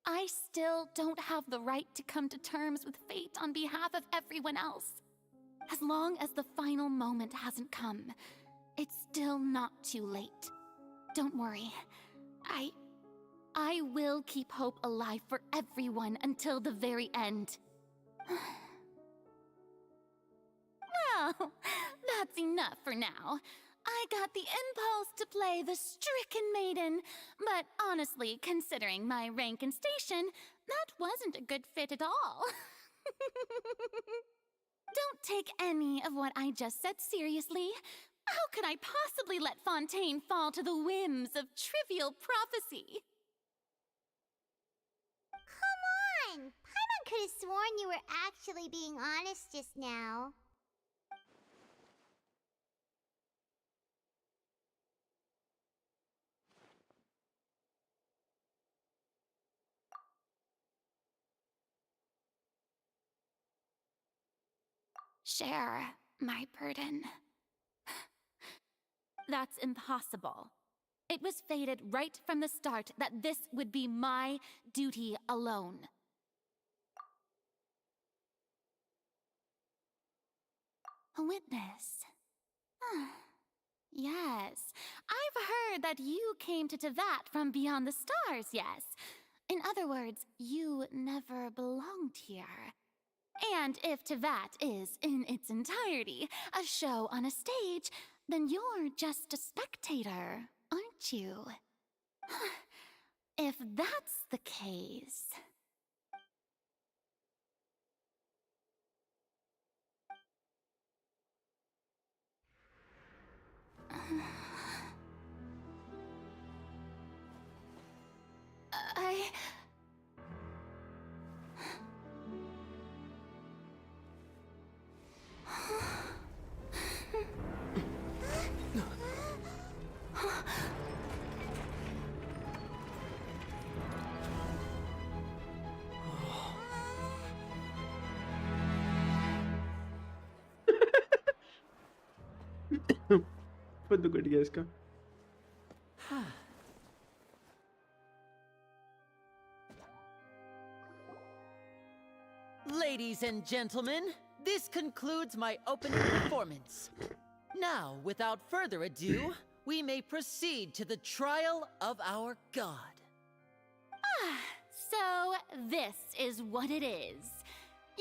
I still don't have the right to come to terms with fate on behalf of everyone else. As long as the final moment hasn't come, it's still not too late. Don't worry. I will keep hope alive for everyone until the very end. Well, that's enough for now. I got the impulse to play the stricken maiden, but honestly, considering my rank and station, that wasn't a good fit at all. Don't take any of what I just said seriously. How could I possibly let Fontaine fall to the whims of trivial prophecy? Come on! Paimon could have sworn you were actually being honest just now. Share my burden. That's impossible. It was fated right from the start that this would be my duty alone. A witness. Yes, I've heard that you came to Tevat from beyond the stars, yes. In other words, you never belonged here. And if Tevat is, in its entirety, a show on a stage, then you're just a spectator, aren't you? If that's the case... I... खुद तो cut गया इसका. Ladies and gentlemen, this concludes my opening performance. Now, without further ado, we may proceed to the trial of our god. So this is what it is.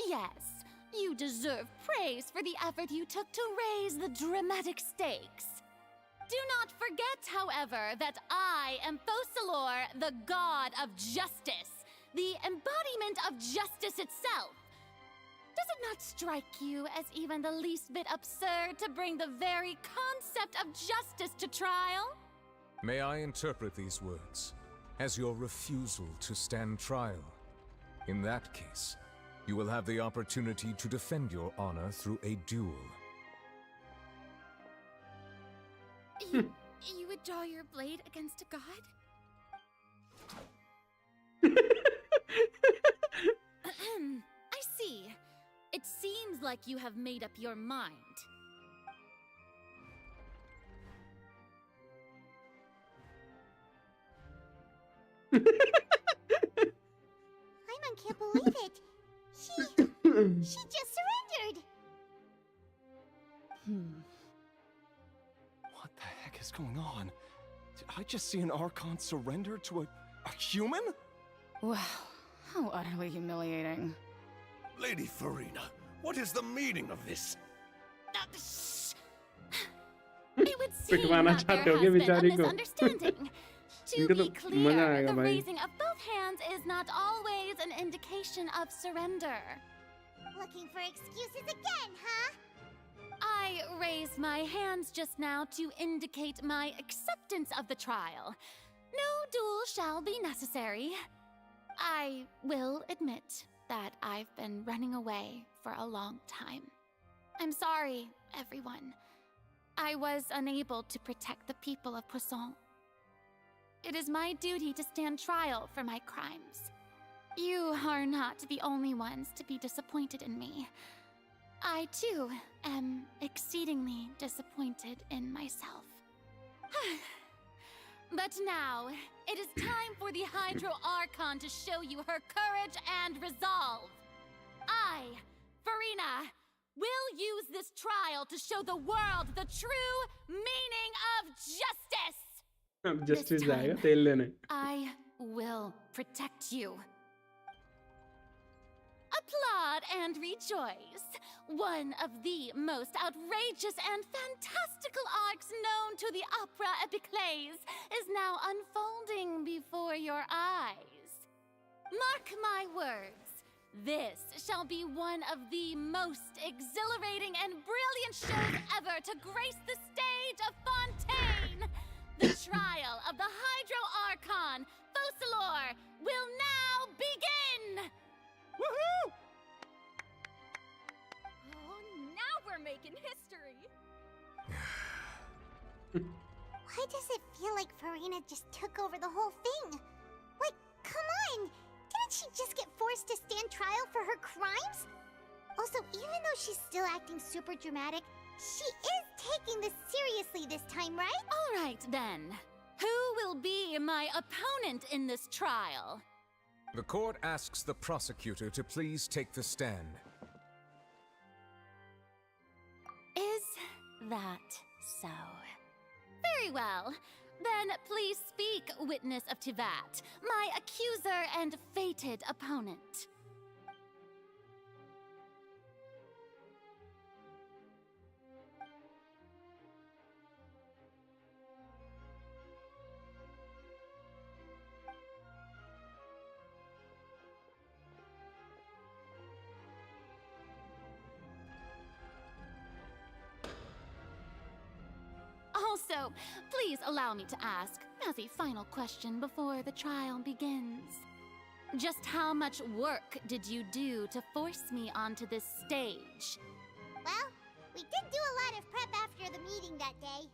Yes, you deserve praise for the effort you took to raise the dramatic stakes. Do not forget, however, that I am Focalor, the god of justice, the embodiment of justice itself. Does it not strike you as even the least bit absurd to bring the very concept of justice to trial? May I interpret these words? as your refusal to stand trial. In that case, you will have the opportunity to defend your honor through a duel. You would draw your blade against a god? I see. It seems like you have made up your mind. Paimon can't believe it. She just surrendered. What the heck is going on? Did I just see an Archon surrender to a human? Wow, how utterly humiliating. Lady Farina, what is the meaning of this? It would seem पिटवाना that there चाहते हो has क्या been a बेचारी को? misunderstanding. To इनको तो be मजा clear, आएगा the भाई. raising of both hands is not always an indication of surrender. Looking for excuses again, huh? I raised my hands just now to indicate my acceptance of the trial. No duel shall be necessary. I will admit that I've been running away for a long time. I'm sorry, everyone. I was unable to protect the people of Poisson. It is my duty to stand trial for my crimes. You are not the only ones to be disappointed in me. I, too, am exceedingly disappointed in myself. But now, it is time for the Hydro Archon to show you her courage and resolve. I, Farina, will use this trial to show the world the true meaning of justice! अब justice This जाएगा time, तेल लेने. I will protect you. Applaud and rejoice. One of the most outrageous and fantastical arcs known to the opera epiclese is now unfolding before your eyes. Mark my words, this shall be one of the most exhilarating and brilliant shows ever to grace the stage of Fontaine. The trial of the Hydro Archon, Focalor, will now begin! Woohoo! Oh, now we're making history. Why does it feel like Farina just took over the whole thing? Like, come on! Didn't she just get forced to stand trial for her crimes? Also, even though she's still acting super dramatic, she is taking this seriously this time, right? All right, then. Who will be my opponent in this trial? The court asks the prosecutor to please take the stand. Is that so? Very well. Then please speak, witness of Tivat, my accuser and fated opponent. Also, please allow me to ask, as a final question before the trial begins. Just how much work did you do to force me onto this stage? Well, we did do a lot of prep after the meeting that day.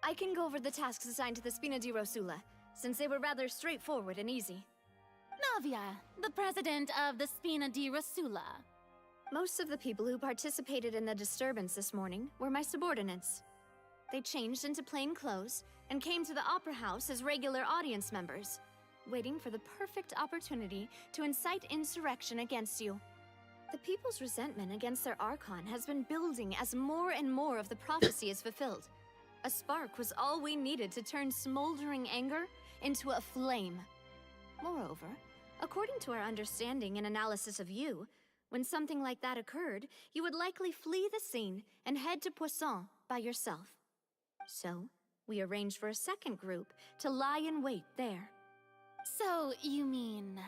I can go over the tasks assigned to the Spina di Rosula, since they were rather straightforward and easy. Navia, the president of the Spina di Rosula. Most of the people who participated in the disturbance this morning were my subordinates. They changed into plain clothes and came to the Opera House as regular audience members, waiting for the perfect opportunity to incite insurrection against you. The people's resentment against their Archon has been building as more and more of the prophecy is fulfilled. A spark was all we needed to turn smoldering anger into a flame. Moreover, according to our understanding and analysis of you, when something like that occurred, you would likely flee the scene and head to Poisson by yourself. So, we arranged for a second group to lie in wait there. So, you mean,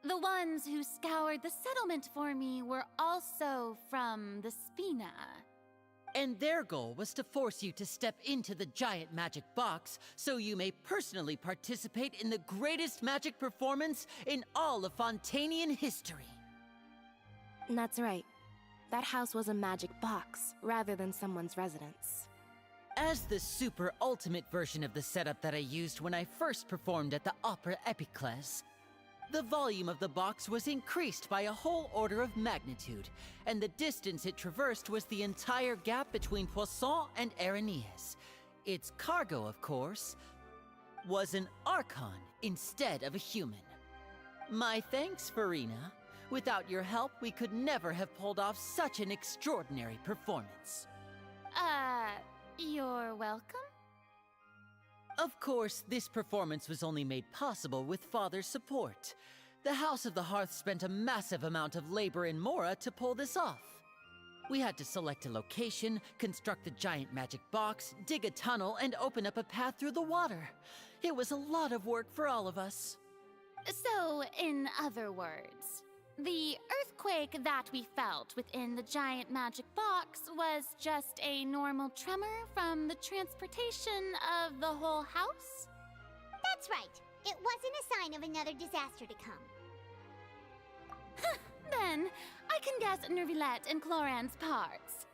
the ones who scoured the settlement for me were also from the Spina? And their goal was to force you to step into the giant magic box so you may personally participate in the greatest magic performance in all of Fontanian history. That's right. That house was a magic box, rather than someone's residence. As the super ultimate version of the setup that I used when I first performed at the Opera Epiclese, the volume of the box was increased by a whole order of magnitude, and the distance it traversed was the entire gap between Poisson and Araneas. Its cargo, of course, was an Archon instead of a human. My thanks, Farina. Without your help, we could never have pulled off such an extraordinary performance. You're welcome? Of course, this performance was only made possible with Father's support. The House of the Hearth spent a massive amount of labor in Mora to pull this off. We had to select a location, construct the giant magic box, dig a tunnel, and open up a path through the water. It was a lot of work for all of us. So, in other words, the earthquake that we felt within the giant magic box was just a normal tremor from the transportation of the whole house? That's right. It wasn't a sign of another disaster to come. Then, I can guess Nervilette and Cloran's parts.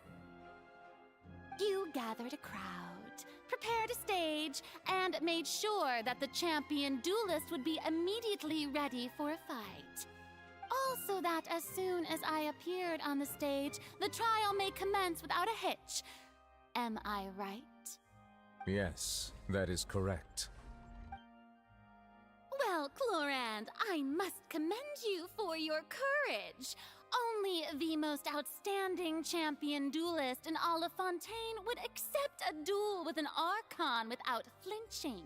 You gathered a crowd, prepared a stage, and made sure that the champion duelist would be immediately ready for a fight. Also that as soon as I appeared on the stage, the trial may commence without a hitch. Am I right? Yes, that is correct. Well, Clorand, I must commend you for your courage. Only the most outstanding champion duelist in all of Fontaine would accept a duel with an Archon without flinching.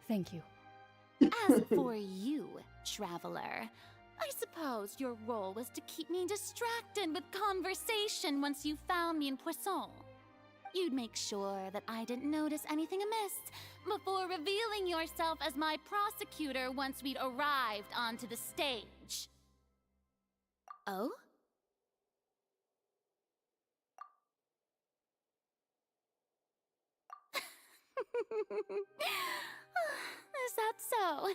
Thank you. As for you, Traveler, I suppose your role was to keep me distracted with conversation once you found me in Poisson. You'd make sure that I didn't notice anything amiss before revealing yourself as my prosecutor once we'd arrived onto the stage. Oh? Is that so?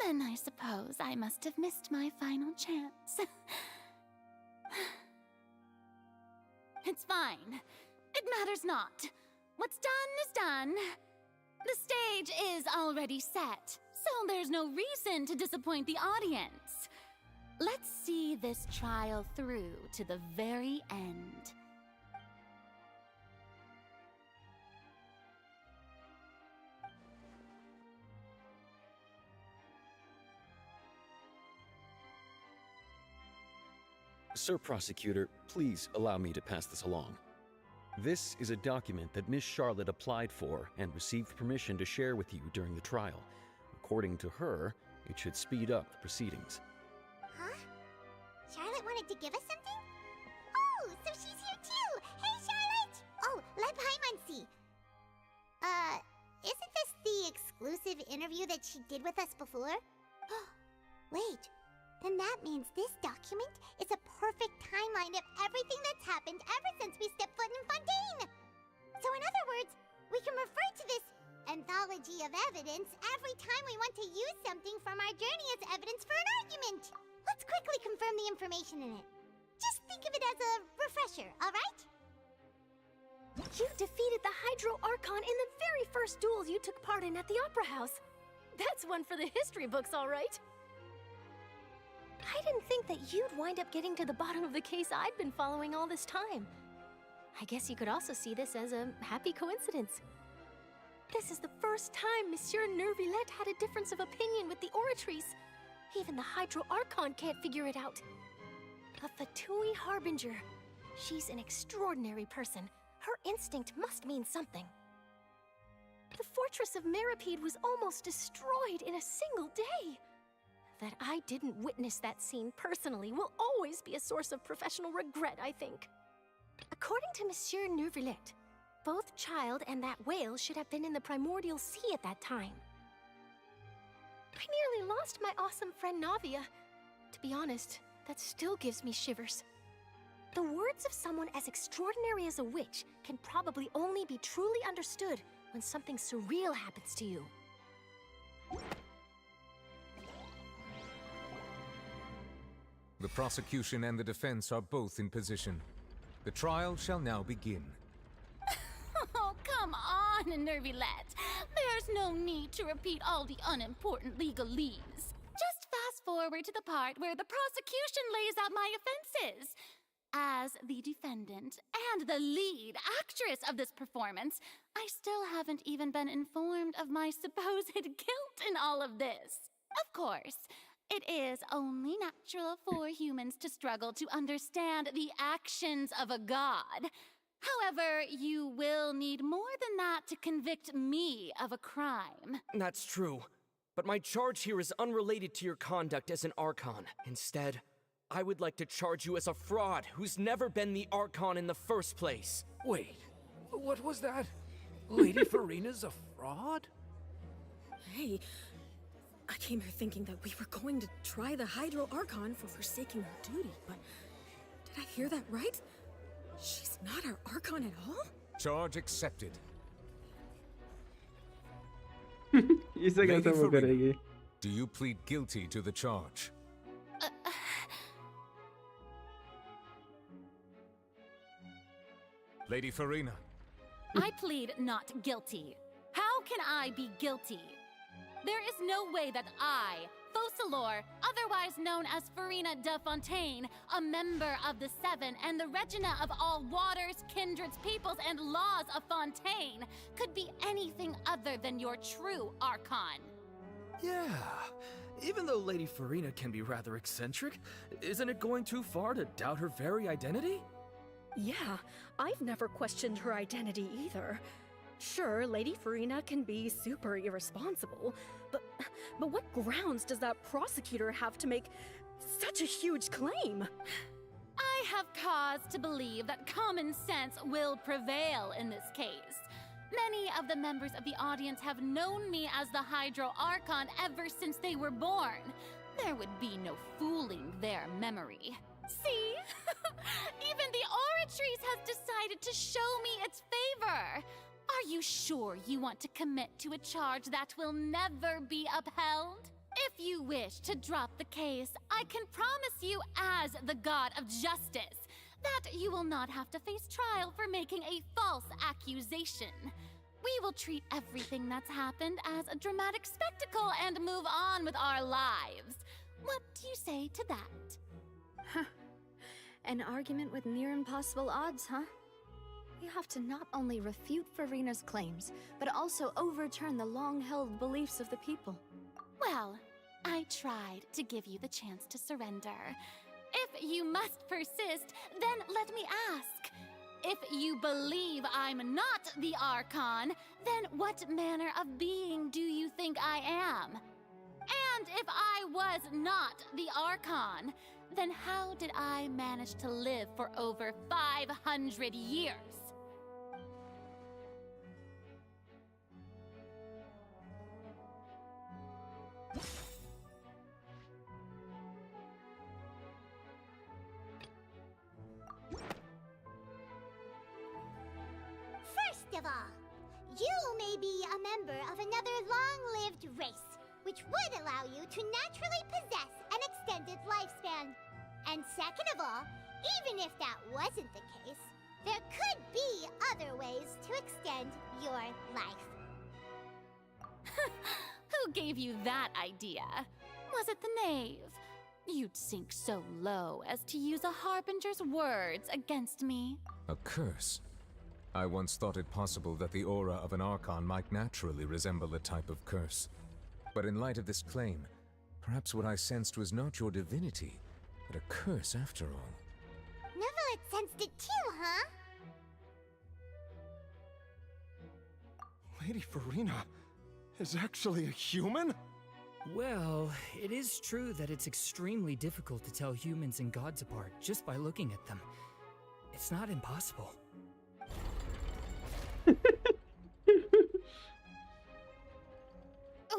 Then I suppose I must have missed my final chance. It's fine. It matters not. What's done is done. The stage is already set, so there's no reason to disappoint the audience. Let's see this trial through to the very end. Sir Prosecutor, please allow me to pass this along. This is a document that Miss Charlotte applied for and received permission to share with you during the trial. According to her, it should speed up the proceedings. Huh? Charlotte wanted to give us something? Oh, so she's here too! Hey, Charlotte! Oh, let Paimon see. Isn't this the exclusive interview that she did with us before? Wait, then that means this document is a perfect timeline of everything that's happened ever since we stepped foot in Fontaine! So in other words, we can refer to this anthology of evidence every time we want to use something from our journey as evidence for an argument! Let's quickly confirm the information in it. Just think of it as a refresher, alright? You defeated the Hydro Archon in the very first duels you took part in at the Opera House. That's one for the history books, all right. I didn't think that you'd wind up getting to the bottom of the case I'd been following all this time. I guess you could also see this as a happy coincidence. This is the first time Monsieur Nervilette had a difference of opinion with the Oratrice. Even the Hydro Archon can't figure it out. A Fatui Harbinger. She's an extraordinary person. Her instinct must mean something. The fortress of Meripede was almost destroyed in a single day. That I didn't witness that scene personally will always be a source of professional regret, I think. According to Monsieur Nervilette, both Child and that whale should have been in the primordial sea at that time. I nearly lost my awesome friend Navia. To be honest, that still gives me shivers. The words of someone as extraordinary as a witch can probably only be truly understood when something surreal happens to you. The prosecution and the defense are both in position. The trial shall now begin. Oh, come on, Nervylette. There's no need to repeat all the unimportant legalese. Just fast forward to the part where the prosecution lays out my offenses. As the defendant and the lead actress of this performance, I still haven't even been informed of my supposed guilt in all of this. Of course, it is only natural for humans to struggle to understand the actions of a god. However, you will need more than that to convict me of a crime. That's true. But my charge here is unrelated to your conduct as an Archon. Instead, I would like to charge you as a fraud who's never been the Archon in the first place. Wait, what was that? Lady Farina's a fraud? Hey, I came here thinking that we were going to try the Hydro Archon for forsaking her duty, but did I hear that right? She's not our Archon at all? Charge accepted. इसे कैसे वो करेगी? Do you plead guilty to the charge? Lady Farina. I plead not guilty. How can I be guilty? There is no way that I, Focalor, otherwise known as Farina de Fontaine, a member of the Seven and the Regina of all waters, kindreds, peoples, and laws of Fontaine, could be anything other than your true Archon. Yeah. Even though Lady Farina can be rather eccentric, isn't it going too far to doubt her very identity? Yeah, I've never questioned her identity either. Sure, Lady Farina can be super irresponsible, but what grounds does that prosecutor have to make such a huge claim? I have cause to believe that common sense will prevail in this case. Many of the members of the audience have known me as the Hydro Archon ever since they were born. There would be no fooling their memory. See? Even the Oratrice has decided to show me its favor. Are you sure you want to commit to a charge that will never be upheld? If you wish to drop the case, I can promise you as the God of Justice that you will not have to face trial for making a false accusation. We will treat everything that's happened as a dramatic spectacle and move on with our lives. What do you say to that? Huh. An argument with near impossible odds, huh? You have to not only refute Farina's claims, but also overturn the long-held beliefs of the people. Well, I tried to give you the chance to surrender. If you must persist, then let me ask. If you believe I'm not the Archon, then what manner of being do you think I am? And if I was not the Archon, then how did I manage to live for over 500 years? First of all, you may be a member of another long-lived race, which would allow you to naturally possess an extended lifespan. And second of all, even if that wasn't the case, there could be other ways to extend your life. Who gave you that idea? Was it the knave? You'd sink so low as to use a harbinger's words against me. A curse? I once thought it possible that the aura of an Archon might naturally resemble a type of curse. But in light of this claim, perhaps what I sensed was not your divinity, but a curse after all. Neverlet sensed it too, huh? Lady Farina is actually a human? Well, it is true that it's extremely difficult to tell humans and gods apart just by looking at them. It's not impossible.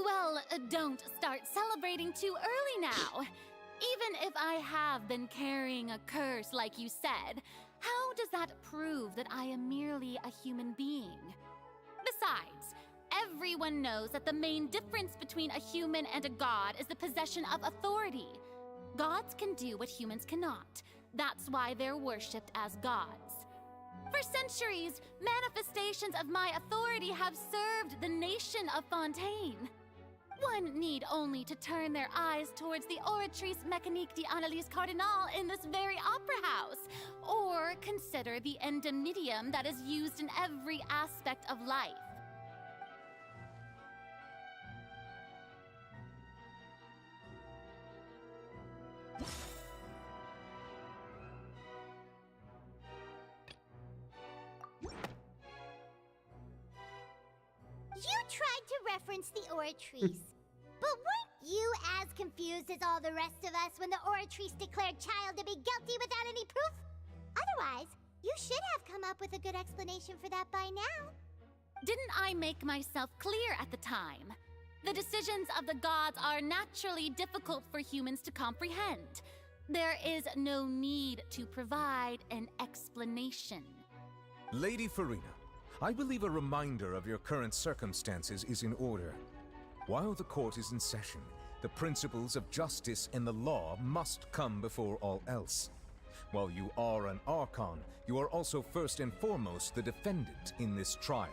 Well, don't start celebrating too early now. Even if I have been carrying a curse like you said, how does that prove that I am merely a human being? Besides, everyone knows that the main difference between a human and a god is the possession of authority. Gods can do what humans cannot. That's why they're worshipped as gods. For centuries, manifestations of my authority have served the nation of Fontaine. One need only to turn their eyes towards the Oratrice Mécanique d'Analyse Cardinal in this very opera house, or consider the indemnitium that is used in every aspect of life. You tried to reference the Oratrice, but weren't you as confused as all the rest of us when the Oratrice declared Child to be guilty without any proof? Otherwise, you should have come up with a good explanation for that by now. Didn't I make myself clear at the time? The decisions of the gods are naturally difficult for humans to comprehend. There is no need to provide an explanation. Lady Farina, I believe a reminder of your current circumstances is in order. While the court is in session, the principles of justice and the law must come before all else. While you are an Archon, you are also first and foremost the defendant in this trial.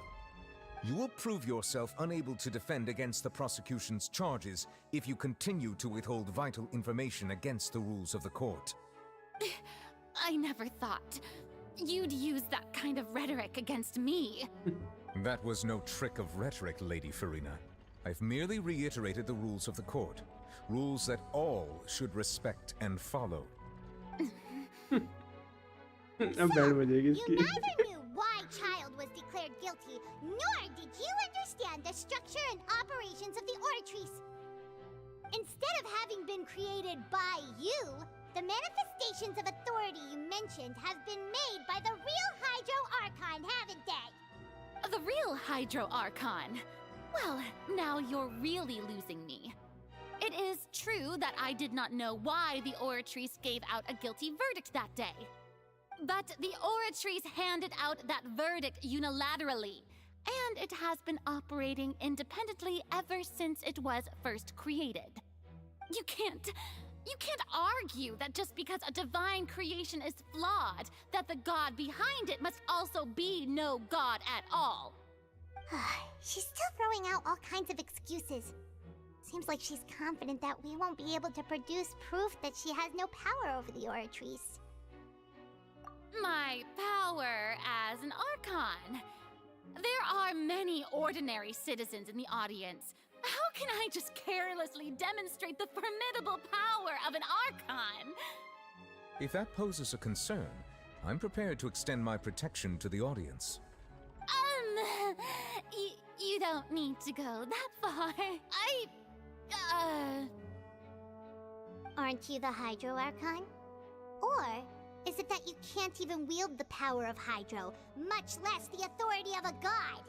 You will prove yourself unable to defend against the prosecution's charges if you continue to withhold vital information against the rules of the court. I never thought you'd use that kind of rhetoric against me. That was no trick of rhetoric, Lady Farina. I've merely reiterated the rules of the court. Rules that all should respect and follow. You neither knew why Child was declared guilty, nor did you understand the structure and operations of the Oratrice. Instead of having been created by you, the manifestations of authority you mentioned have been made by the real Hydro Archon, haven't they? The real Hydro Archon? Well, now you're really losing me. It is true that I did not know why the Oratrice gave out a guilty verdict that day. But the Oratrice handed out that verdict unilaterally, and it has been operating independently ever since it was first created. You can't argue that just because a divine creation is flawed, that the god behind it must also be no god at all. She's still throwing out all kinds of excuses. Seems like she's confident that we won't be able to produce proof that she has no power over the Oratrice. My power as an Archon. There are many ordinary citizens in the audience. How can I just carelessly demonstrate the formidable power of an Archon? If that poses a concern, I'm prepared to extend my protection to the audience. You don't need to go that far. Aren't you the Hydro Archon? Or is it that you can't even wield the power of Hydro, much less the authority of a god?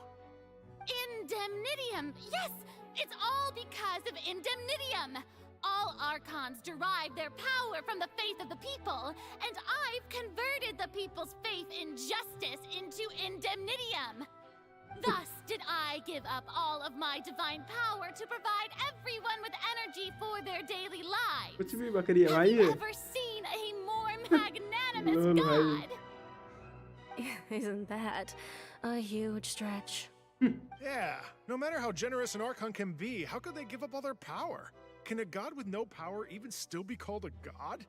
Indemnitium! Yes! It's all because of Indemnitium! All Archons derive their power from the faith of the people, and I've converted the people's faith in justice into Indemnitium! Thus did I give up all of my divine power to provide everyone with energy for their daily lives. कुछ भी बकरी है Have भाई you ये ever seen a more magnanimous god? Isn't that a huge stretch? Yeah, no matter how generous an Archon can be, how could they give up all their power? Can a god with no power even still be called a god?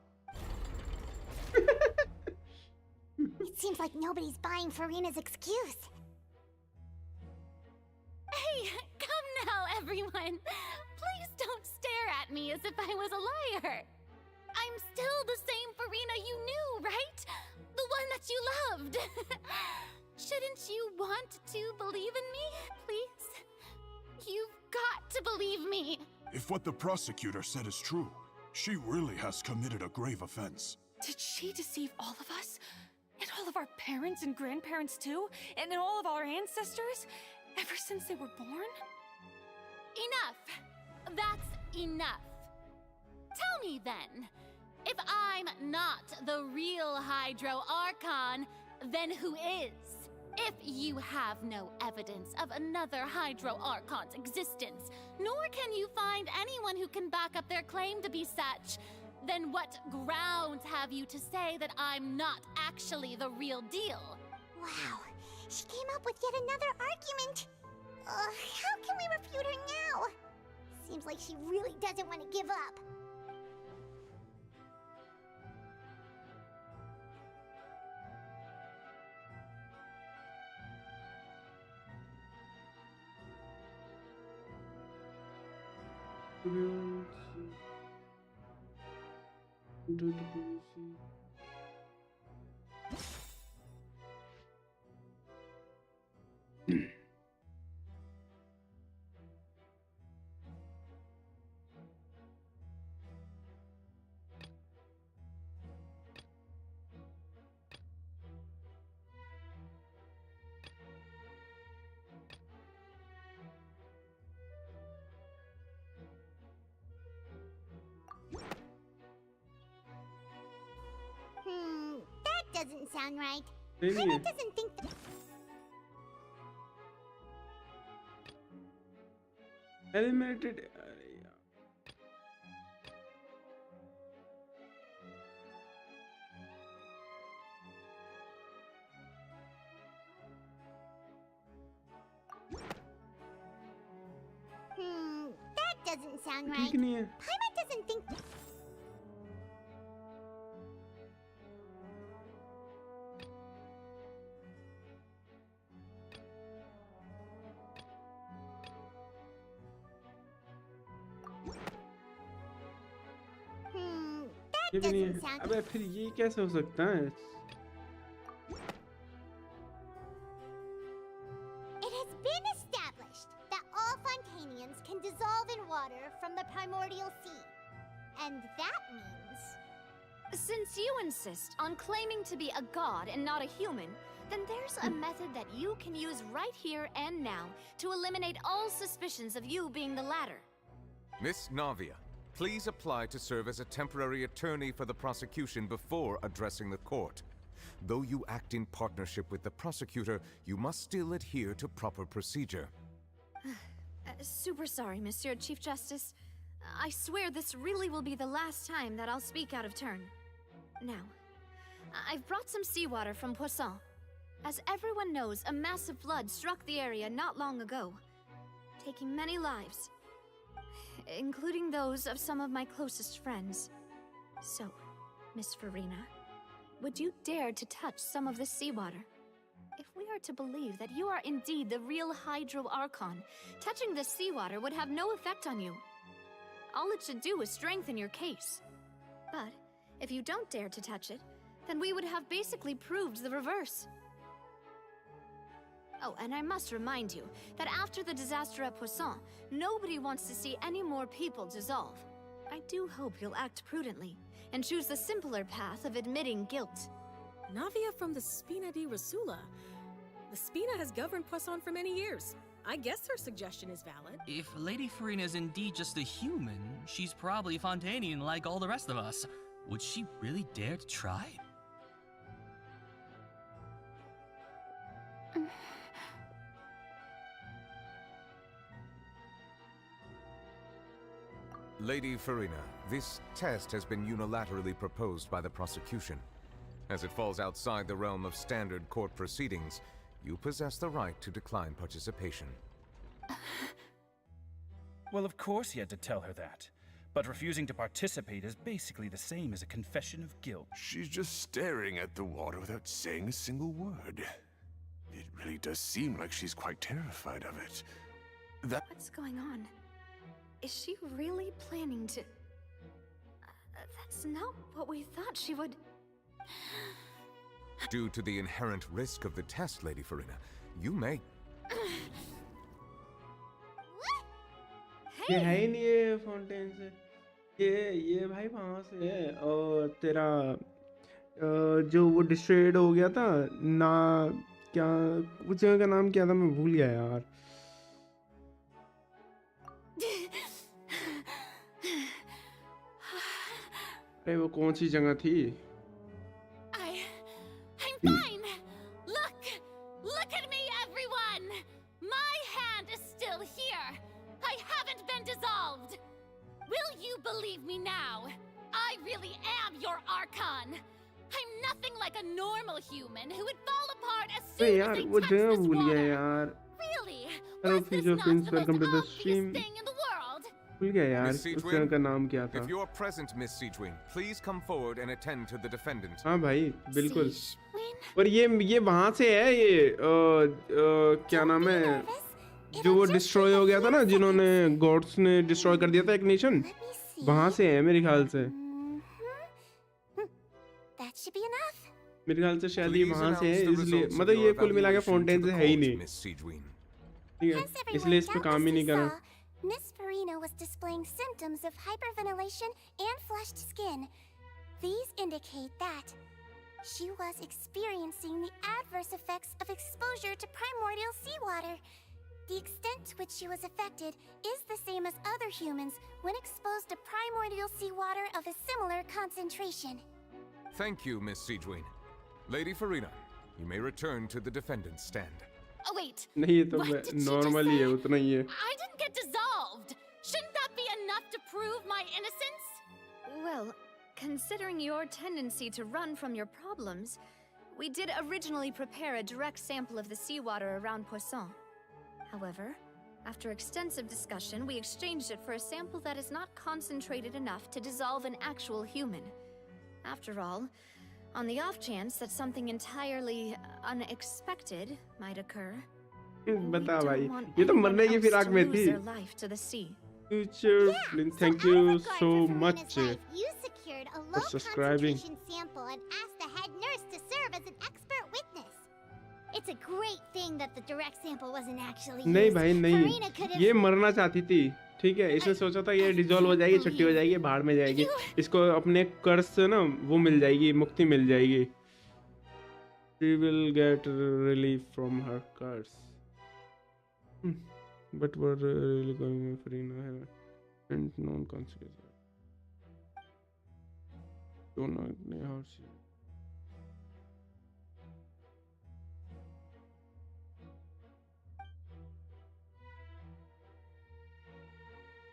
It seems like nobody's buying Farina's excuse. Hey, come now, everyone. Please don't stare at me as if I was a liar. I'm still the same Farina you knew, right? The one that you loved. Shouldn't you want to believe in me, please? You've got to believe me. If what the prosecutor said is true, she really has committed a grave offense. Did she deceive all of us? And all of our parents and grandparents too? And all of our ancestors? Ever since they were born? Enough! That's enough. Tell me me then. If I'm not the real Hydro Archon, then who is? If you have no evidence of another Hydro Archon's existence, nor can you find anyone who can back up their claim to be such, then what grounds have you to say that I'm not actually the real deal? Wow, she came up with yet another argument. How can we refute her now? Seems like she really doesn't want to give up. That doesn't sound right. Paimon doesn't think that... Eliminated. That doesn't sound right. ठीक नहीं है. Paimon doesn't think... ये भी नहीं है. अबे फिर ये कैसे हो सकता है? It has been established that all Fontanians can dissolve in water from the primordial sea. And that means... Since you insist on claiming to be a god and not a human, then there's a method that you can use right here and now to eliminate all suspicions of you being the latter. Miss Navia, please apply to serve as a temporary attorney for the prosecution before addressing the court. Though you act in partnership with the prosecutor, you must still adhere to proper procedure. Super sorry, Monsieur Chief Justice. I swear this really will be the last time that I'll speak out of turn. Now, I've brought some seawater from Poisson. As everyone knows, a massive flood struck the area not long ago, taking many lives, including those of some of my closest friends. So, Miss Farina, would you dare to touch some of this seawater? If we are to believe that you are indeed the real Hydro Archon, touching this seawater would have no effect on you. All it should do is strengthen your case. But if you don't dare to touch it, then we would have basically proved the reverse. Oh, and I must remind you that after the disaster at Poisson, nobody wants to see any more people dissolve. I do hope you'll act prudently and choose the simpler path of admitting guilt. Navia from the Spina di Rasula. The Spina has governed Poisson for many years. I guess her suggestion is valid. If Lady Farina is indeed just a human, she's probably Fontanian like all the rest of us. Would she really dare to try? Lady Farina, this test has been unilaterally proposed by the prosecution. As it falls outside the realm of standard court proceedings, you possess the right to decline participation. Well, of course he had to tell her that. But refusing to participate is basically the same as a confession of guilt. She's just staring at the water without saying a single word. It really does seem like she's quite terrified of it. What's going on? Is she really planning to... that's not what we thought she would... Due to the inherent risk of the test, Lady Farina, you may... ये है ही नहीं ये fountain से. ये भाई वहाँ से है. और तेरा जो वो डिस्ट्रॉयड हो गया था ना, क्या उस जगह का नाम क्या था, मैं भूल गया यार. अरे वो कौन सी जगह थी? I'm fine! Look at me, everyone! My hand is still here! I haven't been dissolved! Will you believe me now? I really am your Archon! I'm nothing like a normal human who would fall apart as अरे soon as यार they वो touch जगह this भूल गया water! यार. Really? Hello Was this physio not friends, the most welcome to the obvious stream. thing in the world? भूल गया यार Miss उस Siegwin, जगह का नाम क्या था. if you are present, Miss Siegwin, please come forward and attend to the defendant. हाँ भाई बिल्कुल. और ये वहाँ से है ये क्या नाम है जो वो डिस्ट्रॉय हो गया था ना, जिन्होंने गॉड्स ने डिस्ट्रॉय कर दिया था एक नेशन, वहाँ से है मेरे ख्याल से. That should be enough. मेरे ख्याल से शायद ये Please वहाँ से है, announce the इसलिए results of मतलब your ये कुल मिला के evaluation फाउंटेन to से the है ही court, नहीं. Miss Siegwin. ठीक है, इसलिए इस पे काम ही नहीं करा. Miss Farina was displaying symptoms of hyperventilation and flushed skin. These indicate that she was experiencing the adverse effects of exposure to primordial seawater. The extent to which she was affected is the same as other humans when exposed to primordial seawater of a similar concentration. Thank you, Miss Siegwin. Lady Farina, you may return to the defendant's stand. Oh wait. नहीं ये तो What did she just normally है, say? उतना ही है. I didn't get dissolved! Shouldn't that be enough to prove my innocence? Well, considering your tendency to run from your problems, we did originally prepare a direct sample of the seawater around Poisson. However, after extensive discussion, we exchanged it for a sample that is not concentrated enough to dissolve an actual human. After all, on the off chance that something entirely unexpected might occur, बता भाई, want ये तो anyone मरने की else फिराक to में lose थी. their life to the sea. Future, thank you so much You secured a for low subscribing. concentration sample and asked the head nurse to serve as an expert witness. It's a great thing that the direct sample wasn't actually used. नहीं भाई नहीं, Farina could have... ये मरना चाहती थी. ठीक है, इसने सोचा था ये डिजॉल्व हो जाएगी, छुट्टी हो जाएगी, बाहर में जाएगी, इसको अपने कर्ज से ना वो मिल जाएगी, मुक्ति मिल जाएगी. She will get relief from her curse. But what really going on for Farina and known consequences. Don't know how she.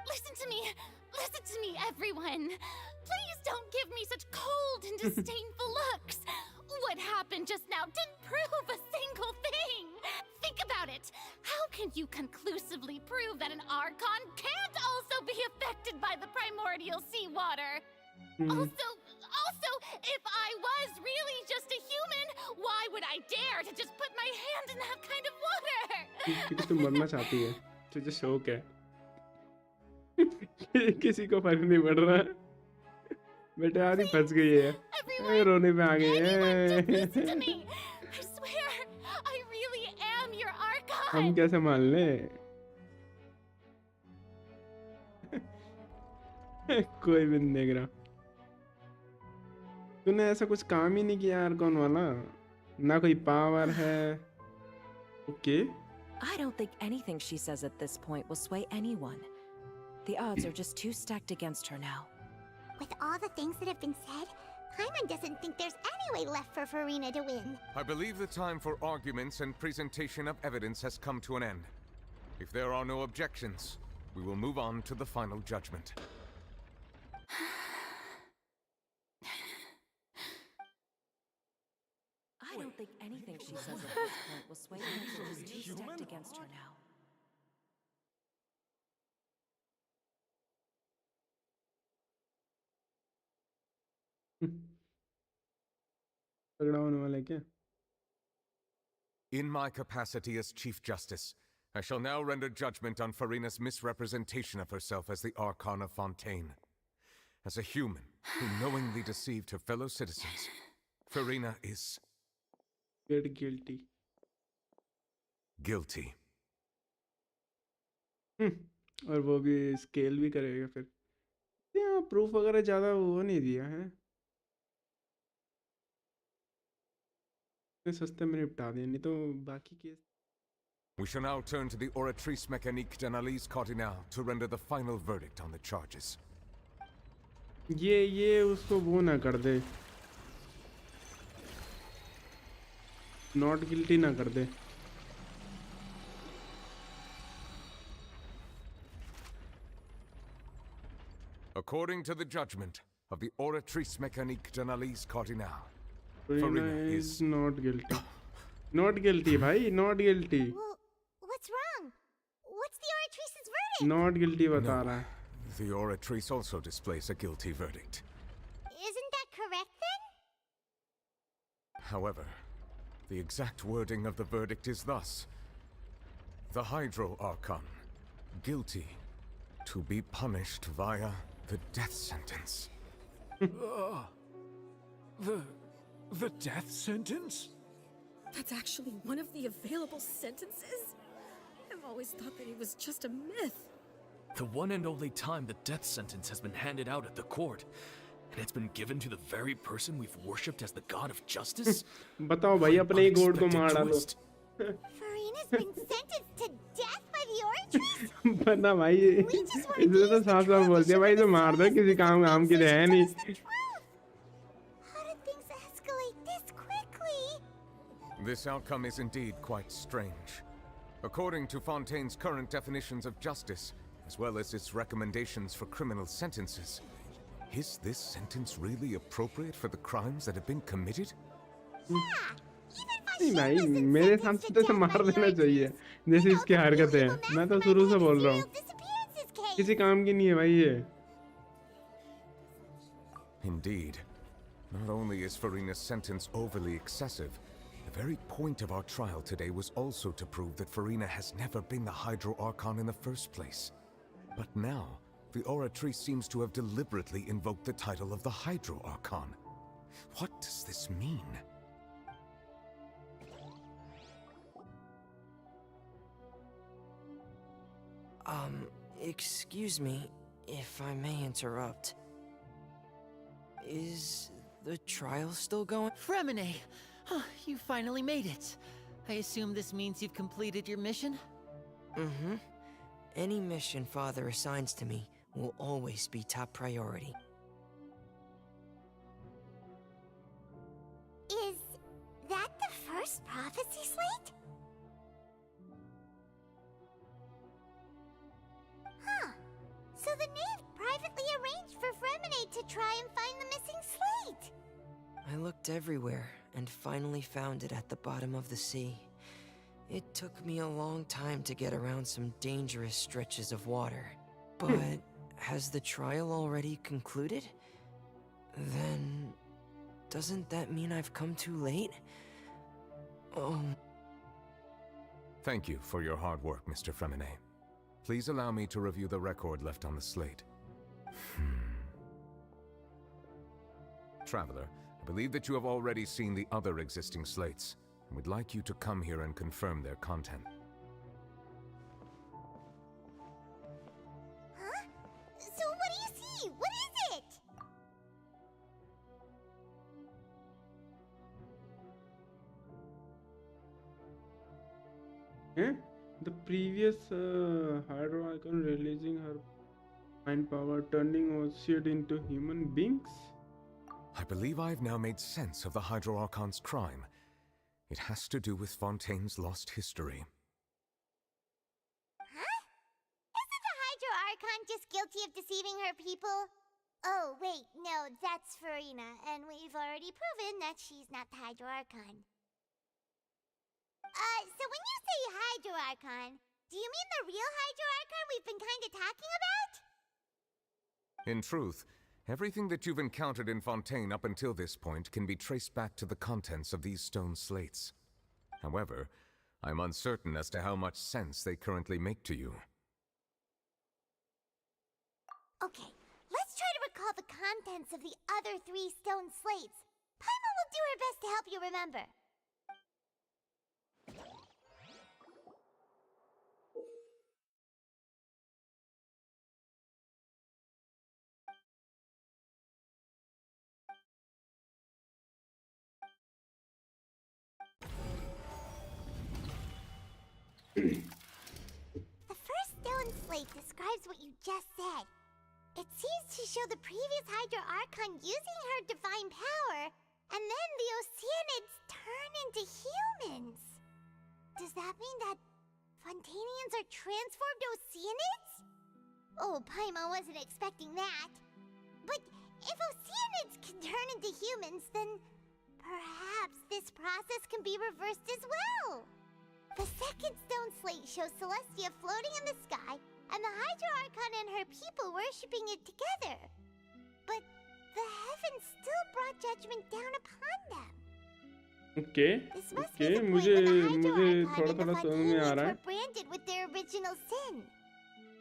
Listen to me, everyone. Please don't give me such cold and disdainful looks. What happened just now didn't prove a single thing. Think about it. How can you conclusively prove that an Archon can't also be affected by the primordial seawater? Also, if I was really just a human, why would I dare to just put my hand in that kind of water? क्योंकि तू मरना चाहती है, तुझे शौक है. किसी को फर्क नहीं पड़ रहा. बेटे यार ही फंस गई है. रोने पे आ गई है. I swear, I really am your Archon. हम कैसे मान ले? कोई भी नहीं देख रहा. तूने ऐसा कुछ काम ही नहीं किया आर्कॉन वाला, ना कोई पावर है. Okay. I don't think anything she says at this point will sway anyone. The odds are just too stacked against her now. With all the things that have been said, Paimon doesn't think there's any way left for Farina to win. I believe the time for arguments and presentation of evidence has come to an end. If there are no objections, we will move on to the final judgment. I don't think anything she says at this point will sway anyone. She's too stacked against her now. तगड़ा होने वाला है क्या? In my capacity as Chief Justice, I shall now render judgment on Farina's misrepresentation of herself as the Archon of Fontaine. As a human who knowingly deceived her fellow citizens, Farina is... guilty. Guilty. और वो भी scale भी करेगा फिर. यहाँ proof वगैरह ज़्यादा वो नहीं दिया है. सस्ते में निपटा दिया, नहीं तो बाकी case. We shall now turn to the Oratrice Mécanique d'Analyse Cardinal to render the final verdict on the charges. ये उसको वो ना कर दे, नॉट गिल्टी ना कर दे। According to the judgment of the Oratrice Mécanique d'Analyse Cardinal, Farina is not guilty. Not guilty, भाई, not guilty. Well, what's wrong? What's the Oratrice's verdict? Not guilty बता रहा है. The Oratrice also displays a guilty verdict. Isn't that correct then? However, the exact wording of the verdict is thus: the Hydro Archon, guilty, to be punished via the death sentence. The death sentence? That's actually one of the available sentences? I've always thought that it was just a myth. The one and only time the death sentence has been handed out at the court, and it's been given to the very person we've worshipped as the god of justice? बताओ भाई अपने ही गोड को मार डालो. Farina's been sentenced to death by the Oratrice? बता भाई, इसलिए तो साफ साफ बोलते हैं भाई, तो मार दो, किसी काम के लिए है नहीं. How did things escalate this quickly? This outcome is indeed quite strange. According to Fontaine's current definitions of justice, as well as its recommendations for criminal sentences, is this sentence really appropriate for the crimes that have been committed? नहीं भाई, मेरे हिसाब से तो इसे मार देना चाहिए, जैसे इसकी हरकतें हैं. मैं तो शुरू से बोल रहा हूँ, किसी काम की नहीं है भाई ये. Indeed. Not only is Farina's sentence overly excessive, the very point of our trial today was also to prove that Farina has never been the Hydro Archon in the first place. But now, the Oratrice seems to have deliberately invoked the title of the Hydro Archon. What does this mean? Excuse me, if I may interrupt. Is the trial still going? Fremine! You finally made it. I assume this means you've completed your mission? Mm-hmm. Any mission Father assigns to me will always be top priority. Is that the first prophecy slate? Huh. So the knave privately arranged for Fremine to try and find the missing slate. I looked everywhere and finally found it at the bottom of the sea. It took me a long time to get around some dangerous stretches of water. But has the trial already concluded? Then doesn't that mean I've come too late? Oh. Thank you for your hard work, Mr. Fremine. Please allow me to review the record left on the slate. Traveler, I believe that you have already seen the other existing slates, and would like you to come here and confirm their content. Huh? So what do you see? What is it? Eh? The previous Hydro Icon releasing her mind power, turning Oseid into human beings? I believe I've now made sense of the Hydro Archon's crime. It has to do with Fontaine's lost history. Huh? Isn't the Hydro Archon just guilty of deceiving her people? Oh, wait, no, that's Farina, and we've already proven that she's not the Hydro Archon. So when you say Hydro Archon, do you mean the real Hydro Archon we've been kinda talking about? In truth, everything that you've encountered in Fontaine up until this point can be traced back to the contents of these stone slates. However, I'm uncertain as to how much sense they currently make to you. Okay, let's try to recall the contents of the other 3 stone slates. Paimon will do her best to help you remember. The first stone slate describes what you just said. It seems to show the previous Hydro Archon using her divine power, and then the Oceanids turn into humans. Does that mean that Fontanians are transformed Oceanids? Oh, Paimon wasn't expecting that. But if Oceanids can turn into humans, then perhaps this process can be reversed as well. The second stone slate shows Celestia floating in the sky, and the Hydro Archon and her people worshipping it together. But the heavens still brought judgment down upon them. Okay okay मुझे थोड़ा थोड़ा समझ में आ रहा है. Were branded with their original sin.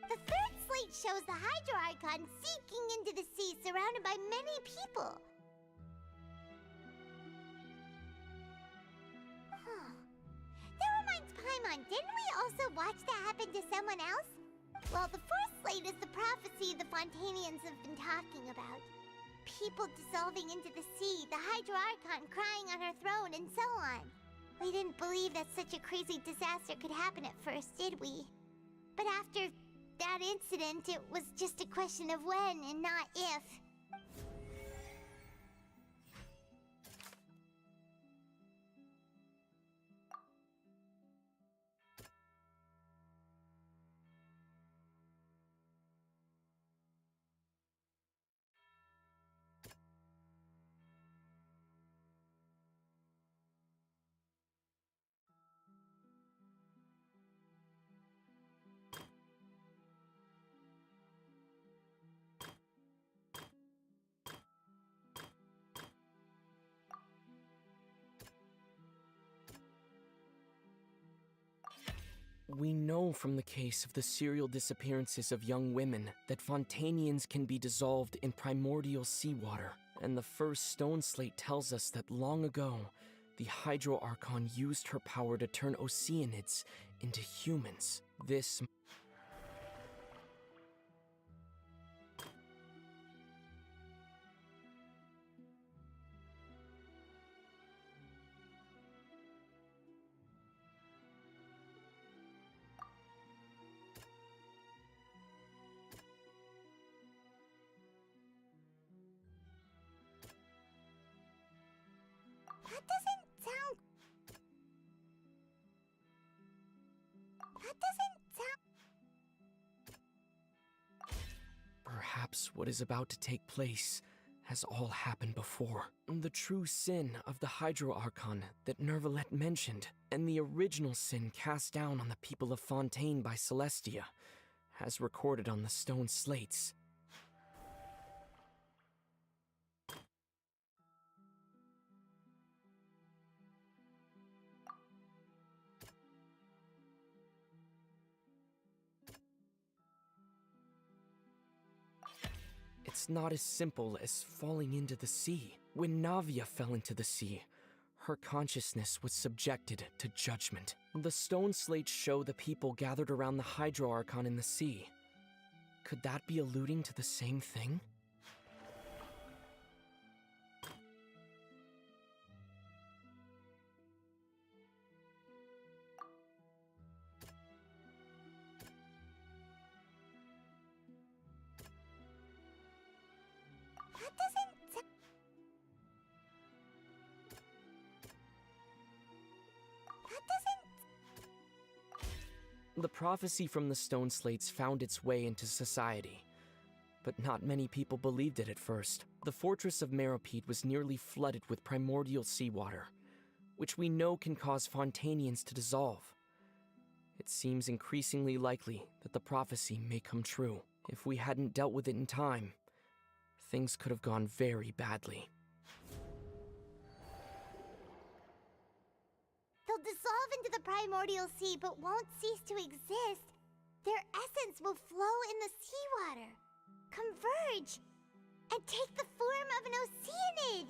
The third slate shows the Hydro Archon sinking into the sea, surrounded by many people. That reminds Paimon, didn't we also watch that happen to someone else? Well, the fourth slate is the prophecy the Fontanians have been talking about. People dissolving into the sea, the Hydro Archon crying on her throne, and so on. We didn't believe that such a crazy disaster could happen at first, did we? But after that incident, it was just a question of when and not if. We know from the case of the serial disappearances of young women that Fontanians can be dissolved in primordial seawater, and the first stone slate tells us that long ago, the Hydro Archon used her power to turn Oceanids into humans. This Perhaps what is about to take place has all happened before. The true sin of the Hydro Archon that Nervalet mentioned, and the original sin cast down on the people of Fontaine by Celestia, as recorded on the stone slates. It's not as simple as falling into the sea. When Navia fell into the sea, her consciousness was subjected to judgment. The stone slates show the people gathered around the Hydro Archon in the sea. Could that be alluding to the same thing? The prophecy from the stone slates found its way into society, but not many people believed it at first. The fortress of Meropide was nearly flooded with primordial seawater, which we know can cause Fontanians to dissolve. It seems increasingly likely that the prophecy may come true. If we hadn't dealt with it in time, things could have gone very badly. They'll dissolve into the primordial sea but won't cease to exist. Their essence will flow in the seawater, converge, and take the form of an Oceanid.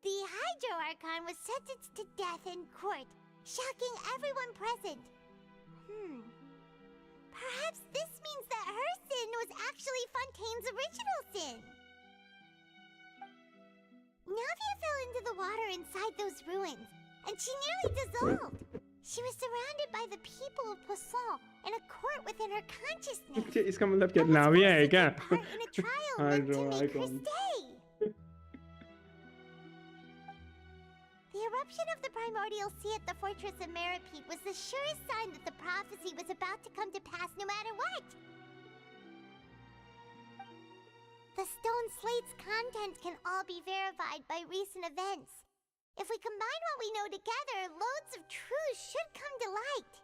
The Hydro Archon was sentenced to death in court, shocking everyone present. Perhaps this means that her sin was actually Fontaine's original sin. Navia fell into the water inside those ruins, and she nearly dissolved. She was surrounded by the people of Poisson in a court within her consciousness. इसका मतलब क्या नाविया है क्या? In a trial meant to make her stay. The eruption of the primordial sea at the fortress of Meripede was the surest sign that the prophecy was about to come to pass no matter what. The stone slate's contents can all be verified by recent events. If we combine what we know together, loads of truths should come to light.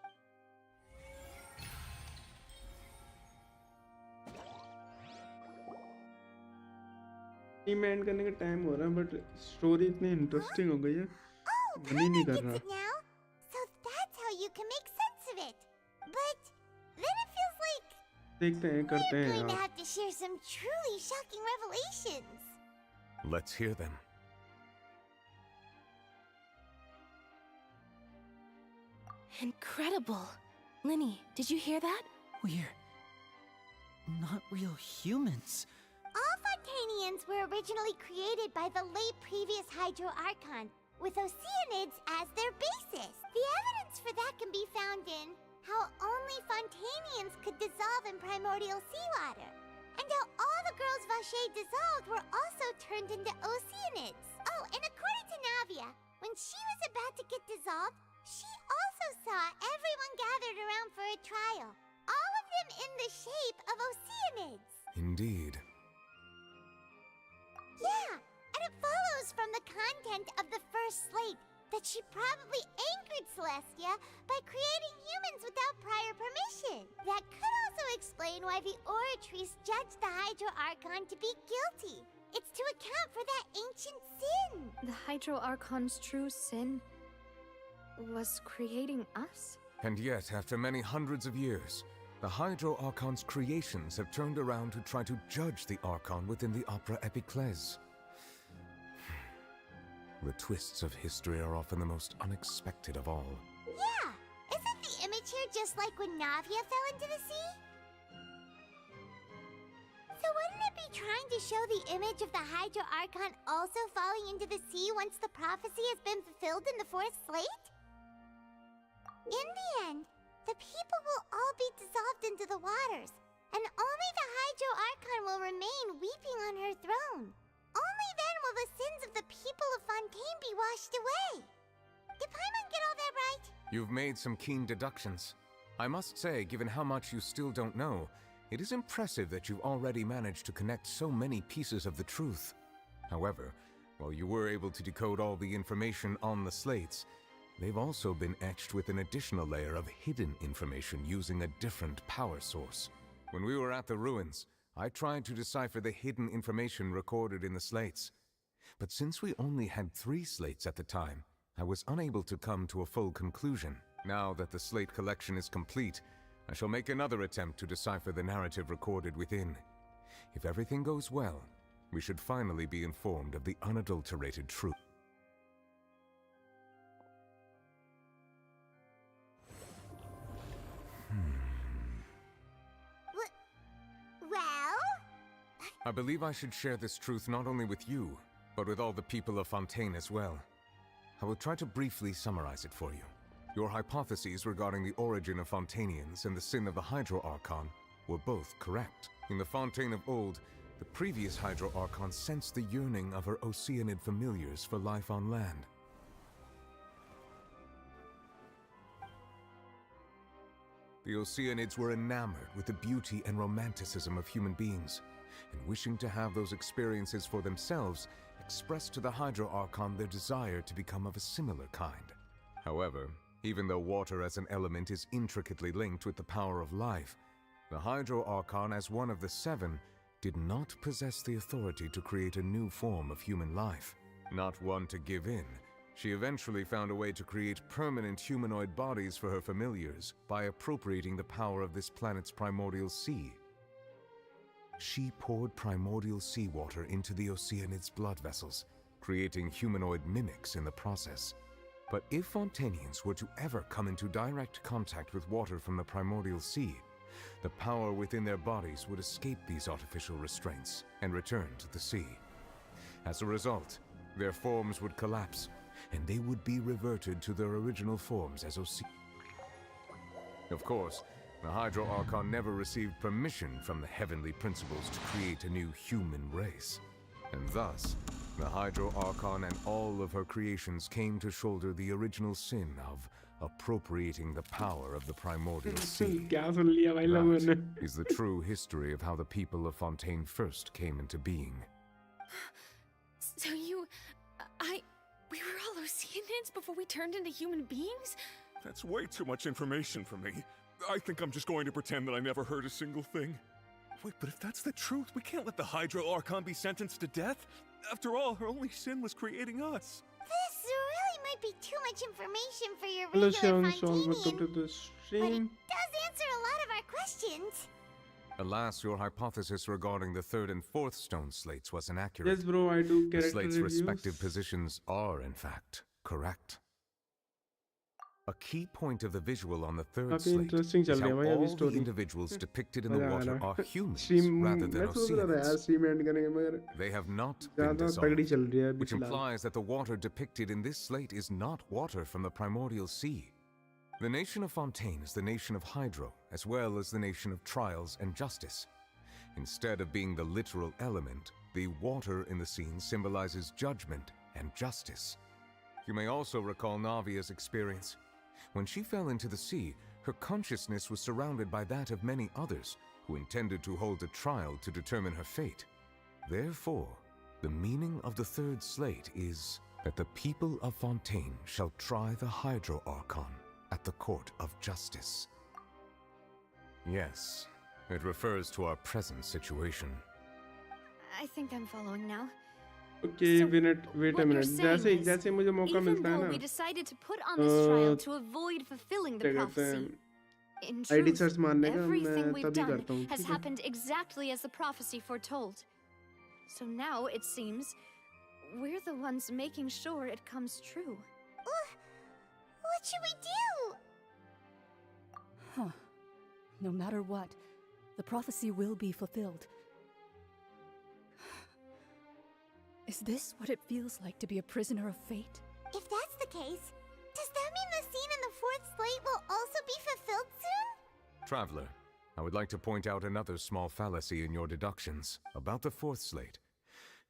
Team and करने का time हो रहा है, but story इतनी interesting हो गई है, मन ही नहीं कर रहा। Now, so that's how you can make sense of it. But then it feels like देखते हैं, करते हैं we're going to यार। have to share some truly shocking revelations. Let's hear them. Incredible. Linny, did you hear that? We're not real humans. All Fontanians were originally created by the late previous Hydro Archon, with Oceanids as their basis. The evidence for that can be found in how only Fontanians could dissolve in primordial seawater, and how all the girls Vacher dissolved were also turned into Oceanids. Oh, and according to Navia, when she was about to get dissolved, she also saw everyone gathered around for a trial, all of them in the shape of Oceanids. Indeed. Yeah, and it follows from the content of the first slate that she probably angered Celestia by creating humans without prior permission. That could also explain why the Oratrice judged the Hydro Archon to be guilty. It's to account for that ancient sin. The Hydro Archon's true sin was creating us? And yet, after many hundreds of years, the Hydro Archon's creations have turned around to try to judge the Archon within the Opera Epiclese. The twists of history are often the most unexpected of all. Yeah, isn't the image here just like when Navia fell into the sea? So wouldn't it be trying to show the image of the Hydro Archon also falling into the sea once the prophecy has been fulfilled in the fourth slate? In the end, the people will all be dissolved into the waters, and only the Hydro Archon will remain weeping on her throne. Only then will the sins of the people of Fontaine be washed away. Did Paimon get all that right? You've made some keen deductions. I must say, given how much you still don't know, it is impressive that you've already managed to connect so many pieces of the truth. However, while you were able to decode all the information on the slates, they've also been etched with an additional layer of hidden information using a different power source. When we were at the ruins, I tried to decipher the hidden information recorded in the slates. But since we only had 3 slates at the time, I was unable to come to a full conclusion. Now that the slate collection is complete, I shall make another attempt to decipher the narrative recorded within. If everything goes well, we should finally be informed of the unadulterated truth. Well? I believe I should share this truth not only with you, but with all the people of Fontaine as well. I will try to briefly summarize it for you. Your hypotheses regarding the origin of Fontanians and the sin of the Hydro Archon were both correct. In the Fontaine of old, the previous Hydro Archon sensed the yearning of her Oceanid familiars for life on land. The Oceanids were enamored with the beauty and romanticism of human beings, and wishing to have those experiences for themselves, expressed to the Hydro Archon their desire to become of a similar kind. However, even though water as an element is intricately linked with the power of life, the Hydro Archon, as one of the 7, did not possess the authority to create a new form of human life. Not one to give in, she eventually found a way to create permanent humanoid bodies for her familiars by appropriating the power of this planet's primordial sea. She poured primordial seawater into the Oceanid's blood vessels, creating humanoid mimics in the process. But if Fontanians were to ever come into direct contact with water from the primordial sea, the power within their bodies would escape these artificial restraints and return to the sea. As a result, their forms would collapse, and they would be reverted to their original forms as OC. Of course, the Hydro Archon never received permission from the heavenly principles to create a new human race. And thus, the Hydro Archon and all of her creations came to shoulder the original sin of appropriating the power of the primordial sea. That is the true history of how the people of Fontaine first came into being. So we were all Oceanids before we turned into human beings? That's way too much information for me. I think I'm just going to pretend that I never heard a single thing. Wait, but if that's the truth, we can't let the Hydro Archon be sentenced to death. After all, her only sin was creating us. This really might be too much information for your Hello, regular Sean. Welcome to the but it stream. does answer a lot of our questions. Alas, your hypothesis regarding the third and fourth stone slates was inaccurate. Yes, bro, I do The character slates' reviews. respective positions are, in fact, correct. A key point of the visual on the third काफी slate interesting is चल how रही है भाई अभी all the story. individuals depicted in the मजा आ water रहा are है। humans Stream rather than मैं सोच रहा था यार Oceanids. stream end करेंगे मगर They have not been ज़्यादा तगड़ी चल dissolved, रही है अभी which फिलहाल। implies that the water depicted in this slate is not water from the primordial sea. The nation of Fontaine is the nation of Hydro, as well as the nation of trials and justice. Instead of being the literal element, the water in the scene symbolizes judgment and justice. You may also recall Navia's experience. When she fell into the sea, her consciousness was surrounded by that of many others who intended to hold a trial to determine her fate. Therefore, the meaning of the third slate is that the people of Fontaine shall try the Hydro Archon at the court of justice. Yes, it refers to our present situation. I think I'm following now. Okay, wait a What you're minute. saying is, जैसे मुझे मौका even मिलता है though ना, we decided to put on this trial to avoid fulfilling the क्या कहते prophecy, हैं in ID truth, search मारने का everything मैं we've तभी done करता हूँ, has ठीक है? happened exactly as the prophecy foretold. So now, it seems, we're the ones making sure it comes true. What should we do? Huh. No matter what, the prophecy will be fulfilled. Is this what it feels like to be a prisoner of fate? If that's the case, does that mean the scene in the fourth slate will also be fulfilled soon? Traveler, I would like to point out another small fallacy in your deductions about the fourth slate.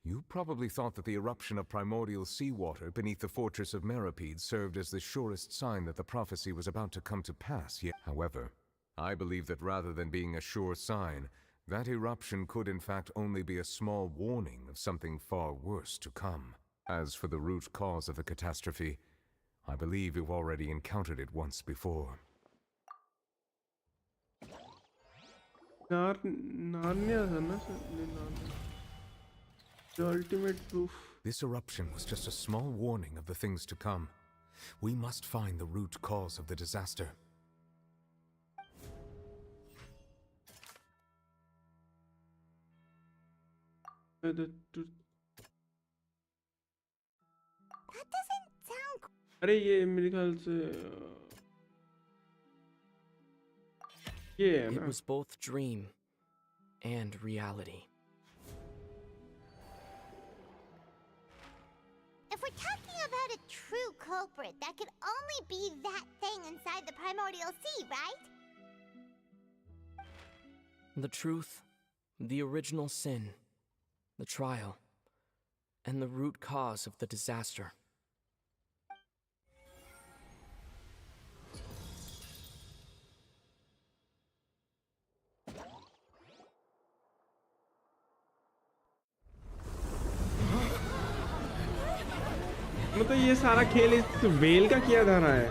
You probably thought that the eruption of primordial seawater beneath the fortress of Meripede served as the surest sign that the prophecy was about to come to pass. Yet, however, I believe that rather than being a sure sign, that eruption could in fact only be a small warning of something far worse to come. As for the root cause of the catastrophe, I believe you've already encountered it once before. Narnia था ना Narnia. The ultimate proof. This eruption was just a small warning of the things to come. We must find the root cause of the disaster. That doesn't sound अरे ये मेरे ख्याल से ये है It ना was both dream and reality. If we're talking about a true culprit, that could only be that thing inside the primordial sea, right? The truth, the original sin, the trial, and the root cause of the disaster. मतलब ये सारा खेल इस well का किया जा रहा है।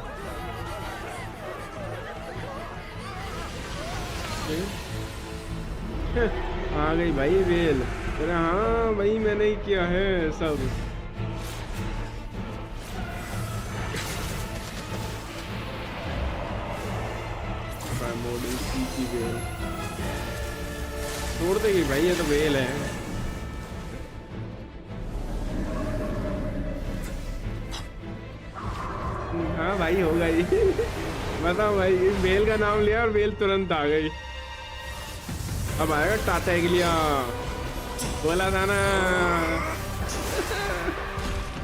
आ गई भाई वेल। अरे हाँ भाई मैंने ही किया है सब। मॉडल सी की वेल तोड़ देगी भाई, ये तो वेल है। हाँ भाई हो गई। बताओ भाई, वेल का नाम लिया और वेल तुरंत आ गई। अब आएगा टाटा एगलिया, बोला था ना।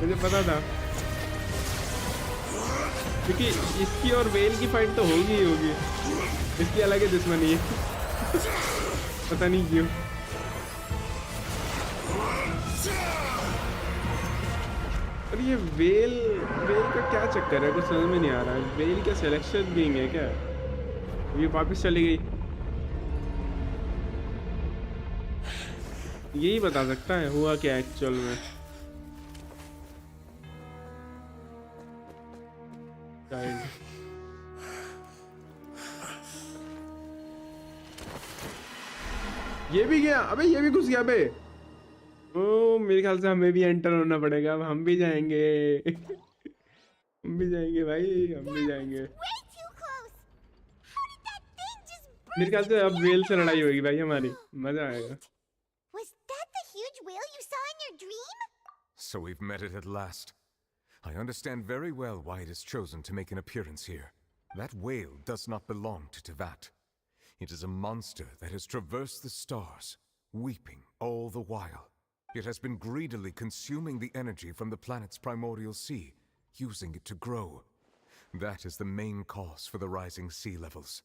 मुझे पता था। क्योंकि इसकी और वेल की फाइट तो होगी ही होगी, इसकी अलग ही दुश्मनी है। पता नहीं क्यों। और ये वेल वेल का क्या चक्कर है, कुछ समझ में नहीं आ रहा है। वेल क्या सिलेक्शन बीइंग है क्या? ये वापस चली गई, यही बता सकता है हुआ क्या एक्चुअल में। चाइल्ड, ये भी गया, अबे ये भी घुस गया बे। ओ मेरे ख्याल से हमें भी एंटर होना पड़ेगा, अब हम भी जाएंगे। हम भी जाएंगे भाई, हम भी जाएंगे। मेरे ख्याल से अब वेल से लड़ाई होगी भाई हमारी, मजा आएगा। Was that the huge whale you saw in your dream? So we've met it at last. I understand very well why it has chosen to make an appearance here. That whale does not belong to Tevat. It is a monster that has traversed the stars, weeping all the while. It has been greedily consuming the energy from the planet's primordial sea, using it to grow. That is the main cause for the rising sea levels.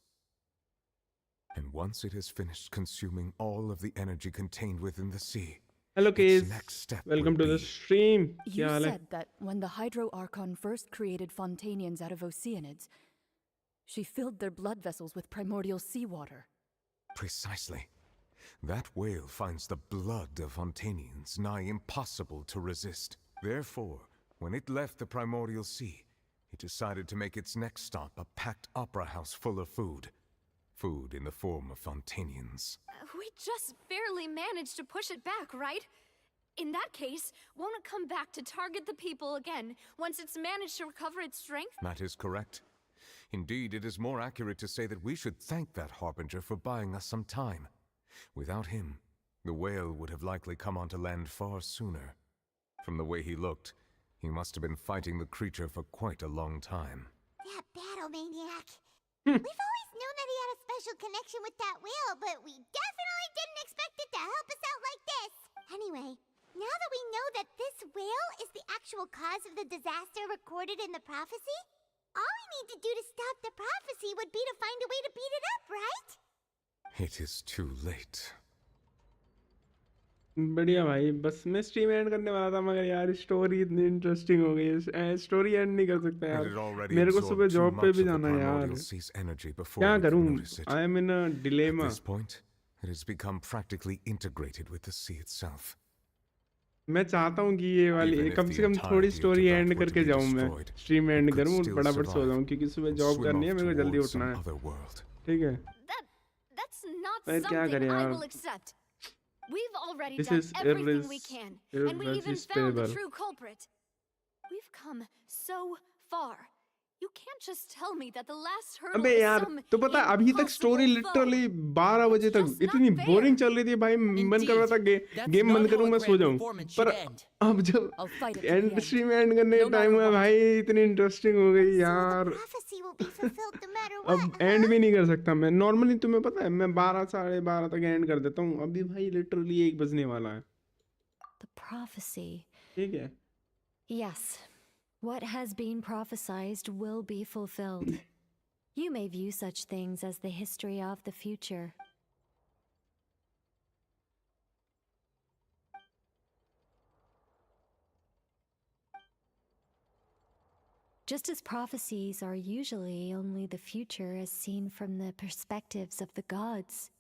And once it has finished consuming all of the energy contained within the sea, Hello its kids, next step welcome would to the be... stream. You said that when the Hydro Archon first created Fontanians out of Oceanids, she filled their blood vessels with primordial seawater. Precisely. That whale finds the blood of Fontanians nigh impossible to resist. Therefore, when it left the primordial sea, it decided to make its next stop a packed opera house full of food. Food in the form of Fontanians. We just barely managed to push it back, right? In that case, won't it come back to target the people again once it's managed to recover its strength? That is correct. Indeed, it is more accurate to say that we should thank that Harbinger for buying us some time. Without him, the whale would have likely come onto land far sooner. From the way he looked, he must have been fighting the creature for quite a long time. That battle maniac. We've always known that he had a special connection with that whale, but we definitely didn't expect it to help us out like this. Anyway, now that we know that this whale is the actual cause of the disaster recorded in the prophecy, all we need to do to stop the prophecy would be to find a way to beat it up, right? It is too late. बढ़िया भाई, बस मैं stream and करने वाला था मगर यार story इतनी इंटरेस्टिंग हो गई, स्टोरी एंड नहीं कर सकता यार। मेरे को सुबह जॉब पे भी जाना है यार, क्या करूं? I am in a dilemma. At this point, it has become practically integrated with the sea itself. मैं चाहता हूं कि ये वाली कम से कम थोड़ी स्टोरी एंड करके जाऊं, मैं स्ट्रीम एंड करूं, फटाफट सो जाऊं क्योंकि सुबह जॉब करनी है, मेरे को जल्दी उठना है। ठीक है, That's not मैं क्या something करें I यार? will accept. We've already This done is everything we can, and we even found the irresistible. true culprit. We've come so far. You can't just tell me that the last hurdle अबे is यार, some तो पता है अभी तक story literally 12 बजे तक इतनी बोरिंग चल रही थी भाई, मन कर रहा था गेम बंद करूं, मैं सो जाऊं। पर अब जब एंड स्ट्रीम एंड करने का टाइम हुआ भाई, इतनी इंटरेस्टिंग हो गई यार। अब एंड भी नहीं कर सकता मैं नॉर्मली, तुम्हें पता है मैं 12 साढ़े 12 तक एंड कर देता हूँ, अभी भाई लिटरली 1 बजने वाला है। The prophecy. ठीक है, Yes. What has been prophesized will be fulfilled. You may view such things as the history of the future. Just as prophecies are usually only the future as seen from the perspectives of the gods,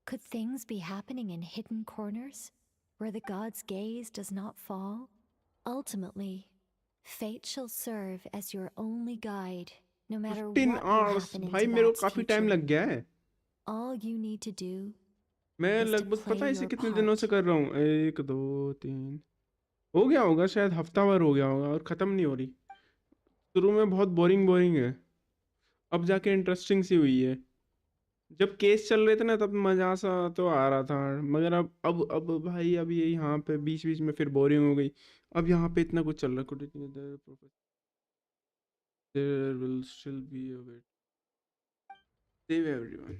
could things be happening in hidden corners, where the gods' gaze does not fall? Ultimately, fate shall serve as your only guide, no matter 15 what will hours happen in भाई मेरे को Tevat's काफी time future. लग गया है। All you need to do मैं is to लगभग पता play है इसे your कितने part. दिनों से कर रहा हूँ, 1 2 3 हो गया होगा, शायद हफ्ता भर हो गया होगा और खत्म नहीं हो रही। शुरू में बहुत बोरिंग बोरिंग है, अब जाके इंटरेस्टिंग सी हुई है। जब केस चल रहे थे ना तब मजा सा तो आ रहा था, मगर अब भाई अब ये यहाँ पे बीच बीच में फिर बोरिंग हो गई। अब यहाँ पे इतना कुछ चल रहा है, there will still be a wait. Save everyone.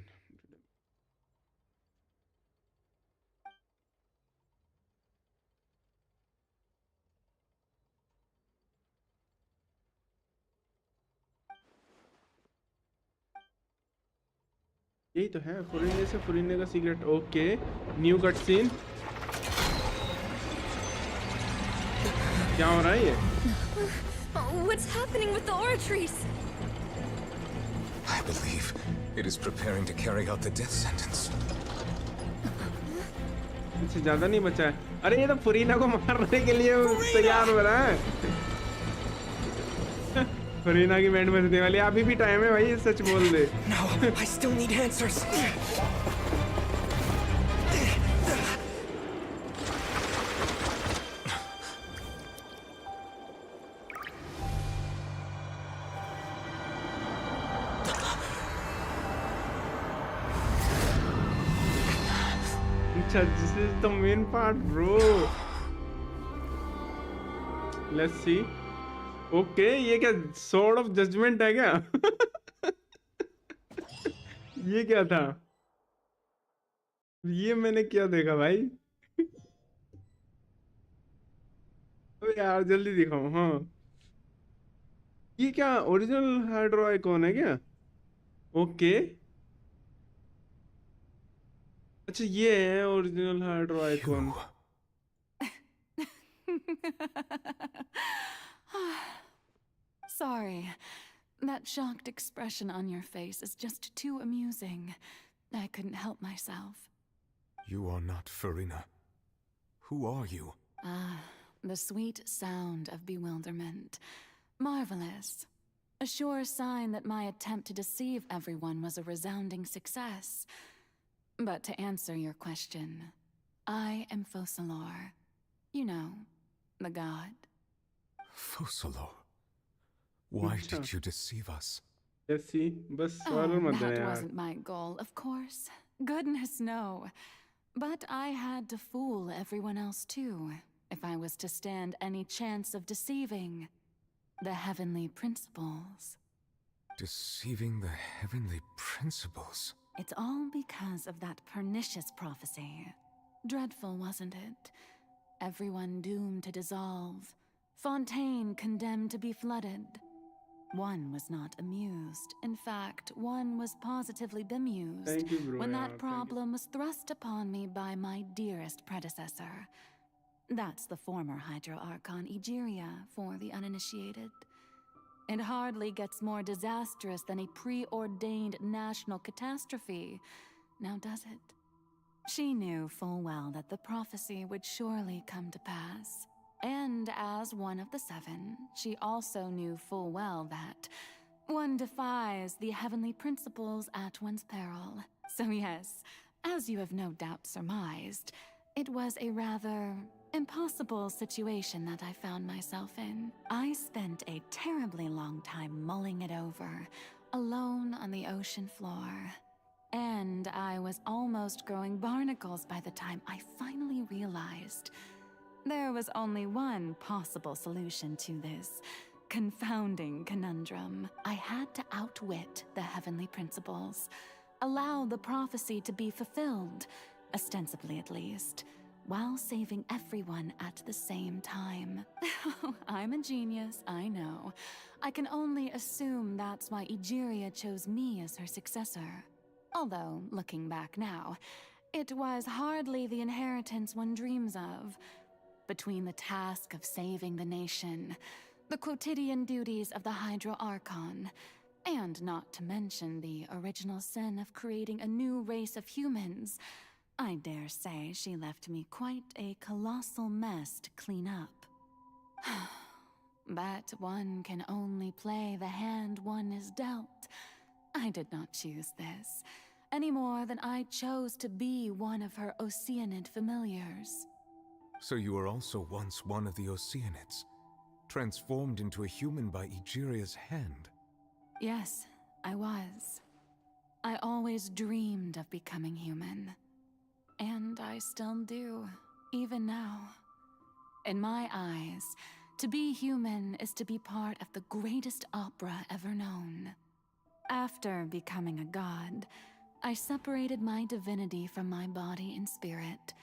यही तो है फुरीने से फुरीने का secret. Okay, new cut scene. क्या हो रहा है ये? What's happening with the oratories? I believe it is preparing to carry out the death sentence. इससे ज्यादा नहीं बचा है। अरे ये तो फुरीना को मारने के लिए तैयार हो रहा है। फुरीना की बैंड बजने वाली, अभी भी टाइम है भाई, सच बोल दे। No, I still need answers. अच्छा, this is the main part, bro. Let's see. Okay, ये क्या सॉर्ड ऑफ जजमेंट है क्या? ये क्या था? ये मैंने क्या देखा भाई? अबे यार जल्दी दिखाओ। हाँ, ये क्या ओरिजिनल हाइड्रो आइकॉन है क्या? ओके, अच्छा ये है original hydro icon. Sorry. That shocked expression on your face is just too amusing. I couldn't help myself. You are not Farina. Who are you? Ah, the sweet sound of bewilderment. Marvelous. A sure sign that my attempt to deceive everyone was a resounding success. But to answer your question, I am Focalor. You know, the god. Focalor. Why did you deceive us? Jesse, बस Oh, सवाल मत देना that यार। wasn't my goal, of course. Goodness, no. But I had to fool everyone else too, if I was to stand any chance of deceiving the heavenly principles. Deceiving the heavenly principles? It's all because of that pernicious prophecy. Dreadful, wasn't it? Everyone doomed to dissolve. Fontaine condemned to be flooded. One was not amused. In fact, one was positively bemused Thank you, bro, when yaar, that problem was thrust upon me by my dearest predecessor. That's the former Hydro Archon Egeria for the uninitiated. It hardly gets more disastrous than a preordained national catastrophe, now does it? She knew full well that the prophecy would surely come to pass. And as one of the seven, she also knew full well that one defies the heavenly principles at one's peril. So yes, as you have no doubt surmised, it was a rather impossible situation that I found myself in. I spent a terribly long time mulling it over, alone on the ocean floor. And I was almost growing barnacles by the time I finally realized there was only one possible solution to this confounding conundrum. I had to outwit the heavenly principles, allow the prophecy to be fulfilled, ostensibly at least, while saving everyone at the same time. I'm a genius, I know. I can only assume that's why Egeria chose me as her successor. Although, looking back now, it was hardly the inheritance one dreams of. Between the task of saving the nation, the quotidian duties of the Hydro Archon, and not to mention the original sin of creating a new race of humans, I dare say she left me quite a colossal mess to clean up. But one can only play the hand one is dealt. I did not choose this, any more than I chose to be one of her Oceanid familiars. So you were also once one of the Oceanids, transformed into a human by Egeria's hand. Yes, I was. I always dreamed of becoming human. And I still do, even now. In my eyes, to be human is to be part of the greatest opera ever known. After becoming a god, I separated my divinity from my body and spirit,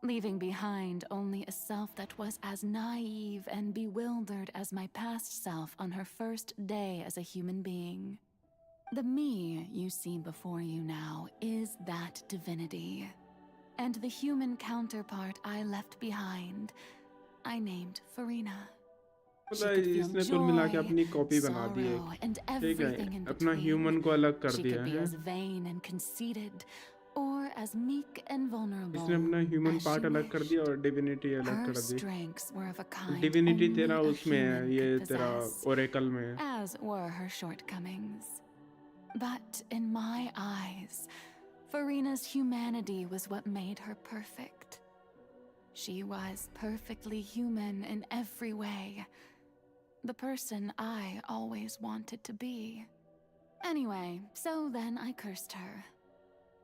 leaving behind only a self that was as naive and bewildered as my past self on her first day as a human being. The me you see before you now is that divinity. And the human counterpart I left behind, I named Farina. She मतलब could feel इसने कुल मिला के joy, अपनी copy बना दी sorrow, एक, and ठीक है, everything in अपना between. ह्यूमन को अलग कर She दिया could be है, as vain and conceited, or as meek and vulnerable इसने अपना ह्यूमन as पार्ट she अलग कर दिया और डिविनिटी अलग Her कर दी. strengths were of a kind divinity only तेरा a उसमें है, human ये could तेरा possess, ओरेकल में है. as were her shortcomings. But in my eyes, Farina's humanity was what made her perfect. She was perfectly human in every way. The person I always wanted to be. Anyway, so then I cursed her.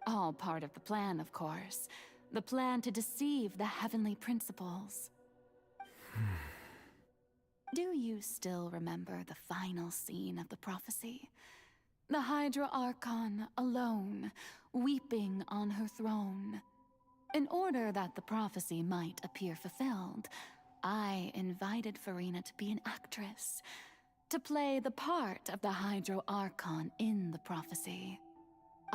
All part of the plan, of course. The plan to deceive the heavenly principles. Do you still remember the final scene of the prophecy? The Hydra Archon alone, weeping on her throne. In order that the prophecy might appear fulfilled, I invited Farina to be an actress, to play the part of the Hydro Archon in the prophecy.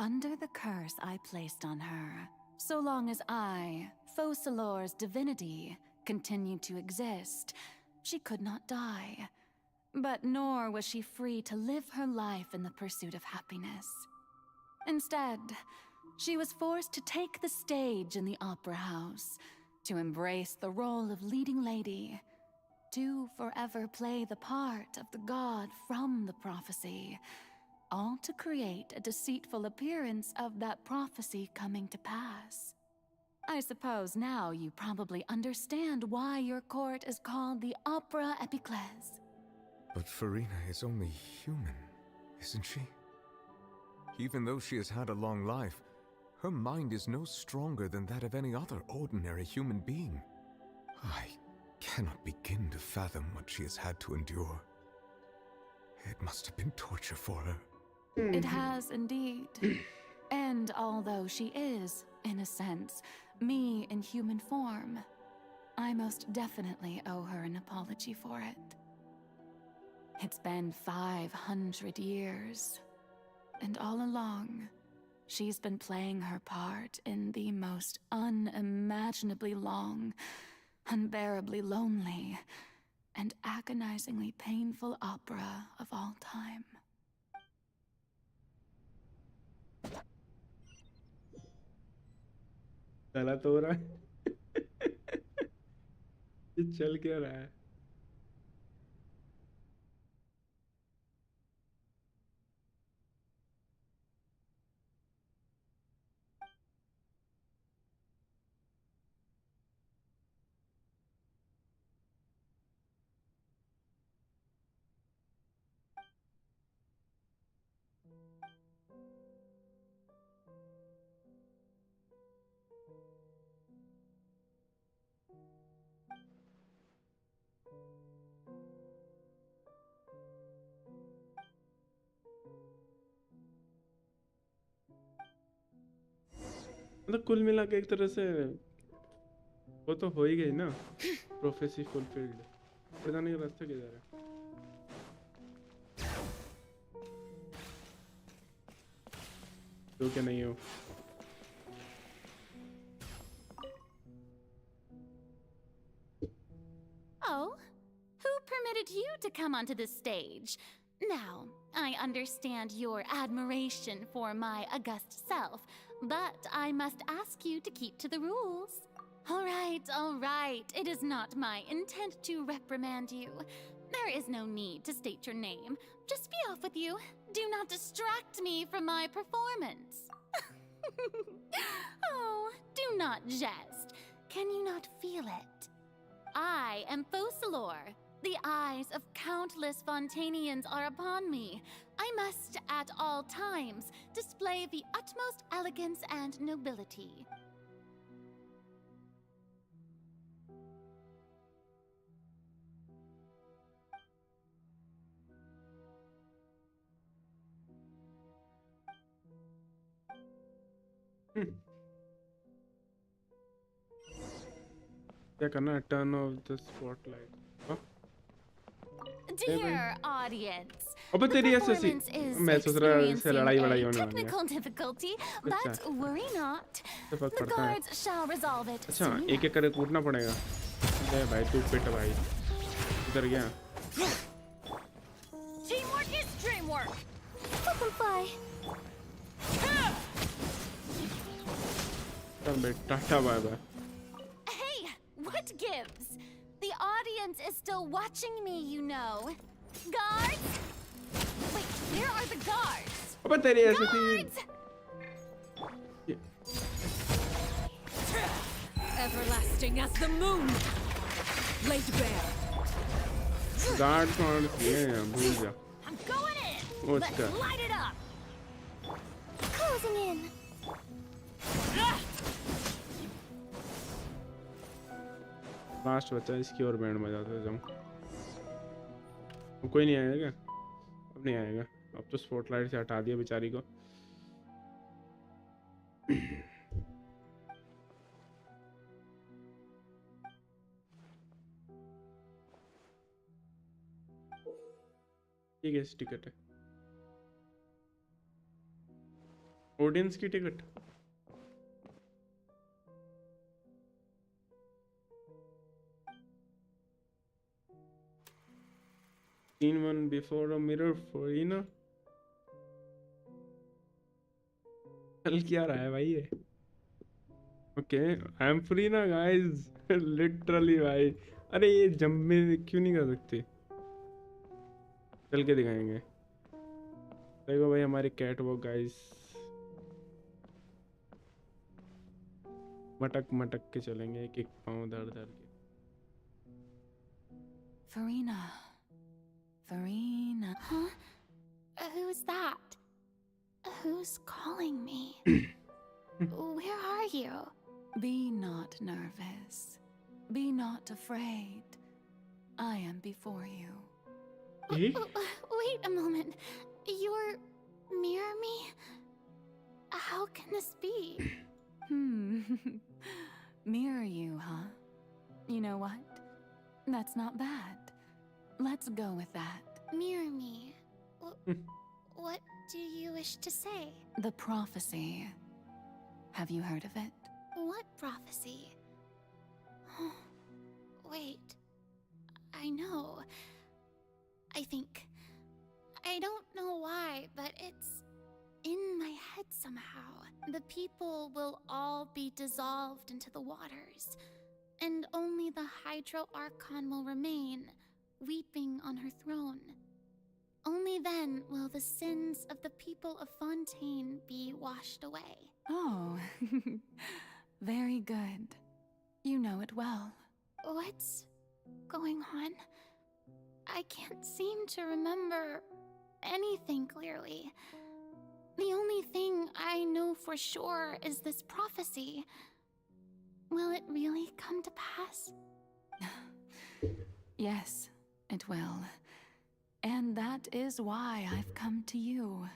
Under the curse I placed on her, so long as I, Focalor's divinity, continued to exist, she could not die. But nor was she free to live her life in the pursuit of happiness. Instead, she was forced to take the stage in the opera house, to embrace the role of leading lady, to forever play the part of the god from the prophecy, all to create a deceitful appearance of that prophecy coming to pass. I suppose now you probably understand why your court is called the Opera Epiclese. But Farina is only human, isn't she? Even though she has had a long life, her mind is no stronger than that of any other ordinary human being. I cannot begin to fathom what she has had to endure. It must have been torture for her. It has indeed. And although she is, in a sense, me in human form, I most definitely owe her an apology for it. It's been 500 years, and all along, she's been playing her part in the most unimaginably long, unbearably lonely, and agonizingly painful opera of all time. गलत हो रहा है. ये चल क्या रहा है? मतलब कुल मिला के एक तरह से वो तो हो ही गई ना, प्रोफेसी फुलफिल्ड. पता नहीं रास्ता किधर है. तो क्या नहीं हो? Oh, who permitted you to come onto the stage? Now, I understand your admiration for my august self, but I must ask you to keep to the rules. All right. It is not my intent to reprimand you. There is no need to state your name. Just be off with you. Do not distract me from my performance. Oh, do not jest. Can you not feel it? I am Focalor. The eyes of countless Fontanians are upon me. I must, at all times, display the utmost elegance and nobility. क्या करना है? Turn off the spotlight. Dear audience, अबे the तेरी ऐसे सी performance is मैं सोच रहा से experiencing लड़ाई a वड़ाई होने वाली है technical difficulty, अच्छा but worry not. तो फर्क The पड़ता है guards shall resolve it अच्छा soon एक एक करके कूदना पड़ेगा ले भाई तू पिट भाई इधर गया Teamwork is dreamwork. Let them fly. चल भाई tata bye bye Hey, what gives? The audience is still watching me, you know. Guards? Wait, where are the guards? अबे तेरी ऐसे सी Everlasting as the moon, laid bare. Guard कौन किए हैं भूल जा I'm going in. वो Let's इसका light it up. Closing in. Last बचा इसकी और बैंड बजाते जाऊं कोई नहीं आएगा क्या अब नहीं आएगा अब तो स्पॉटलाइट से हटा दिया बेचारी को ठीक है टिकट है ऑडियंस की ticket seen one before a mirror for you know चल क्या रहा है भाई ये ओके आई एम फ्री ना गाइस लिटरली भाई अरे ये जंप में क्यों नहीं कर सकते चल के दिखाएंगे देखो भाई हमारी कैट वॉक गाइस मटक मटक के चलेंगे एक एक पाँव धर धर के Farina. Farina. Huh? Who's that? Who's calling me? Where are you? Be not nervous. Be not afraid. I am before you. Wait a moment. You're mirror me? How can this be? Mirror you, huh? You know what? That's not bad. Let's go with that. Mirror me. What do you wish to say? The prophecy. Have you heard of it? What prophecy? Wait. I know. I think. I don't know why, but it's in my head somehow. The people will all be dissolved into the waters, and only the Hydro Archon will remain, weeping on her throne. Only then will the sins of the people of Fontaine be washed away. Oh, very good. You know it well. What's going on? I can't seem to remember anything clearly. The only thing I know for sure is this prophecy. Will it really come to pass? Yes, it will. And that is why I've come to you.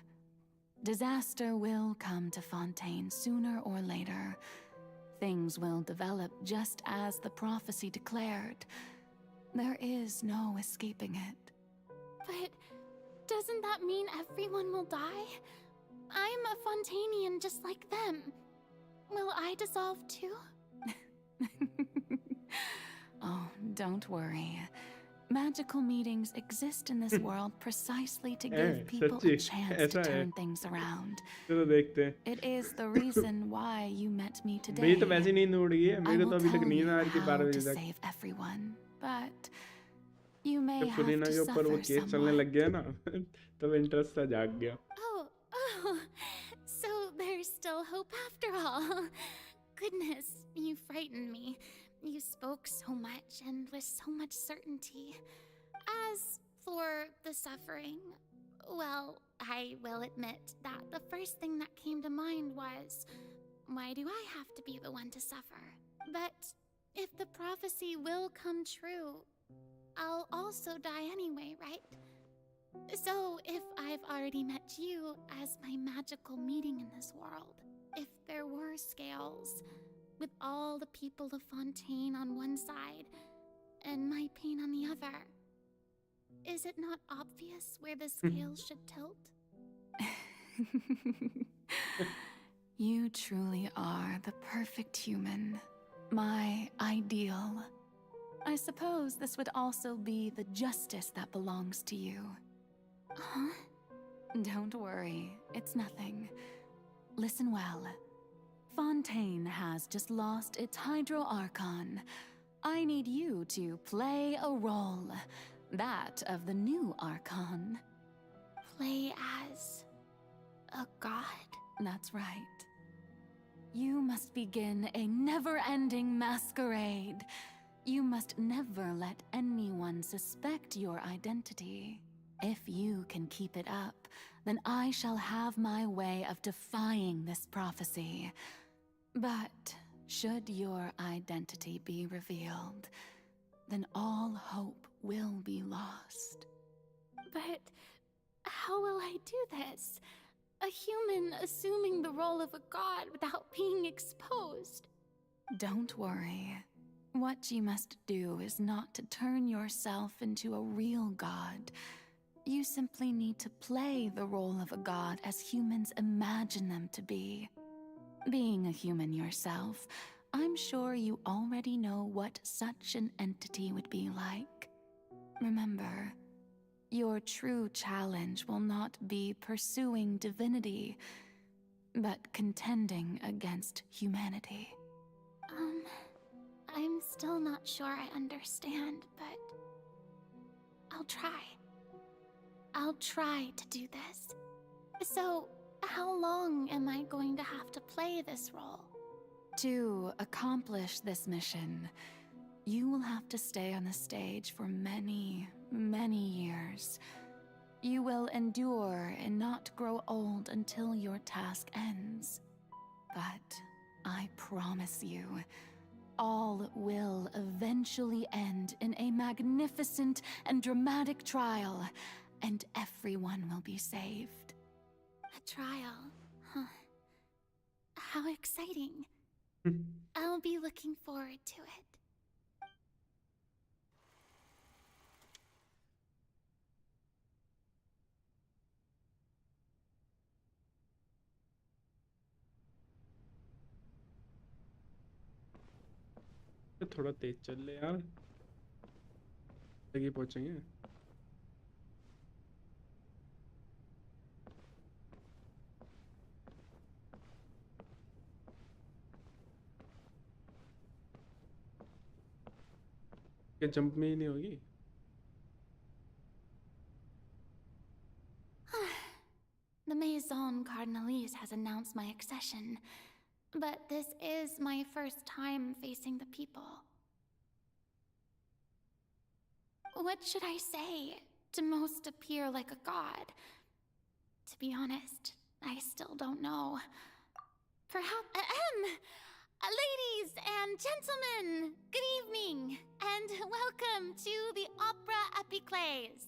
Disaster will come to Fontaine sooner or later. Things will develop just as the prophecy declared. There is no escaping it. But doesn't that mean everyone will die? I'm a Fontainian just like them. Will I dissolve too? Oh, don't worry. Magical meetings exist in this world precisely to give people a chance to turn things around. चलो देखते हैं It is the reason why you met me today. मेरी तो वैसे नींद उड़ गई है मेरे तो अभी तक नींद आ रही थी 12 बजे तक Save everyone, but you may जब have पुदीना to के ऊपर वो suffer केस चलने somewhat. लग गया ना तब इंटरेस्ट सा जाग गया Oh, so there's still hope after all. Goodness, you frightened me. You spoke so much and with so much certainty. As for the suffering, well, I will admit that the first thing that came to mind was, why do I have to be the one to suffer? But if the prophecy will come true, I'll also die anyway, right? So if I've already met you as my magical meeting in this world, if there were scales, with all the people of Fontaine on one side, and my pain on the other, Is it not obvious where the scales should tilt? You truly are the perfect human. My ideal. I suppose this would also be the justice that belongs to you. Huh? Don't worry, it's nothing. Listen well. Fontaine has just lost its Hydro Archon. I need you to play a role. That of the new Archon. Play as a god? That's right. You must begin a never-ending masquerade. You must never let anyone suspect your identity. If you can keep it up, then I shall have my way of defying this prophecy. But should your identity be revealed, then all hope will be lost. But how will I do this? A human assuming the role of a god without being exposed. Don't worry. What you must do is not to turn yourself into a real god. You simply need to play the role of a god as humans imagine them to be. Being a human yourself, I'm sure you already know what such an entity would be like. Remember, your true challenge will not be pursuing divinity, but contending against humanity. I'm still not sure I understand, but I'll try. I'll try to do this. So, how long am I going to have to play this role? To accomplish this mission, you will have to stay on the stage for many, many years. You will endure and not grow old until your task ends. But I promise you, all will eventually end in a magnificent and dramatic trial, and everyone will be saved. A trial, huh? How exciting. I'll be looking forward to it. थोड़ा तेज चल ले यार, तक पहुंचेंगे। क्या jump में ही नहीं होगी? The Maison Cardinalise has announced my accession, but this is my first time facing the people. What should I say to most appear like a god? To be honest, I still don't know. Perhaps... Ladies and gentlemen, good evening, and welcome to the Opera Epiclese.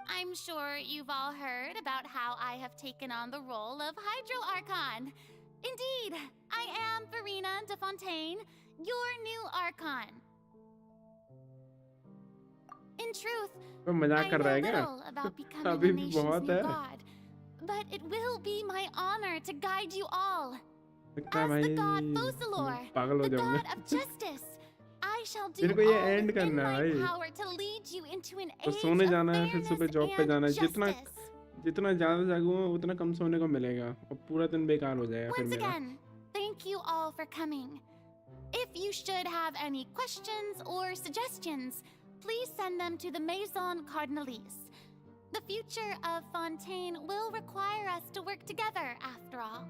I'm sure you've all heard about how I have taken on the role of Hydro Archon. Indeed, I am Verena de Fontaine, your new Archon. In truth, I know little about becoming a nation's new god, but it will be my honor to guide you all. As the god Focalor, the god of justice, I shall do all within my power to lead you into an age of सोने जाना है, फिर fairness सुबह job पे जाना है। and justice. जितना ज़्यादा जागूंगा उतना कम सोने को मिलेगा और पूरा दिन बेकार हो जाएगा फिर Once मेरा। again, thank you all for coming. If you should have any questions or suggestions, please send them to the Maison Cardinalise. The future of Fontaine will require us to work together, after all.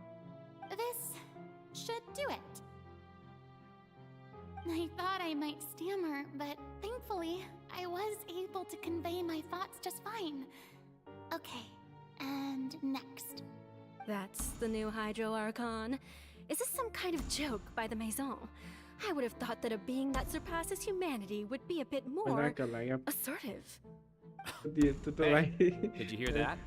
This should do it. I thought I might stammer, but thankfully, I was able to convey my thoughts just fine. Okay, and next. That's the new Hydro Archon. Is this some kind of joke by the Maison? I would have thought that a being that surpasses humanity would be a bit more assertive. Hey, did you hear that?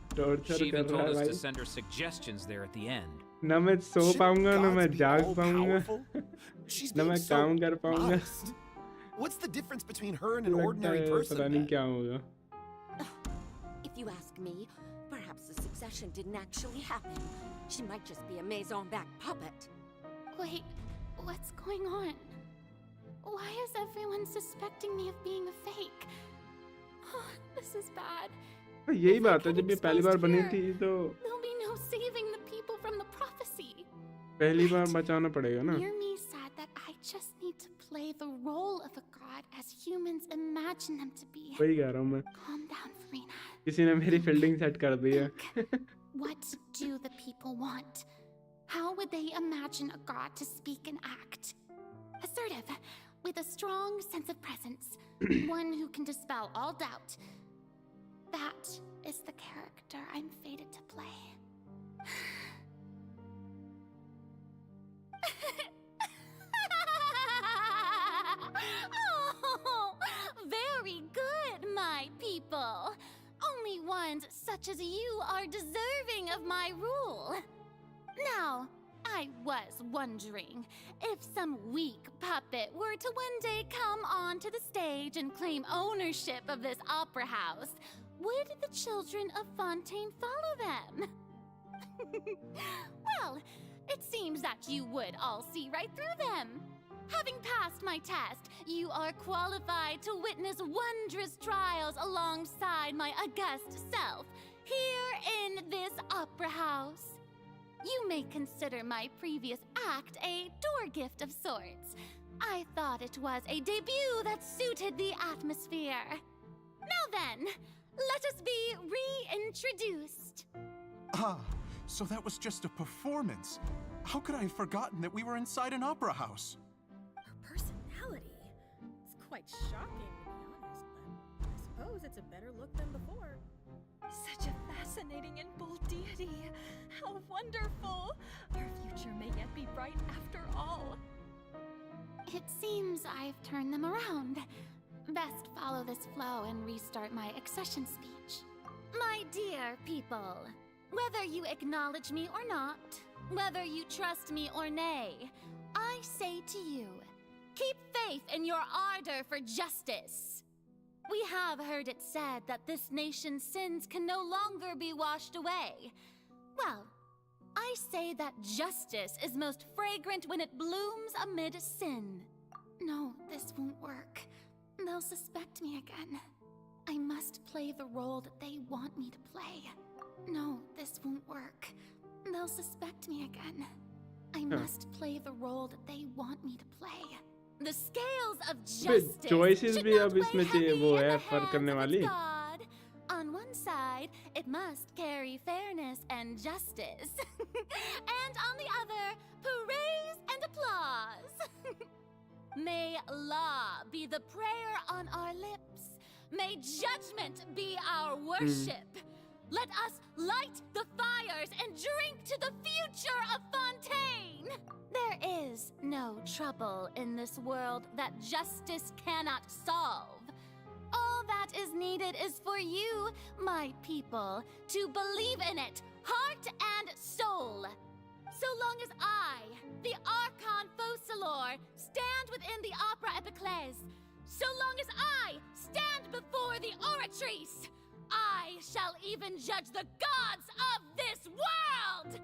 She even told us to send her suggestions there at the end. ना मैं सो पाऊंगा ना मैं जाग पाऊंगा ना मैं काम कर पाऊंगा। What's the difference between her and an ordinary person? पता नहीं क्या होगा। you ask me. Perhaps the succession didn't actually happen. She might just be a maison-back puppet. Wait, what's going on? Why is everyone suspecting me of being a fake? Oh, this is bad. यही बात है, जब ये पहली बार बनी थी तो There'll be no saving the people from the prophecy. पहली बार बचाना पड़ेगा ना. Yumi said that I just need to play the role of a god as humans imagine them to be. वही कह रहा हूँ मैं. Calm down, Farina. किसी ने मेरी फील्डिंग सेट कर दी है. What do the people want? How would they imagine a god to speak and act? Assertive, with a strong sense of presence, one who can dispel all doubt. That is the character I'm fated to play. Oh, very good, my people. Only ones such as you are deserving of my rule. Now, I was wondering if some weak puppet were to one day come onto the stage and claim ownership of this opera house, would the children of Fontaine follow them? Well, it seems that you would all see right through them. Having passed my test, you are qualified to witness wondrous trials alongside my august self, here in this opera house. You may consider my previous act a door gift of sorts. I thought it was a debut that suited the atmosphere. Now then, let us be reintroduced. Ah, so that was just a performance. How could I have forgotten that we were inside an opera house? Her personality. It's quite shocking, to be honest, but I suppose it's a better look than before. Such a fascinating and bold deity. How wonderful! Our future may yet be bright after all. It seems I've turned them around. Best follow this flow and restart my accession speech. My dear people, whether you acknowledge me or not, whether you trust me or nay, I say to you, keep faith in your ardor for justice. We have heard it said that this nation's sins can no longer be washed away. Well, I say that justice is most fragrant when it blooms amid sin. No, this won't work. They'll suspect me again. I must play the role that they want me to play. No, this won't work. They'll suspect me again. I must play the role that they want me to play. The scales of justice choices should भी not अब इसमें weigh चाहिए heavy वो in है the फर्क hands करने of वाली. its God. On one side, it must carry fairness and justice. And on the other, praise and applause. May law be the prayer on our lips. May judgment be our worship. Let us light the fires and drink to the future of Fontaine. There is no trouble in this world that justice cannot solve. All that is needed is for you, my people, to believe in it, heart and soul. So long as I, the Archon Focalor, stand within the Opera Epiclese, so long as I stand before the Oratrice, I shall even judge the gods of this world!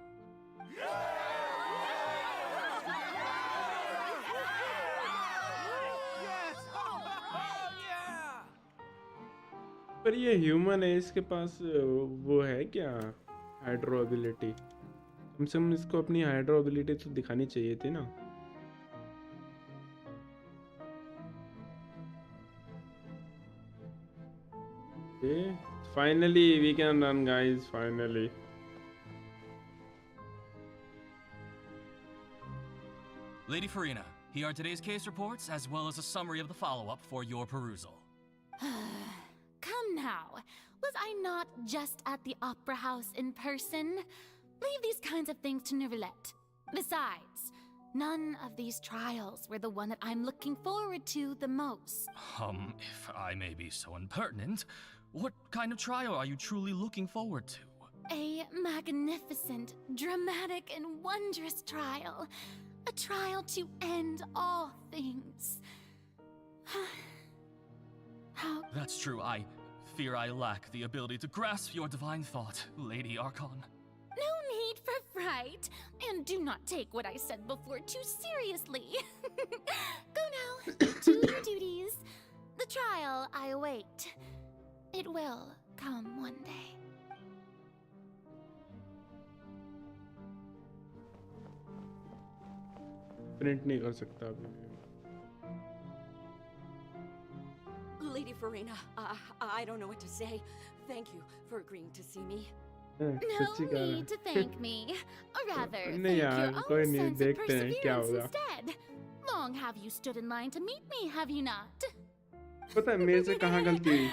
पर ये human है, इसके पास वो है क्या hydro ability? कम से कम इसको अपनी हाइड्रो एबिलिटी तो दिखानी चाहिए थी ना. Okay, finally we can run, guys. Finally. Lady Farina, here are today's case reports as well as a summary of the follow-up for your perusal. Come now, was I not just at the Opera House in person? Leave these kinds of things to Neuvillette. Besides, none of these trials were the one that I'm looking forward to the most. If I may be so impertinent, what kind of trial are you truly looking forward to? A magnificent, dramatic, and wondrous trial. A trial to end all things. How... That's true, I fear I lack the ability to grasp your divine thought, Lady Archon. No need for fright, and do not take what I said before too seriously. Go now, to your duties. The trial I await. It will come one day. Print नहीं कर सकता अभी। Lady Farina, I don't know what to say. Thank you for agreeing to see me. No need to thank me. Or rather, नहीं thank यार, your कोई own नहीं, sense of देखते हैं क्या perseverance होगा। instead. Long have you stood in line to meet me, have you not? पता है मेरे से कहाँ गलती हुई?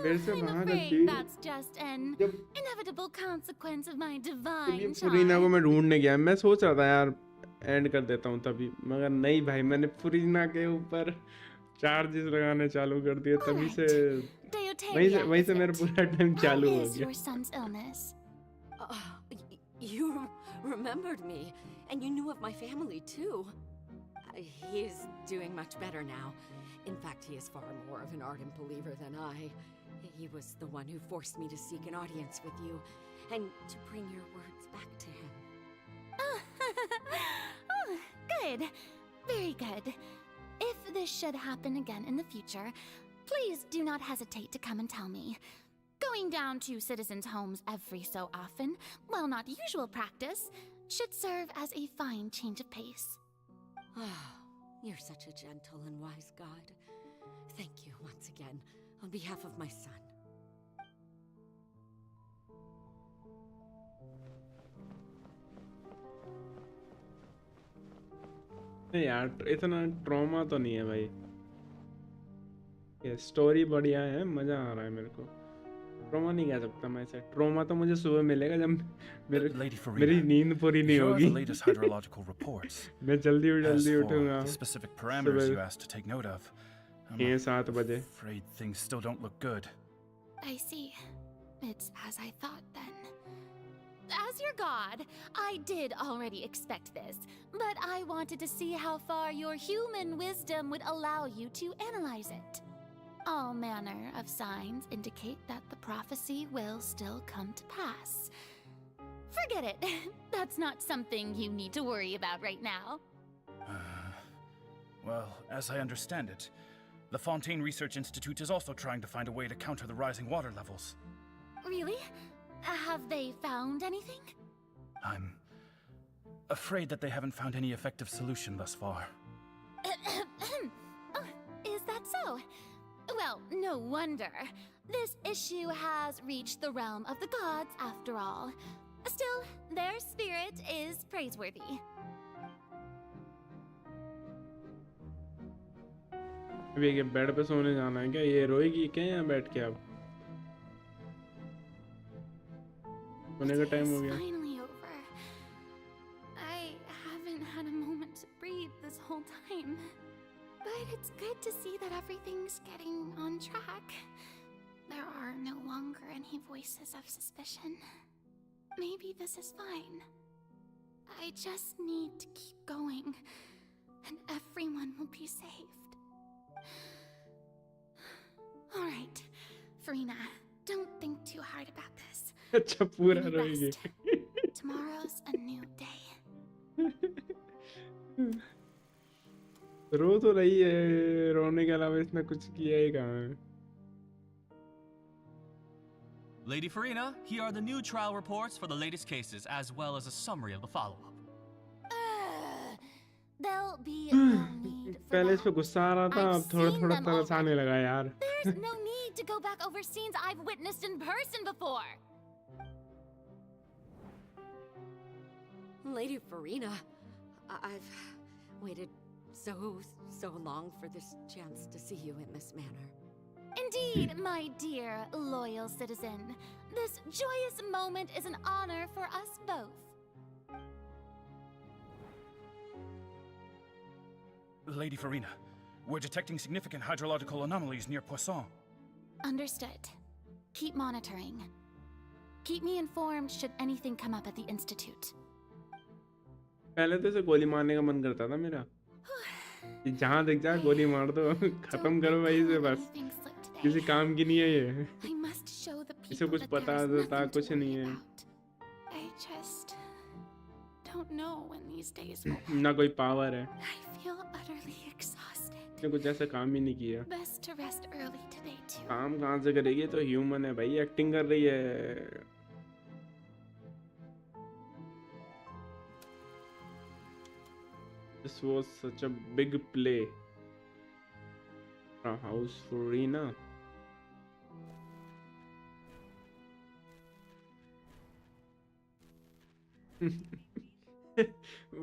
मेरे से I'm वहाँ गलती afraid हुई। that's just an inevitable consequence of my ये divine फुरीना को child. मैं ढूंढने गया, मैं सोच रहा था यार एंड कर देता हूँ तभी, मगर नहीं भाई, मैंने फुरीना के ऊपर चार्जेस लगाने चालू कर दिए, तभी से वहीं से मेरा पूरा टाइम चालू हो How is गया। your son's illness? You remembered me, and you knew of my family too. He is doing much better now. In fact, he is far more of an ardent believer than I. He was the one who forced me to seek an audience with you, and to bring your words back to him. Oh, good. Very good. If this should happen again in the future, please do not hesitate to come and tell me. Going down to citizens' homes every so often, while not usual practice, should serve as a fine change of pace. You're such a gentle and wise God. Thank you once again, on behalf of my son. नहीं यार, इतना trauma तो नहीं है भाई। ये story बढ़िया है, मजा आ रहा है मेरे को। ट्रॉमा नहीं कह सकता मैं इसे। ट्रॉमा तो मुझे सुबह मिलेगा जब मेरी नींद पूरी नहीं होगी। मैं जल्दी उठूंगा। specific parameters you asked to take note of. 6-7 बजे। Afraid things still don't look good. I see. It's as I thought then. As your god, I did already expect this, but I wanted to see how far your human wisdom would allow you to analyze it. All manner of signs indicate that the prophecy will still come to pass. Forget it. That's not something you need to worry about right now. Well, as I understand it, the Fontaine Research Institute is also trying to find a way to counter the rising water levels. Really? Have they found anything? I'm afraid that they haven't found any effective solution thus far. Oh, is that so? Well, no wonder. This issue has reached the realm of the gods, after all. Still, their spirit is praiseworthy. अभी ये bed पे सोने जाना है क्या? ये रोएगी क्या यहाँ बैठ के? अब सोने का टाइम हो गया। Finally over. I haven't had a moment to breathe this whole time. But it's good to see that everything's getting on track. There are no longer any voices of suspicion. Maybe this is fine. I just need to keep going, and everyone will be saved. All right, Farina, don't think too hard about this. अच्छा पूरा रोएगी। Tomorrow's a new day. रो तो रही है, रोने के अलावा इसने कुछ किया ही कहाँ है? Lady Farina, here are the new trial reports for the latest cases, as well as a summary of the follow-up. There'll be no need for पहले इस पे गुस्सा आ रहा था, अब थोड़ा-थोड़ा तरस आने लगा यार। There's no need to go back over scenes I've witnessed in person before. Lady Farina, I've waited so long for this chance to see you in this manner. Indeed, my dear, loyal citizen. This joyous moment is an honor for us both. Lady Farina, we're detecting significant hydrological anomalies near Poisson. Understood. Keep monitoring. Keep me informed should anything come up at the Institute. पहले तो इसे गोली मारने का मन करता था मेरा। जहाँ दिख जाए गोली मार दो, खत्म करो भाई इसे बस। किसी काम की नहीं है ये। must show the इसे people कुछ that पता there is था nothing to कुछ नहीं worry है about. I just don't know when these days will ना कोई पावर है I feel utterly exhausted. इसने कुछ ऐसा काम ही नहीं किया Best to rest early today too. काम कहाँ से करेगी तो ह्यूमन है भाई एक्टिंग कर रही है This was such a big play. A house for Rina.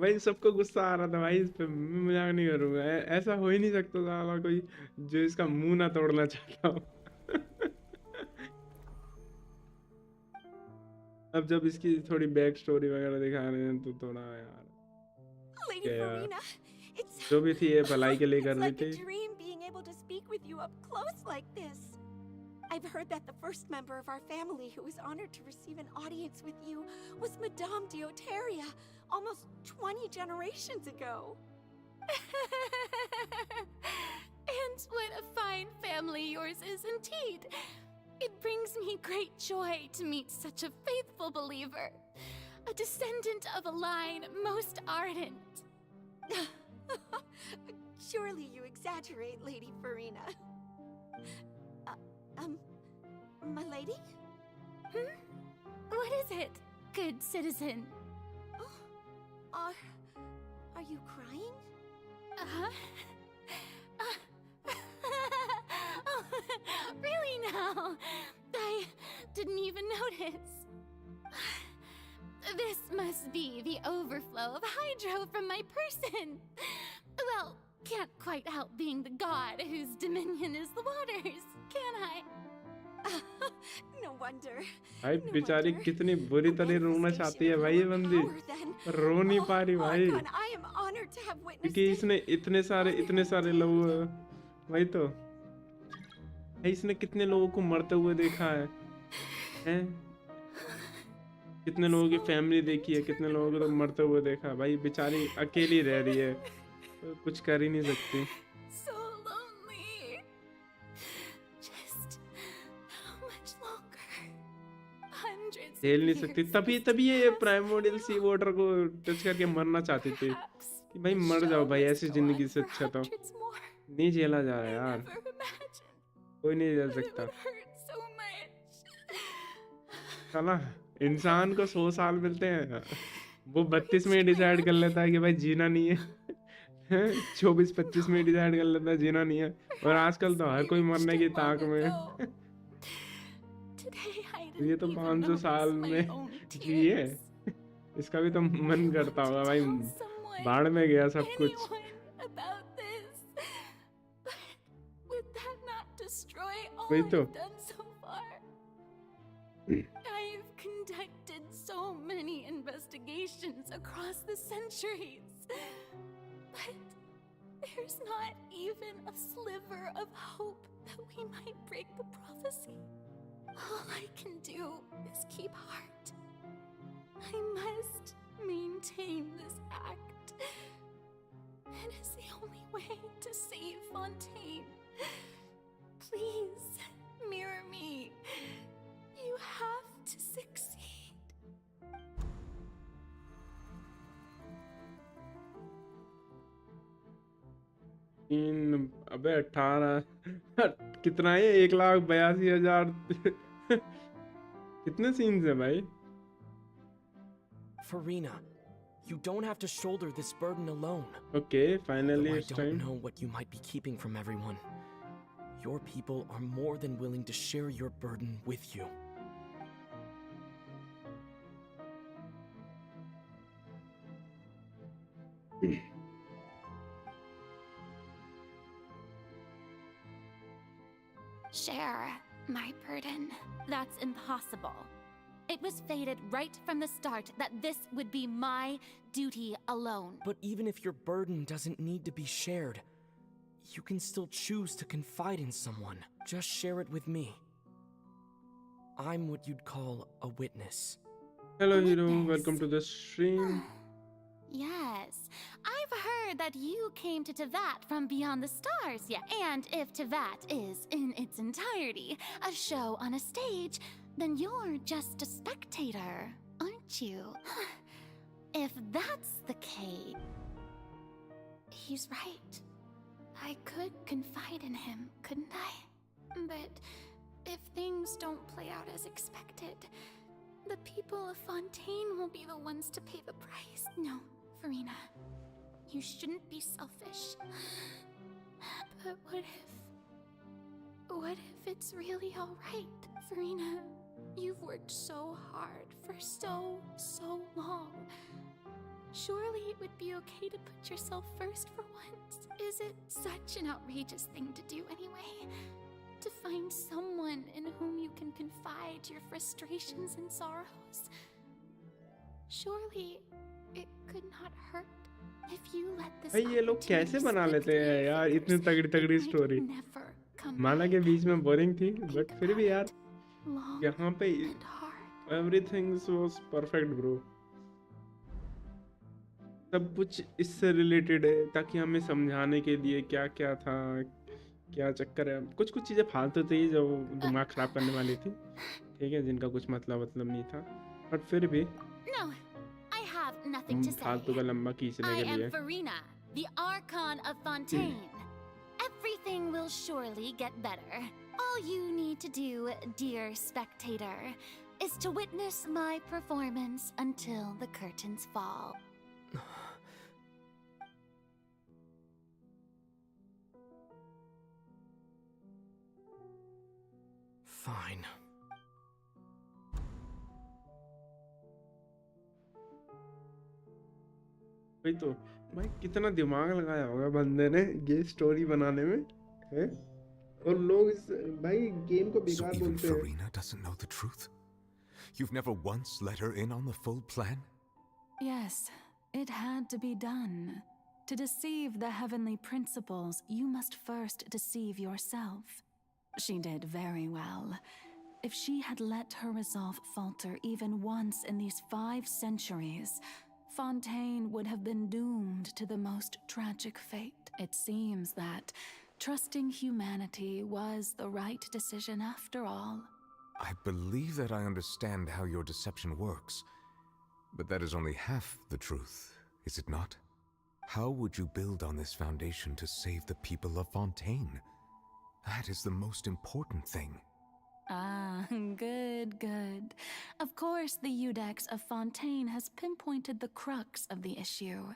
भाई सबको गुस्सा आ रहा था भाई इस पे मैं मजाक नहीं करूंगा ऐसा हो ही नहीं सकता साला कोई जो इसका मुंह ना तोड़ना चाहता हो अब जब इसकी थोड़ी बैक स्टोरी वगैरह दिखा रहे हैं तो थोड़ा यार Lady Farina, it's जो भी थी ये भलाई के लिए कर रही like a थी dream being able to speak with you up close like this. I've heard that the first member of our family who was honored to receive an audience with you was Madame Dioteria, almost 20 generations ago. And what a fine family yours is indeed. It brings me great joy to meet such a faithful believer, a descendant of a line most ardent. Surely you exaggerate, Lady Farina. My lady? What is it, good citizen? Are you crying? Oh, really now? I didn't even notice. This must be the overflow of hydro from my person. Well, can't quite help being the god whose dominion is the waters, can I? No wonder. भाई बेचारी कितनी बुरी तरह रोना चाहती है भाई ये बंदी पर रो नहीं पा रही भाई I am honored to have witnessed क्योंकि इसने इतने सारे लोग वही तो भाई इसने कितने लोगों को मरते हुए देखा है कितने लोगों की फैमिली देखी है कितने लोगों को तो मरते हुए देखा भाई बेचारी अकेली रह रही है कुछ कर ही नहीं सकती So lonely. Just how much longer? Hundreds झेल नहीं of सकती years. तभी ये प्राइमोर्डियल सी वाटर को टच करके मरना चाहती थी कि भाई मर जाओ भाई ऐसी जिंदगी से अच्छा तो नहीं झेला जा रहा है यार कोई नहीं झेल सकता साला इंसान को 100 साल मिलते हैं वो 32 में डिसाइड कर लेता है कि भाई जीना नहीं है 24-25 में डिसाइड कर लेता है जीना नहीं है और आजकल तो हर कोई मरने की ताक में है ये तो 500 साल में जी है इसका भी तो मन करता होगा भाई बाढ़ में गया सब कुछ वही तो I've conducted so many investigations across the centuries, but there's not even a sliver of hope that we might break the prophecy. All I can do is keep heart. I must maintain this act. It is the only way to save Fontaine. Please, mirror me. You have to succeed. अबे 18 कितना है 1,82,000 कितने scenes है भाई Farina, you don't have to shoulder this burden alone. Okay, finally Though it's I don't time. know what you might be keeping from everyone. Your people are more than willing to share your burden with you. Share my burden. That's impossible. It was fated right from the start that this would be my duty alone. But even if your burden doesn't need to be shared, you can still choose to confide in someone. Just share it with me. I'm what you'd call a witness. Hello hero, welcome to the stream. Yes, I've heard that you came to Tevat from beyond the stars, yeah. And if Tevat is, in its entirety, a show on a stage, then you're just a spectator, aren't you? If that's the case... He's right. I could confide in him, couldn't I? But if things don't play out as expected, the people of Fontaine will be the ones to pay the price. No, Farina, you shouldn't be selfish. But what if it's really all right, Farina? You've worked so hard for so long. Surely it would be okay to put yourself first for once. Is it such an outrageous thing to do anyway? To find someone in whom you can confide your frustrations and sorrows? Surely it could not hurt if you let this भाई ये लोग कैसे बना लेते हैं यार इतनी तगड़ी तगड़ी स्टोरी माना के बीच में बोरिंग थी बट फिर भी यार यहाँ पे एवरीथिंग वाज परफेक्ट ब्रो सब कुछ इससे रिलेटेड है ताकि हमें समझाने के लिए क्या क्या था क्या चक्कर है कुछ कुछ चीज़ें फालतू थी जो दिमाग खराब करने वाली थी ठीक है जिनका कुछ मतलब नहीं था बट फिर भी फालतू का लंबा खींचने के लिए Farina, the Archon of Fontaine. Everything will surely get better. All you need to do, dear spectator, is to witness my performance until the curtains fall. Fine. भाई तो भाई कितना दिमाग लगाया होगा बंदे ने ये स्टोरी बनाने में हैं और लोग इस भाई गेम को बेकार बोलते हैं Farina doesn't know the truth. You've never once let her in on the full plan? Yes, it had to be done. To deceive the heavenly principles, you must first deceive yourself. She did very well. If she had let her resolve falter even once in these 5 centuries, Fontaine would have been doomed to the most tragic fate. It seems that trusting humanity was the right decision after all. I believe that I understand how your deception works, but that is only half the truth, is it not? How would you build on this foundation to save the people of Fontaine? That is the most important thing. Ah, good. Of course, the Iudex of Fontaine has pinpointed the crux of the issue.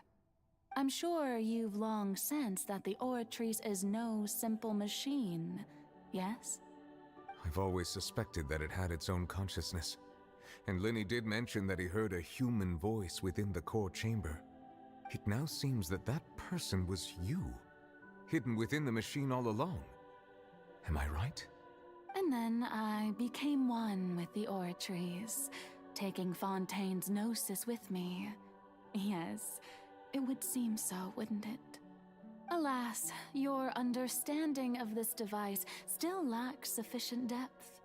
I'm sure you've long sensed that the Oratrice is no simple machine, yes? I've always suspected that it had its own consciousness. And Linny did mention that he heard a human voice within the core chamber. It now seems that that person was you, hidden within the machine all along. Am I right? And then I became one with the Oratrice, taking Fontaine's gnosis with me. Yes, it would seem so, wouldn't it? Alas, your understanding of this device still lacks sufficient depth.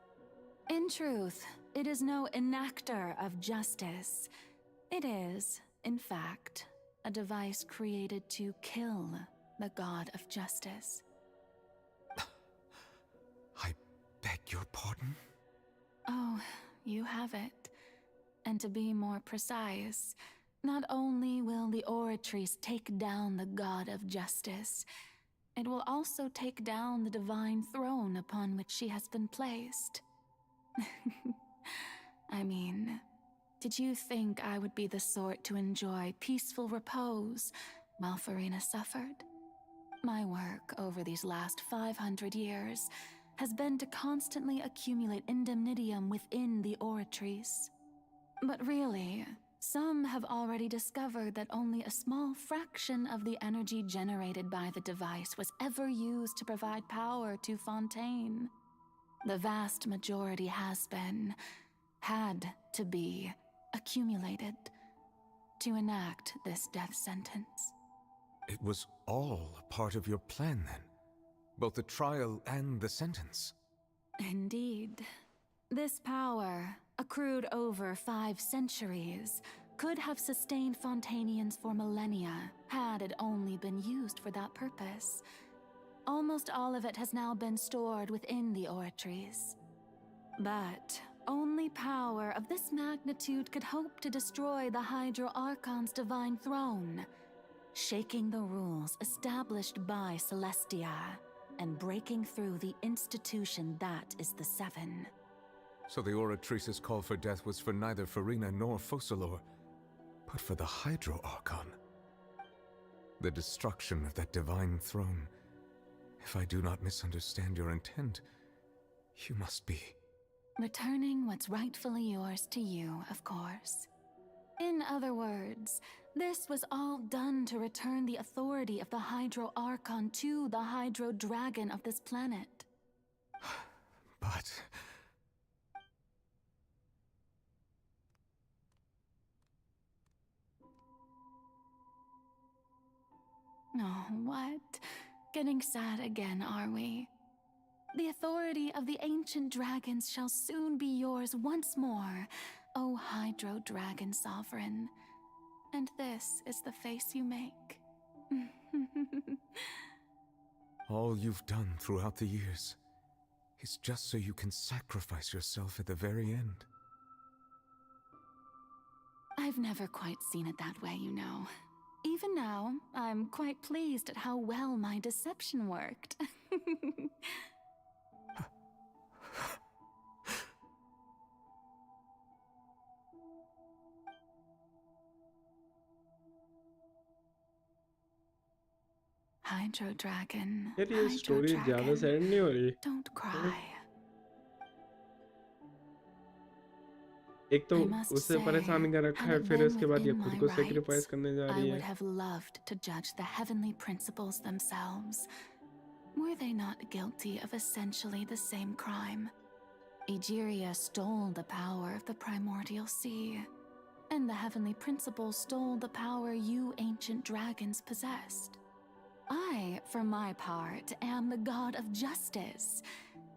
In truth, it is no enactor of justice. It is, in fact, a device created to kill the god of justice. Beg your pardon? Oh, you have it. And to be more precise, not only will the Oratrice take down the god of justice, it will also take down the divine throne upon which she has been placed. I mean, did you think I would be the sort to enjoy peaceful repose while Farina suffered? My work over these last 500 years has been to constantly accumulate indemnitium within the Oratrice. But really, some have already discovered that only a small fraction of the energy generated by the device was ever used to provide power to Fontaine. The vast majority had to be, accumulated to enact this death sentence. It was all a part of your plan then? Both the trial and the sentence? Indeed. This power, accrued over 5 centuries, could have sustained Fontanians for millennia had it only been used for that purpose. Almost all of it has now been stored within the oratories. But only power of this magnitude could hope to destroy the Hydro Archon's divine throne, shaking the rules established by Celestia and breaking through the institution that is the Seven. So the Oratrice's call for death was for neither Farina nor Focalor, but for the Hydro Archon. The destruction of that divine throne. If I do not misunderstand your intent, you must be... Returning what's rightfully yours to you, of course. In other words, this was all done to return the authority of the Hydro Archon to the Hydro Dragon of this planet. But... Oh, what? Getting sad again, are we? The authority of the ancient dragons shall soon be yours once more, O Hydro Dragon Sovereign. And this is the face you make. All you've done throughout the years is just so you can sacrifice yourself at the very end. I've never quite seen it that way, you know. Even now, I'm quite pleased at how well my deception worked. Hydro Dragon, यार ये story ज़्यादा sad नहीं हो रही? Don't cry. एक तो उसे परेशान कर रखा है, फिर उसके बाद ये खुद को सैक्रिफाइस करने जा रही I है. would have loved to judge the heavenly principles themselves. Were they not guilty of essentially the same crime? Egeria stole the power of the primordial sea, and the heavenly principles stole the power you ancient dragons possessed. I, for my part, am the god of justice.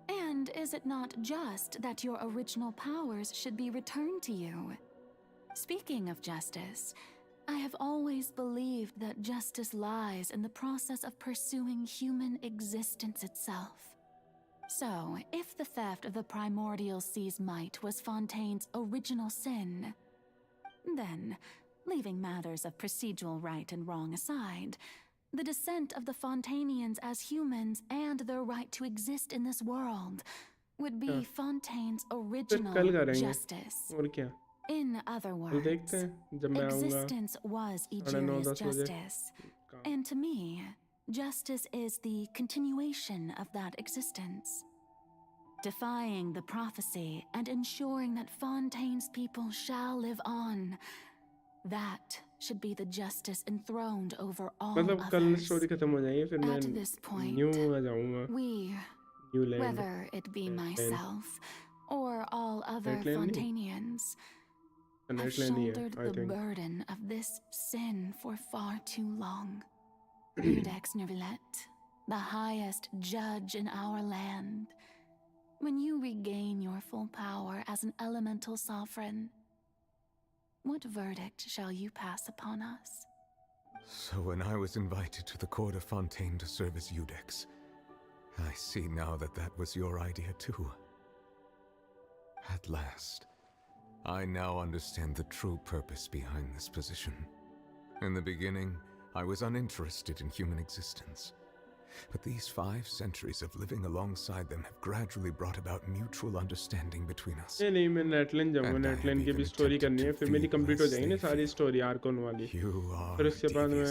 And is it not just that your original powers should be returned to you? Speaking of justice, I have always believed that justice lies in the process of pursuing human existence itself. So, if the theft of the primordial sea's might was Fontaine's original sin, then, leaving matters of procedural right and wrong aside, the descent of the Fontanians as humans and their right to exist in this world would be Fontaine's original justice. In other words, existence was Egeria's justice. And to me, justice is the continuation of that existence. Defying the prophecy and ensuring that Fontaine's people shall live on. That should be the justice enthroned over all others. At this point, we, whether it be myself or all other Fontanians, have shouldered the burden of this sin for far too long. Udex Nervilette, the highest judge in our land, when you regain your full power as an elemental sovereign, what verdict shall you pass upon us? So when I was invited to the court of Fontaine to serve as Udex, I see now that that was your idea too. At last, I now understand the true purpose behind this position. In the beginning, I was uninterested in human existence. But these 5 centuries of living alongside them have gradually brought about mutual understanding between us. नहीं मैं Netline जाऊँगा, Netline की भी story करनी है, फिर मेरी complete हो जाएगी ना सारी स्टोरी आर्कॉन वाली. फिर उसके बाद मैं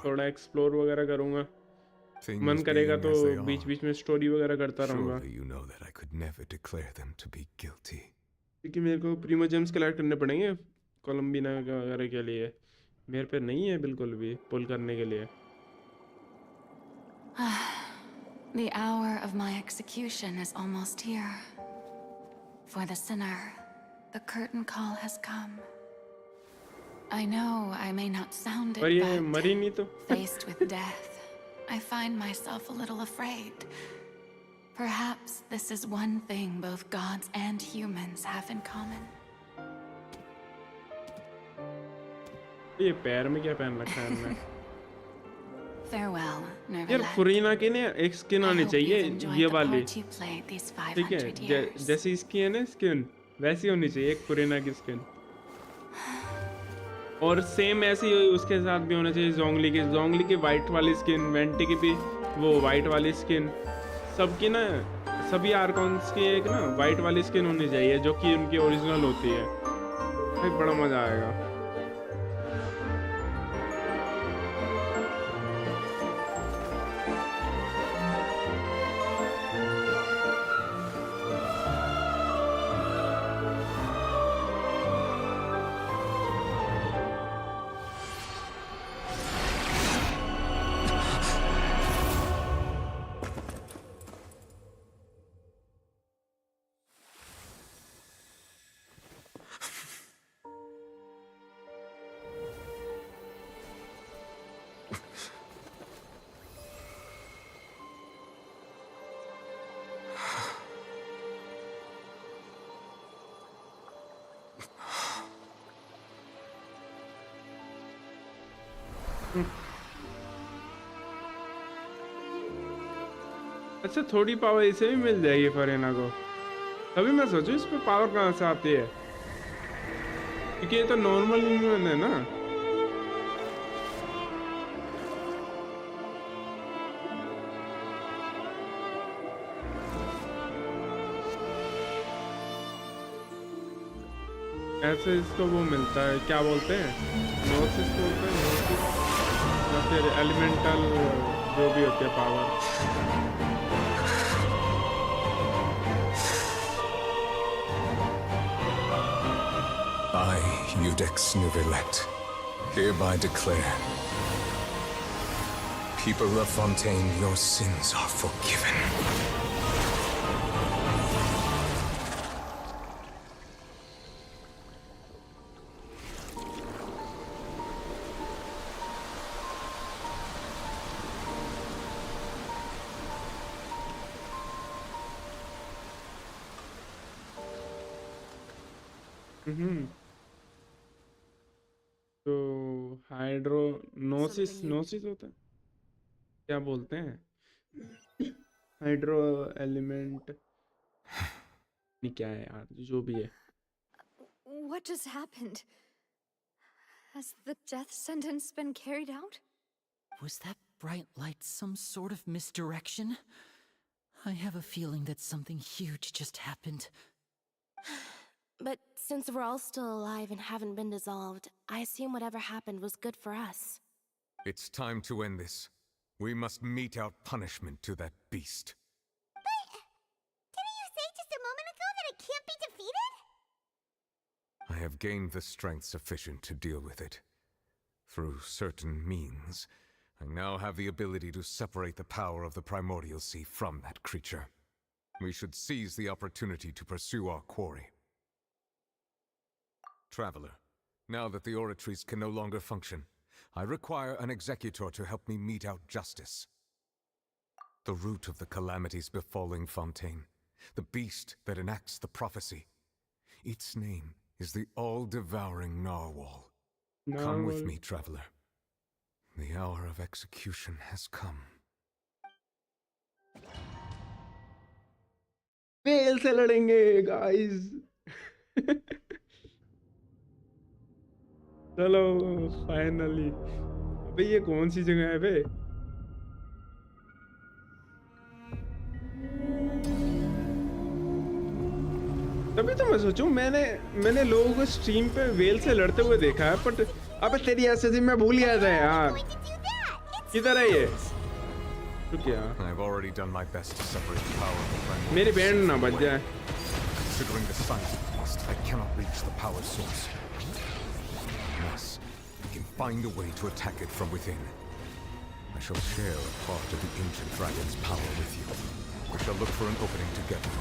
थोड़ा एक्सप्लोर वगैरह करूँगा. मन करेगा तो बीच-बीच में स्टोरी वगैरह करता रहूँगा. You know that I could never declare them to be guilty. क्योंकि मेरे को प्रीमो जेम्स कलेक्ट करने पड़ेंगे कोलंबिना वगैरह के लिए. मेरे पे नहीं है बिल्कुल भी पुल करने के लिए. The hour of my execution is almost here. For the sinner, the curtain call has come. I know I may not sound it, but faced with death, I find myself a little afraid. Perhaps this is one thing both gods and humans have in common. ये पैर में क्या पहन रखा है इनने? Farewell, यार Nervalet. फुरीना के ने एक स्किन आनी चाहिए ये वाली, ठीक है? 500 years. जैसी इसकी है ना स्किन, वैसी होनी चाहिए एक फुरीना की स्किन। और सेम ऐसी उसके साथ भी होना चाहिए जोंगली की वाइट वाली स्किन, वेंटी की भी वो वाइट वाली स्किन, सबकी ना सभी आर्कॉन्स की एक ना वाइट वाली स्किन होनी चाहिए जो कि उनकी ओरिजिनल होती है। भाई बड़ा मजा आएगा। अच्छा थोड़ी पावर इसे भी मिल जाएगी फरेना को। तभी मैं सोचूं इस पे पावर कहाँ से आती है, क्योंकि ये तो नॉर्मल ह्यूमन है ना। ऐसे इसको वो मिलता है, क्या बोलते हैं, नोसिस बोलते हैं, नोसिस या फिर एलिमेंटल जो भी होती है power. I, Eudex Nouvelet, hereby declare, people of Fontaine, your sins are forgiven. तो हाइड्रोनोसिस नोसिस होता है, क्या बोलते हैं, हाइड्रो एलिमेंट नहीं क्या है यार, जो भी है। What just happened? Has the death sentence been carried out? Was that bright light some sort of misdirection? I have a feeling that something huge just happened. But since we're all still alive and haven't been dissolved, I assume whatever happened was good for us. It's time to end this. We must mete out punishment to that beast. But didn't you say just a moment ago that it can't be defeated? I have gained the strength sufficient to deal with it. Through certain means, I now have the ability to separate the power of the Primordial Sea from that creature. We should seize the opportunity to pursue our quarry. Traveler, now that the oratories can no longer function, I require an executor to help me mete out justice. The root of the calamities befalling Fontaine, the beast that enacts the prophecy, its name is the all-devouring Narwhal. Come with me, traveler. The hour of execution has come. Well से लड़ेंगे guys. चलो finally. अबे ये कौन सी जगह है बे? तभी तो मैं सोचूं, मैंने लोगों को स्ट्रीम पे वेल से लड़ते हुए देखा है, बट अबे तेरी ऐसे मैं भूल गया था यार। किधर है ये? रुक यार। I've already done my best to separate the power of the Primordial. मेरी बैंड ना बज जाए। Considering the size of the beast, I cannot reach the power source. Unless we can find a way to attack it from within. I shall share a part of the ancient dragon's power with you. We shall look for an opening together.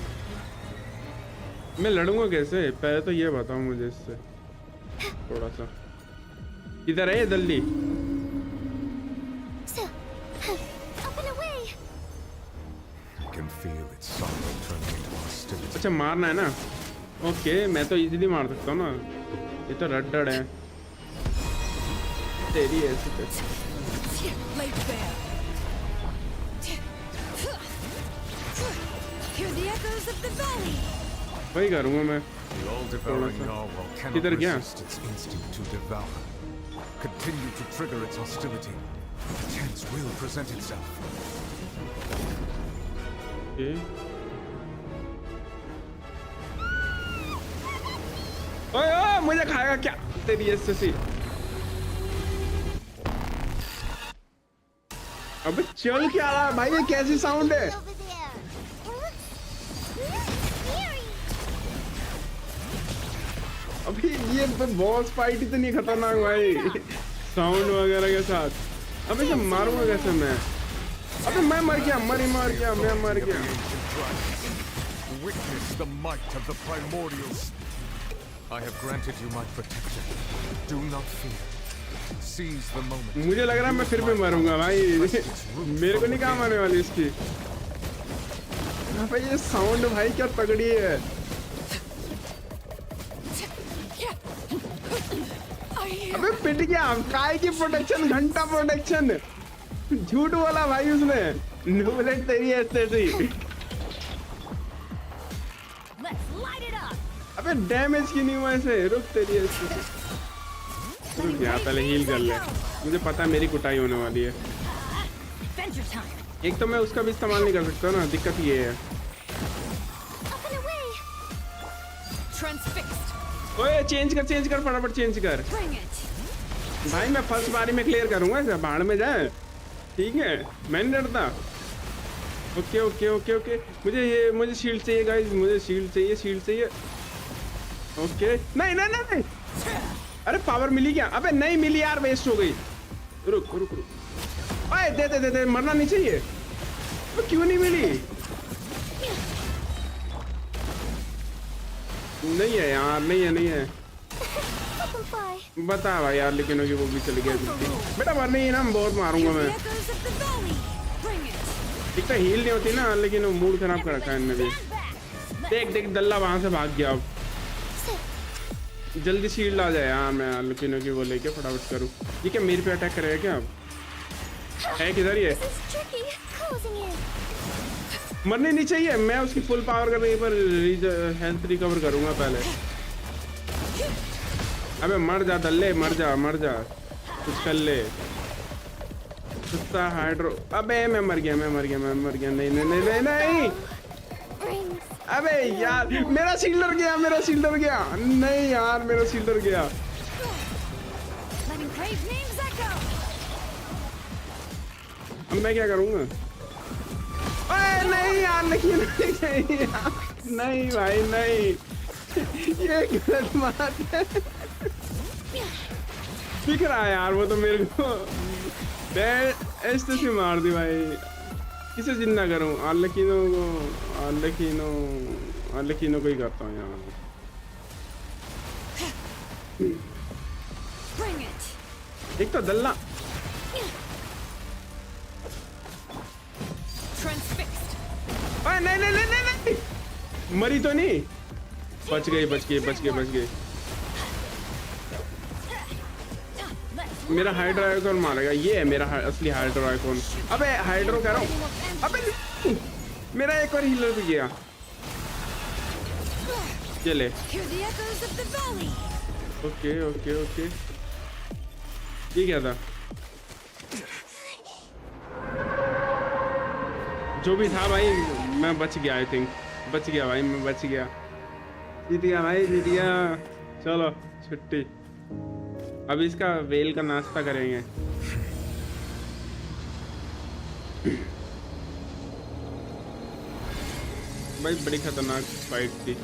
मैं लड़ूंगा कैसे? पहले तो ये बताओ मुझे इससे थोड़ा सा। किधर है ये Dalli? I can feel its sorrow turning into hostility. अच्छा मारना है ना? ओके, मैं तो इजीली मार सकता हूँ ना, ये तो रड्डड़ है। तेरी ऐसी पे वही करूँगा मैं किधर गया Continue to trigger its hostility. A chance will present itself. Okay. ओए मुझे खाएगा क्या तेरी एसएससी अबे चल क्या रहा है भाई ये कैसी साउंड है अभी ये बॉस फाइट इतनी खतरनाक भाई साउंड वगैरह के साथ अबे सब मारूंगा कैसे मैं अबे मैं मर गया मैं मर गया Witness the might of the primordials. I have granted you my protection. Do not fear. Seize the moment. मुझे लग रहा है मैं फिर भी मरूंगा भाई मेरे को नहीं काम आने वाली इसकी भाई ये साउंड भाई क्या तगड़ी है अबे पिट गया काय की प्रोटेक्शन घंटा प्रोटेक्शन झूठ बोला भाई उसने नूबलेट तेरी ऐसे अबे डैमेज की नहीं हुआ ऐसे रुक तेरी ऐसे रुक यहाँ पहले हील कर ले मुझे पता है मेरी कुटाई होने वाली है एक तो मैं उसका भी इस्तेमाल नहीं कर सकता ना दिक्कत ये है ओए चेंज कर फटाफट चेंज कर भाई मैं फर्स्ट बारी में क्लियर करूंगा जब भाड़ में जाए ठीक है मैं नहीं डरता ओके ओके ओके ओके मुझे शील्ड चाहिए गाइस मुझे शील्ड चाहिए ओके नहीं अरे पावर मिली क्या अबे नहीं मिली यार वेस्ट हो गई रुक ओए दे मरना नहीं चाहिए तो क्यों नहीं मिली नहीं है यार नहीं है बता भाई यार लेकिन वो भी चली गया बेटा मरनी है ना बहुत मारूंगा मैं एक तो हील नहीं होती ना लेकिन वो मूड खराब कर रखा है इनने भी देख दल्ला वहां से भाग गया अब जल्दी शील्ड आ जाए यार मैं लेकिन वो लेके फटाफट करूँ ये क्या मेरे पे अटैक करेगा क्या अब है किधर ये मरने नहीं चाहिए मैं उसकी फुल पावर करने पर हेल्थ रिकवर करूंगा पहले अबे मर जा दल्ले मर जा कुछ कर ले सुस्ता हाइड्रो अबे मैं मर गया नहीं अबे यार मेरा शील्डर गया नहीं यार मेरा शील्डर गया अब मैं क्या करूंगा नहीं यार नहीं भाई नहीं ये गलत बात है दिख रहा है यार वो तो मेरे को ऐसे से मार दी भाई किसे जिंदा करूं आर्लेकिनो को ही करता हूँ यार एक तो दल्ला नहीं मरी तो नहीं बच गई मेरा हाइड्रो आइकॉन मारेगा ये है मेरा असली हाइड्रो आइकॉन अबे हाइड्रो कह रहा हूँ अबे मेरा एक और हीलर भी गया चले ओके ये क्या था जो भी था भाई मैं बच गया आई थिंक बच गया भाई मैं बच गया जीत गया चलो छुट्टी अब इसका वेल का नाश्ता करेंगे भाई बड़ी खतरनाक फाइट थी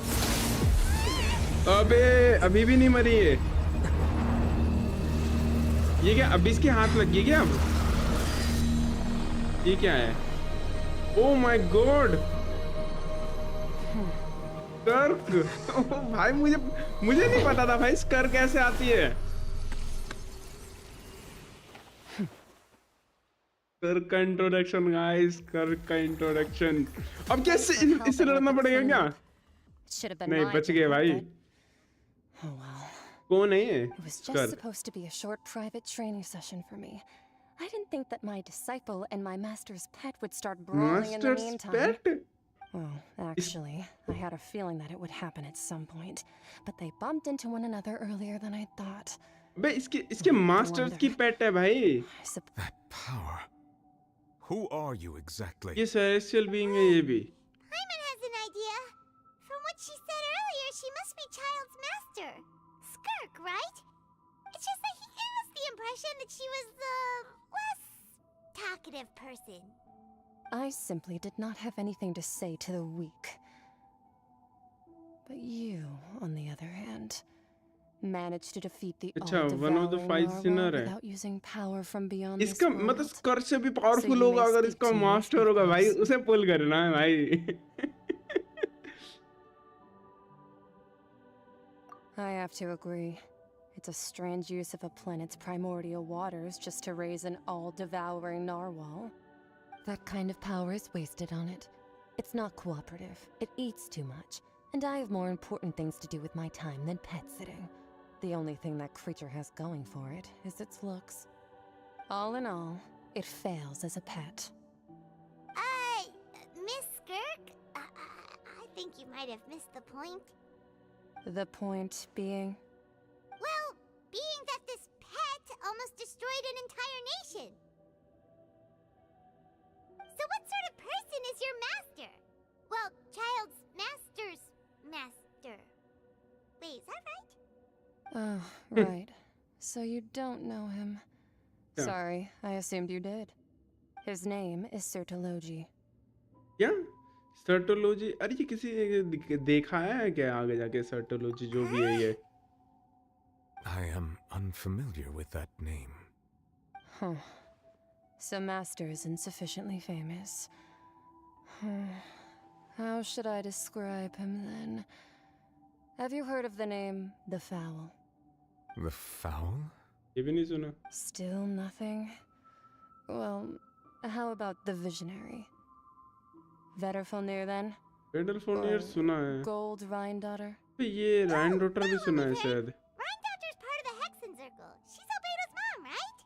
अबे अभी भी नहीं मरी है ये क्या अब इसके हाथ लग गई क्या अब ये क्या है ओ माय गॉड स्कर्क भाई मुझे नहीं पता था भाई स्कर्क कैसे आती है स्कर्क का इंट्रोडक्शन गाइस स्कर्क का इंट्रोडक्शन अब कैसे इससे लड़ना पड़ेगा क्या नहीं बच गए भाई कौन है ये? It was just supposed to be a short private training session for me. I didn't think that my disciple and my master's pet would start brawling in the Master's meantime. pet? Well, actually, I had a feeling that it would happen at some point, but they bumped into one another earlier than I thought. बे इसके masters की पेट है भाई. That power. Who are you exactly? ये celestial being है ये भी. Hyman has an idea. From what she said earlier, she must be Child's master. Skirk, right? It's just that he gave us the impression that she was the less talkative person. I simply did not have anything to say to the weak. But you, on the other hand, managed to defeat the one of the five sinner है. without using power from beyond this इसका world. मतलब skirt से भी powerful होगा अगर इसका master होगा भाई, उसे पुल करना है भाई. I have to agree. It's a strange use of a planet's primordial waters just to raise an all-devouring narwhal. That kind of power is wasted on it. It's not cooperative. It eats too much. And I have more important things to do with my time than pet sitting. The only thing that creature has going for it is its looks. All in all, it fails as a pet. Miss Skirk? I think you might have missed the point. The point being? Well, being that this pet almost destroyed an entire nation. So what sort of person is your master? Well, Child's master's master. Wait, is that right? Oh, right. So you don't know him. Yeah. Sorry, I assumed you did. His name is Sertology. क्या? सर्टोलॉजी? अरे ये किसी देखा है क्या आगे जाके सर्टोलॉजी जो भी है ये? I am unfamiliar with that name. Huh. So Master isn't sufficiently famous. How should I describe him then? Have you heard of the name The Fowl? The Fowl? ये भी नहीं सुना. Still nothing? Well, how about the Visionary? Vetterfulnir then? Vetterfulnir सुना है. Gold Rhine-Daughter? ये Rhine-Daughter भी सुना है शायद. Rhine-Daughter's part of the Hexen Circle. She's Albedo's mom, right?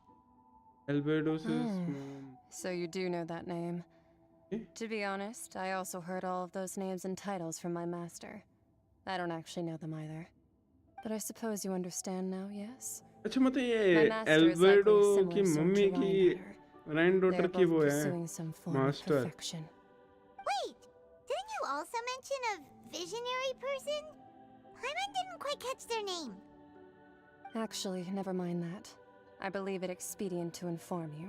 Albedo's mom. So you do know that name. To be honest, I also heard all of those names and titles from my master. I don't actually know them either. But I suppose you understand now, yes? अच्छा मतलब ये Albedo की mummy की Rhine-Daughter की वो है master. Wait, didn't you also mention a visionary person? Hyman didn't quite catch their name. Actually, never mind that. I believe it expedient to inform you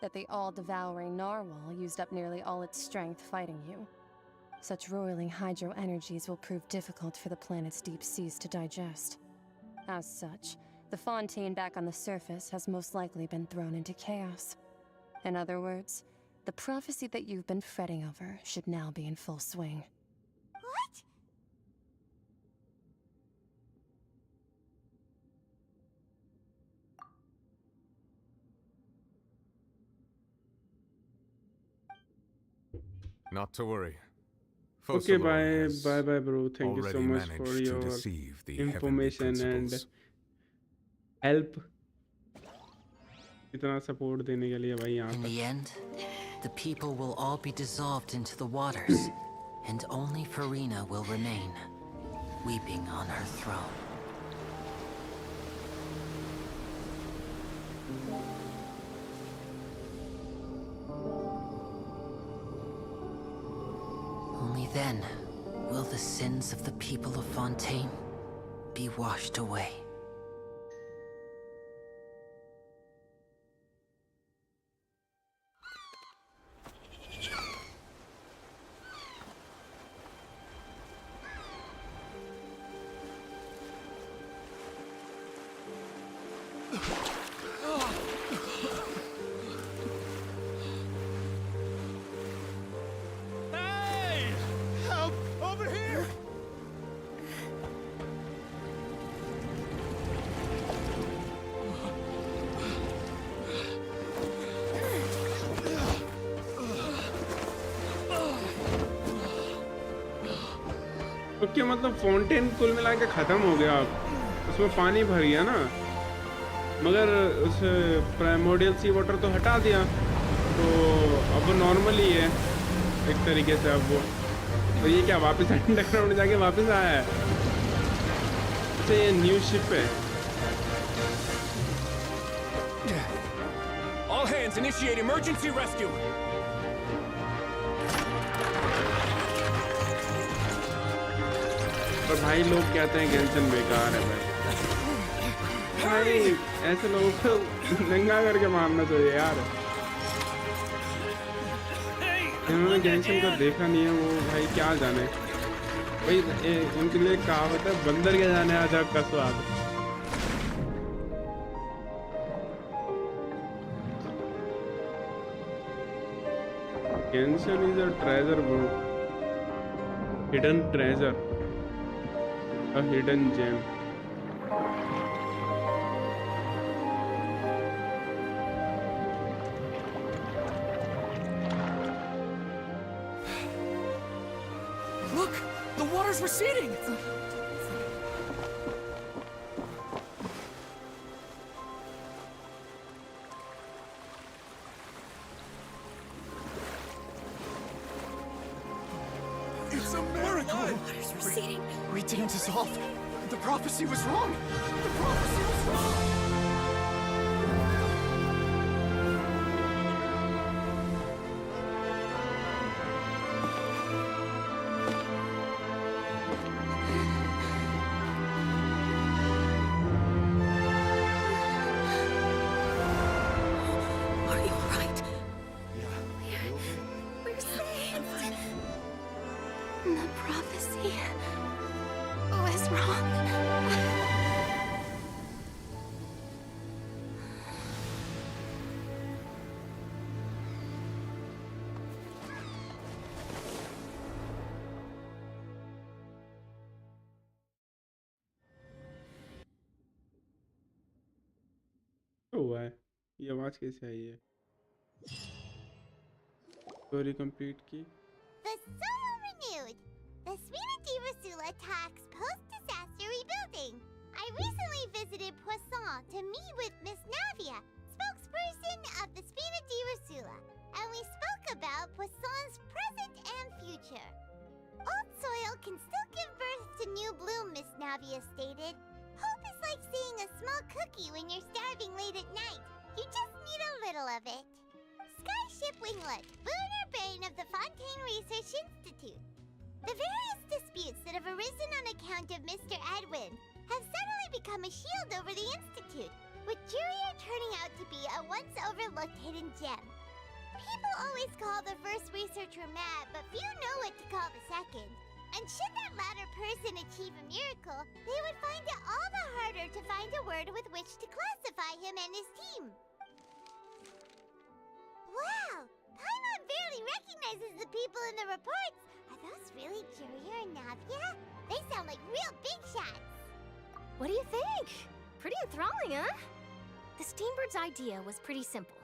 that the all-devouring narwhal used up nearly all its strength fighting you. Such roiling hydro energies will prove difficult for the planet's deep seas to digest. As such, the fontaine back on the surface has most likely been thrown into chaos. In other words, the prophecy that you've been fretting over should now be in full swing. What? Not to worry. Okay, bye, bro. Thank you so much for your information and help. इतना support देने के लिए भाई यहाँ. In the end, the people will all be dissolved into the waters, and only Farina will remain, weeping on her throne. Only then will the sins of the people of Fontaine be washed away. Okay मतलब fountain कुल मिला के खत्म हो गया अब. उसमें पानी भर गया ना, मगर उस प्राइमोर्डियल सी वाटर तो हटा दिया, तो अब वो नॉर्मल ही है एक तरीके से। अब वो तो ये क्या वापस अंडरग्राउंड जाके वापस आया है? अच्छा ये न्यू शिप है। All hands initiate emergency rescue. पर भाई लोग कहते हैं गेंशिन बेकार है भाई ऐसे लोगों को नंगा करके मारना चाहिए यार। जिन्होंने गेंशिन को देखा नहीं है वो भाई क्या जाने भाई। उनके लिए कहावत है बंदर के जाने अजब का स्वाद। Genshin is a treasure bro, hidden treasure, a hidden gem. Look, the water's receding. It's a miracle! Water's receding. We didn't dissolve. The prophecy was wrong. The prophecy was wrong. Are you alright? Yeah. We're saved. The prophecy was wrong. क्या हुआ है? ये आवाज कैसे आई है? Story complete की। The soul renewed. The Spina Rasula talks post-disaster rebuilding. I recently visited Poisson to meet with Miss Navia, spokesperson of the Spina Rasula, and we spoke about Poisson's present and future. Old soil can still give birth to new bloom, Miss Navia stated. Hope is like seeing a small cookie when you're starving late at night. You just need a little of it. Skyship Winglet, lunar brain of the Fontaine Research Institute. The various disputes that have arisen on account of Mr. Edwin have suddenly become a shield over the Institute, with Juria turning out to be a once overlooked hidden gem. People always call the first researcher mad, but few know what to call the second. And should that latter person achieve a miracle, they would find it all the harder to find a word with which to classify him and his team. Wow! Paimon barely recognizes the people in the reports. Are those really Juria and Navia? They sound like real big shots. What do you think? Pretty enthralling, huh? The Steambird's idea was pretty simple.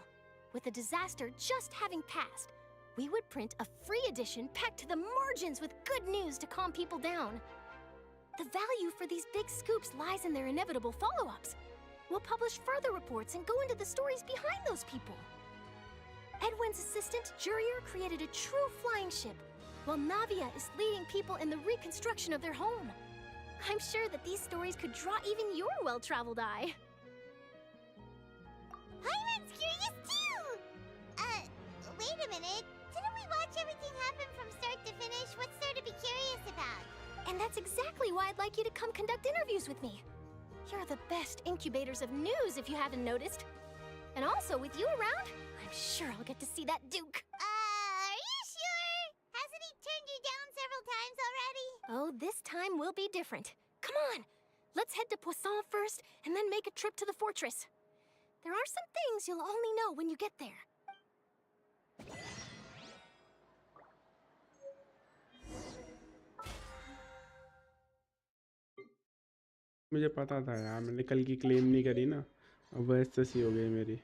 With the disaster just having passed, we would print a free edition packed to the margins with good news to calm people down. The value for these big scoops lies in their inevitable follow-ups. We'll publish further reports and go into the stories behind those people. Edwin's assistant, Jurier, created a true flying ship, while Navia is leading people in the reconstruction of their home. I'm sure that these stories could draw even your well-traveled eye. Paimon's curious too! Wait a minute. Didn't we watch everything happen from start to finish? What's there to be curious about? And that's exactly why I'd like you to come conduct interviews with me. You're the best incubators of news, if you haven't noticed. And also, with you around, I'm sure I'll get to see that Duke. Are you sure? Hasn't he turned you down several times already? Oh, this time will be different. Come on, let's head to Poisson first, and then make a trip to the fortress. There are some things you'll only know when you get there. मुझे पता था यार, मैंने कल की claim नहीं करी ना, अब वैसे सी हो गई मेरी।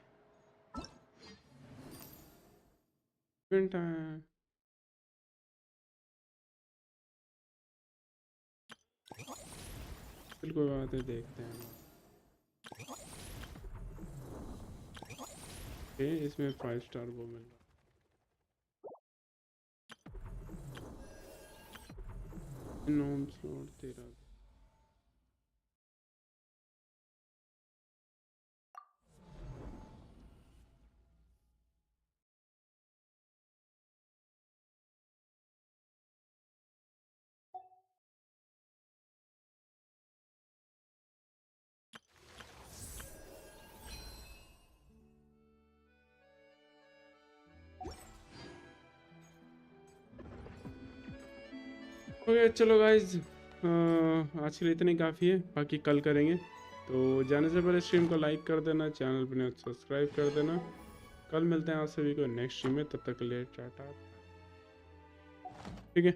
चल कोई बात नहीं, देखते हैं। ओके, इसमें 5 स्टार वो मिल रहा। Non slot 13। ओके चलो गाइज, आज के लिए इतनी काफ़ी है, बाकी कल करेंगे। तो जाने से पहले स्ट्रीम को लाइक कर देना, चैनल पर सब्सक्राइब कर देना। कल मिलते हैं आप सभी को नेक्स्ट स्ट्रीम में, तब तक के लिए टाटा। ठीक है।